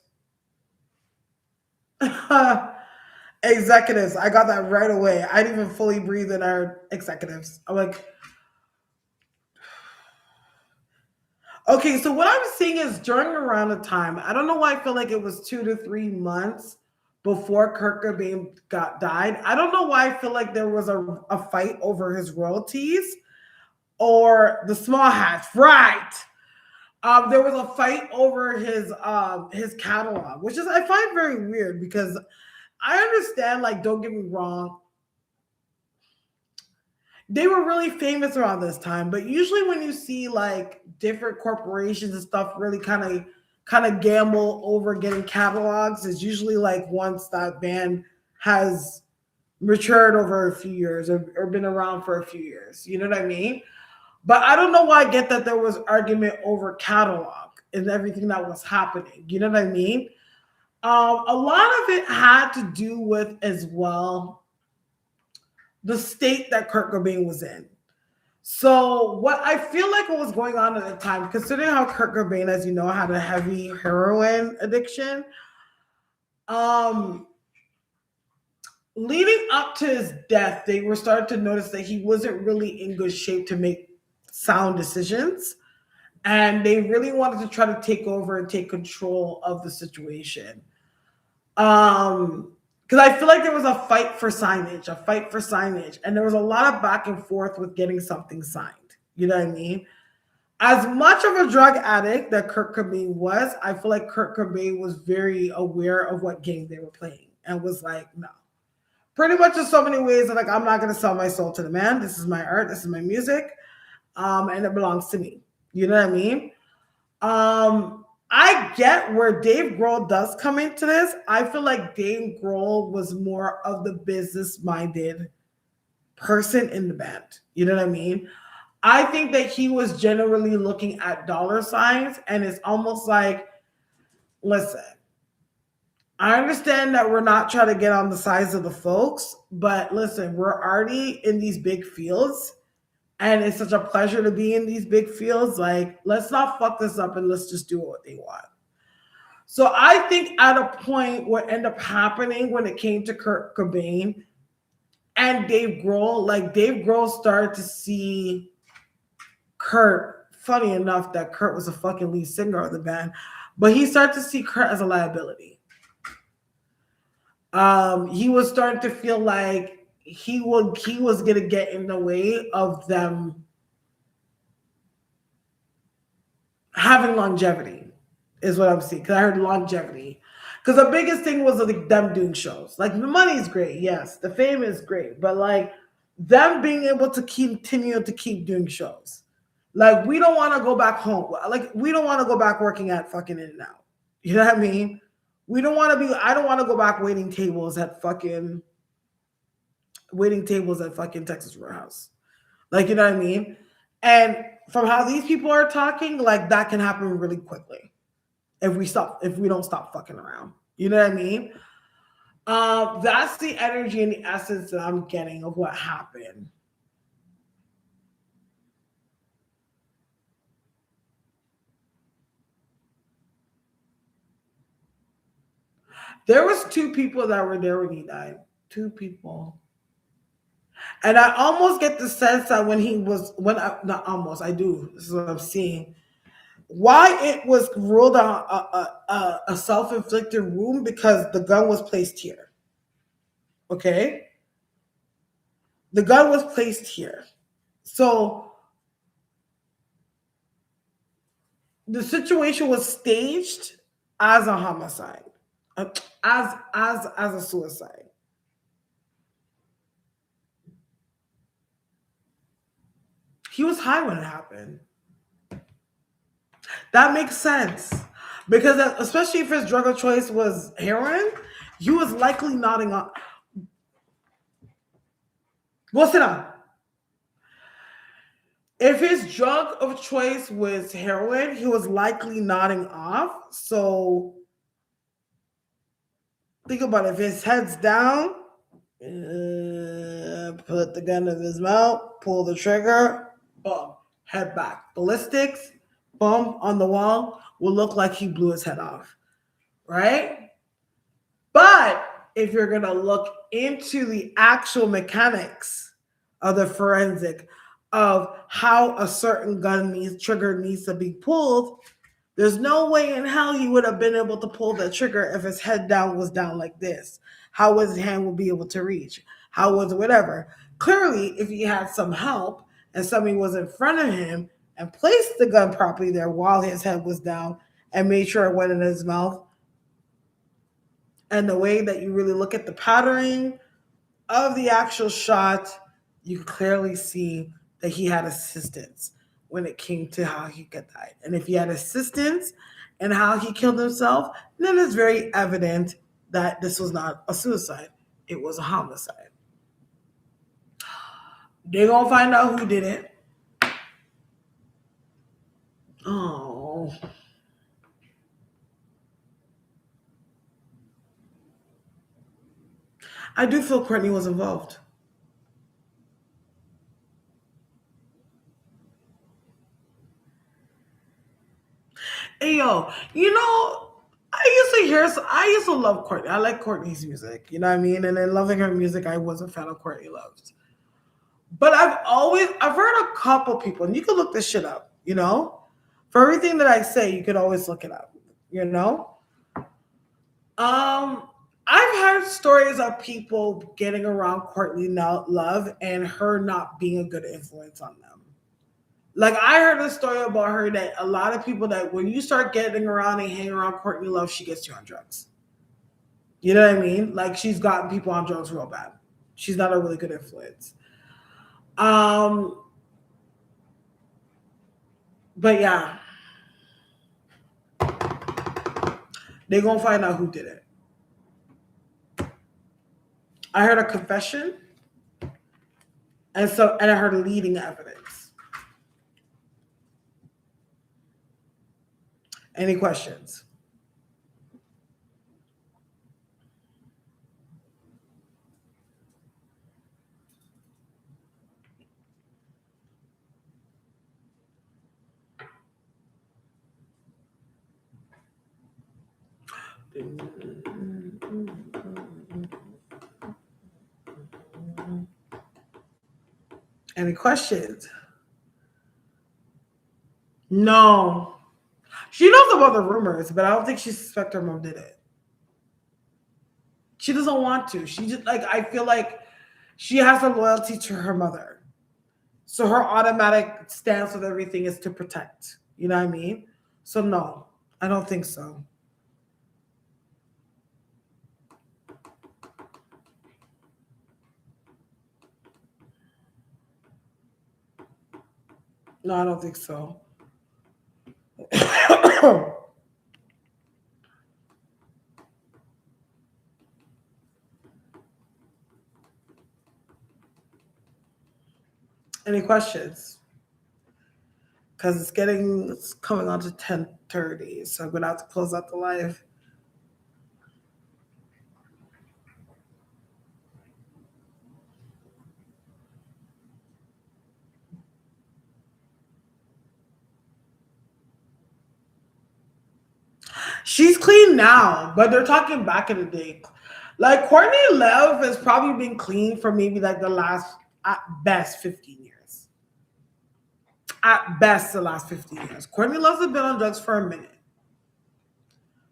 Executives. I got that right away. I didn't even fully breathe in our executives. I'm like, okay, so what I'm seeing is during around the time, I don't know why I feel like it was 2 to 3 months before Kurt Cobain died. I don't know why I feel like there was a fight over his royalties or the small hats. Right. There was a fight over his catalog, which is I find very weird because I understand, like, don't get me wrong, they were really famous around this time, but usually when you see like different corporations and stuff really kind of gamble over getting catalogs, it's usually like once that band has matured over a few years or been around for a few years. You know what I mean? But I don't know why I get that there was argument over catalog and everything that was happening. You know what I mean? A lot of it had to do with as well the state that Kurt Cobain was in. So what I feel like what was going on at the time, considering how Kurt Cobain, as you know, had a heavy heroin addiction, um, leading up to his death, they were starting to notice that he wasn't really in good shape to make sound decisions. And they really wanted to try to take over and take control of the situation. Because I feel like there was a fight for signage, and there was a lot of back and forth with getting something signed. You know what I mean? As much of a drug addict that Kurt Cobain was, I feel like Kurt Cobain was very aware of what game they were playing and was like, no. Pretty much in so many ways, like, I'm not going to sell my soul to the man. This is my art. This is my music. And it belongs to me. You know what I mean? I get where Dave Grohl does come into this. I feel like Dave Grohl was more of the business minded person in the band. You know what I mean? I think that he was generally looking at dollar signs, and it's almost like, listen, I understand that we're not trying to get on the sides of the folks, but listen, we're already in these big fields, and it's such a pleasure to be in these big fields. Like, let's not fuck this up and let's just do what they want. So I think at a point what ended up happening when it came to Kurt Cobain and Dave Grohl, like Dave Grohl started to see Kurt, funny enough that Kurt was a fucking lead singer of the band, but he started to see Kurt as a liability. He was starting to feel like he was gonna get in the way of them having longevity, is what I'm seeing. Because I heard longevity. Because the biggest thing was like them doing shows. Like the money's great, yes, the fame is great, but like them being able to continue to keep doing shows. Like we don't want to go back home. Like we don't want to go back working at fucking In-N-Out. You know what I mean? We don't want to be. I don't want to go back waiting tables at fucking Texas Roadhouse. Like you know what I mean? And from how these people are talking, like that can happen really quickly if we don't stop fucking around. You know what I mean? That's the energy and the essence that I'm getting of what happened. There was two people that were there when he died. Two people. And I almost get the sense that not almost, I do. This is what I'm seeing. Why it was ruled a self-inflicted wound because the gun was placed here. Okay? The gun was placed here. So the situation was staged as a homicide, as a suicide. He was high when it happened. That makes sense because especially if his drug of choice was heroin, he was likely nodding off. Go sit down. If his drug of choice was heroin, he was likely nodding off. So think about it. If his head's down, put the gun in his mouth, pull the trigger, boom, head back. Ballistics, boom, on the wall will look like he blew his head off, right? But if you're going to look into the actual mechanics of the forensic of how a certain trigger needs to be pulled, there's no way in hell he would have been able to pull the trigger if his head was down like this. How was his hand would be able to reach? How was whatever? Clearly, if he had some help and somebody was in front of him and placed the gun properly there while his head was down and made sure it went in his mouth, and the way that you really look at the patterning of the actual shot, you can clearly see that he had assistance when it came to how he died. And if he had assistance in how he killed himself, then it's very evident that this was not a suicide. It was a homicide. They're going to find out who did it. Oh. I do feel Courtney was involved. Hey, yo, I used to love Courtney. I like Courtney's music, you know what I mean? And then loving her music, I was a fan of Courtney Love's. But I've heard a couple people, and you can look this shit up, For everything that I say, you could always look it up, I've heard stories of people getting around Courtney Love and her not being a good influence on them. Like I heard a story about her that a lot of people that when you start getting around and hanging around Courtney Love, she gets you on drugs. You know what I mean? Like she's gotten people on drugs real bad. She's not a really good influence. But yeah. They're gonna find out who did it. I heard a confession, and I heard leading evidence. Any questions? Any questions? No. She knows about the rumors, but I don't think she suspects her mom did it. She doesn't want to. She just like I feel like she has a loyalty to her mother. So her automatic stance with everything is to protect. You know what I mean? So no, I don't think so. No, I don't think so. Any questions? Because it's coming on to 10:30, so I'm gonna have to close out the live. She's clean now, but they're talking back in the day. Like Courtney Love has probably been clean for maybe like the last at best 15 years. At best the last 15 years. Courtney Love has been on drugs for a minute.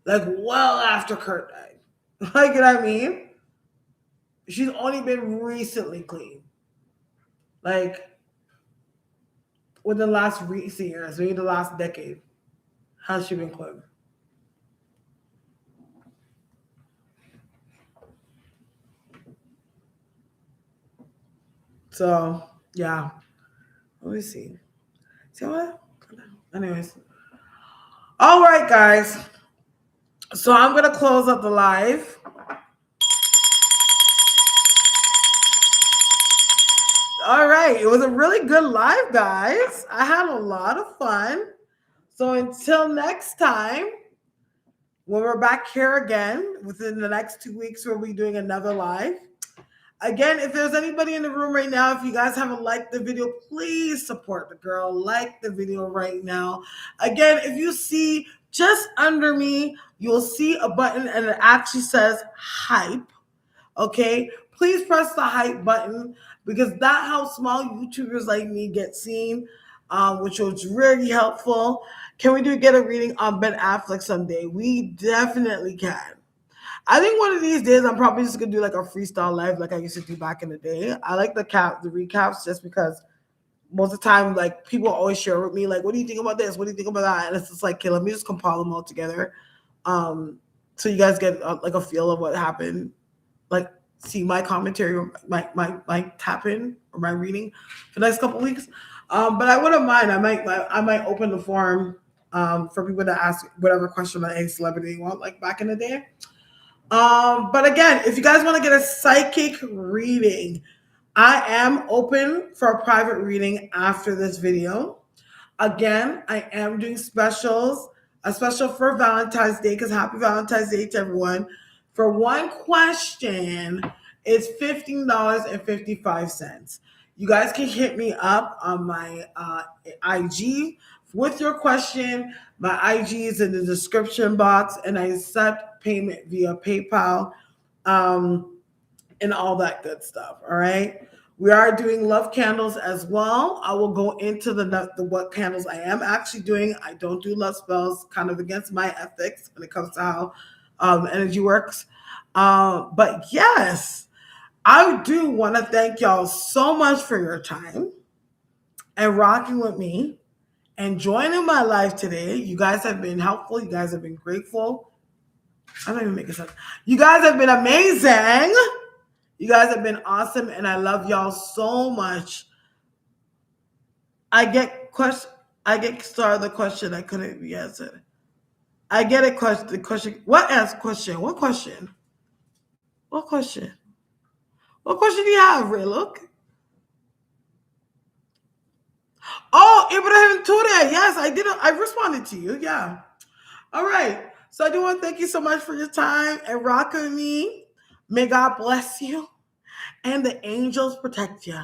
Like well after Kurt died. Like you know what I mean? She's only been recently clean. Like within the last recent years, maybe the last decade, has she been clean? So yeah. Let me see. See what? Anyways. All right, guys. So I'm gonna close up the live. All right. It was a really good live, guys. I had a lot of fun. So until next time, when we're back here again, within the next 2 weeks, we'll be doing another live. Again, if there's anybody in the room right now, if you guys haven't liked the video, please support the girl. Like the video right now. Again, if you see just under me, you'll see a button and it actually says hype. Okay, please press the hype button because that helps small YouTubers like me get seen, which was really helpful. Can we get a reading on Ben Affleck someday? We definitely can. I think one of these days I'm probably just gonna do like a freestyle live like I used to do back in the day. I like the recaps just because most of the time like people always share with me like, what do you think about this? What do you think about that? And it's just like, okay, let me just compile them all together, so you guys get like a feel of what happened. Like see my commentary or my tap in or my reading for the next couple of weeks. But I wouldn't mind. I might open the forum for people to ask whatever question on any celebrity you want, like back in the day. But again, if you guys want to get a psychic reading, I am open for a private reading after this video. Again, I am doing specials, a special for Valentine's Day, because happy Valentine's Day to everyone. For one question, it's $15.55. You guys can hit me up on my IG with your question. My IG is in the description box, and I accept payment via PayPal, and all that good stuff. All right. We are doing love candles as well. I will go into the what candles I am actually doing. I don't do love spells, kind of against my ethics when it comes to how energy works. But yes, I do want to thank y'all so much for your time and rocking with me and joining my life today. You guys have been helpful. You guys have been grateful. I don't even make sense. You guys have been amazing. You guys have been awesome, and I love y'all so much. I get Starre the question I couldn't be answered. I get it. Question. What else? Question. What question? What question? What question do you have, Ray? Look. Oh, Ibrahim Ture. Yes, I did. I responded to you. Yeah. All right. So I do want to thank you so much for your time and rocking with me. May God bless you and the angels protect you.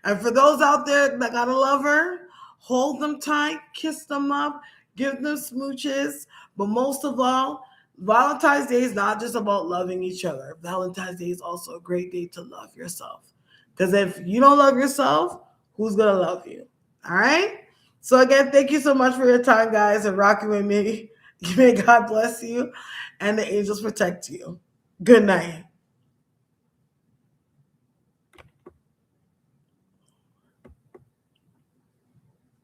And for those out there that got a lover, hold them tight, kiss them up, give them smooches. But most of all, Valentine's Day is not just about loving each other. Valentine's Day is also a great day to love yourself. Because if you don't love yourself, who's going to love you? All right? So again, thank you so much for your time, guys, and rocking with me. May God bless you and the angels protect you. Good night.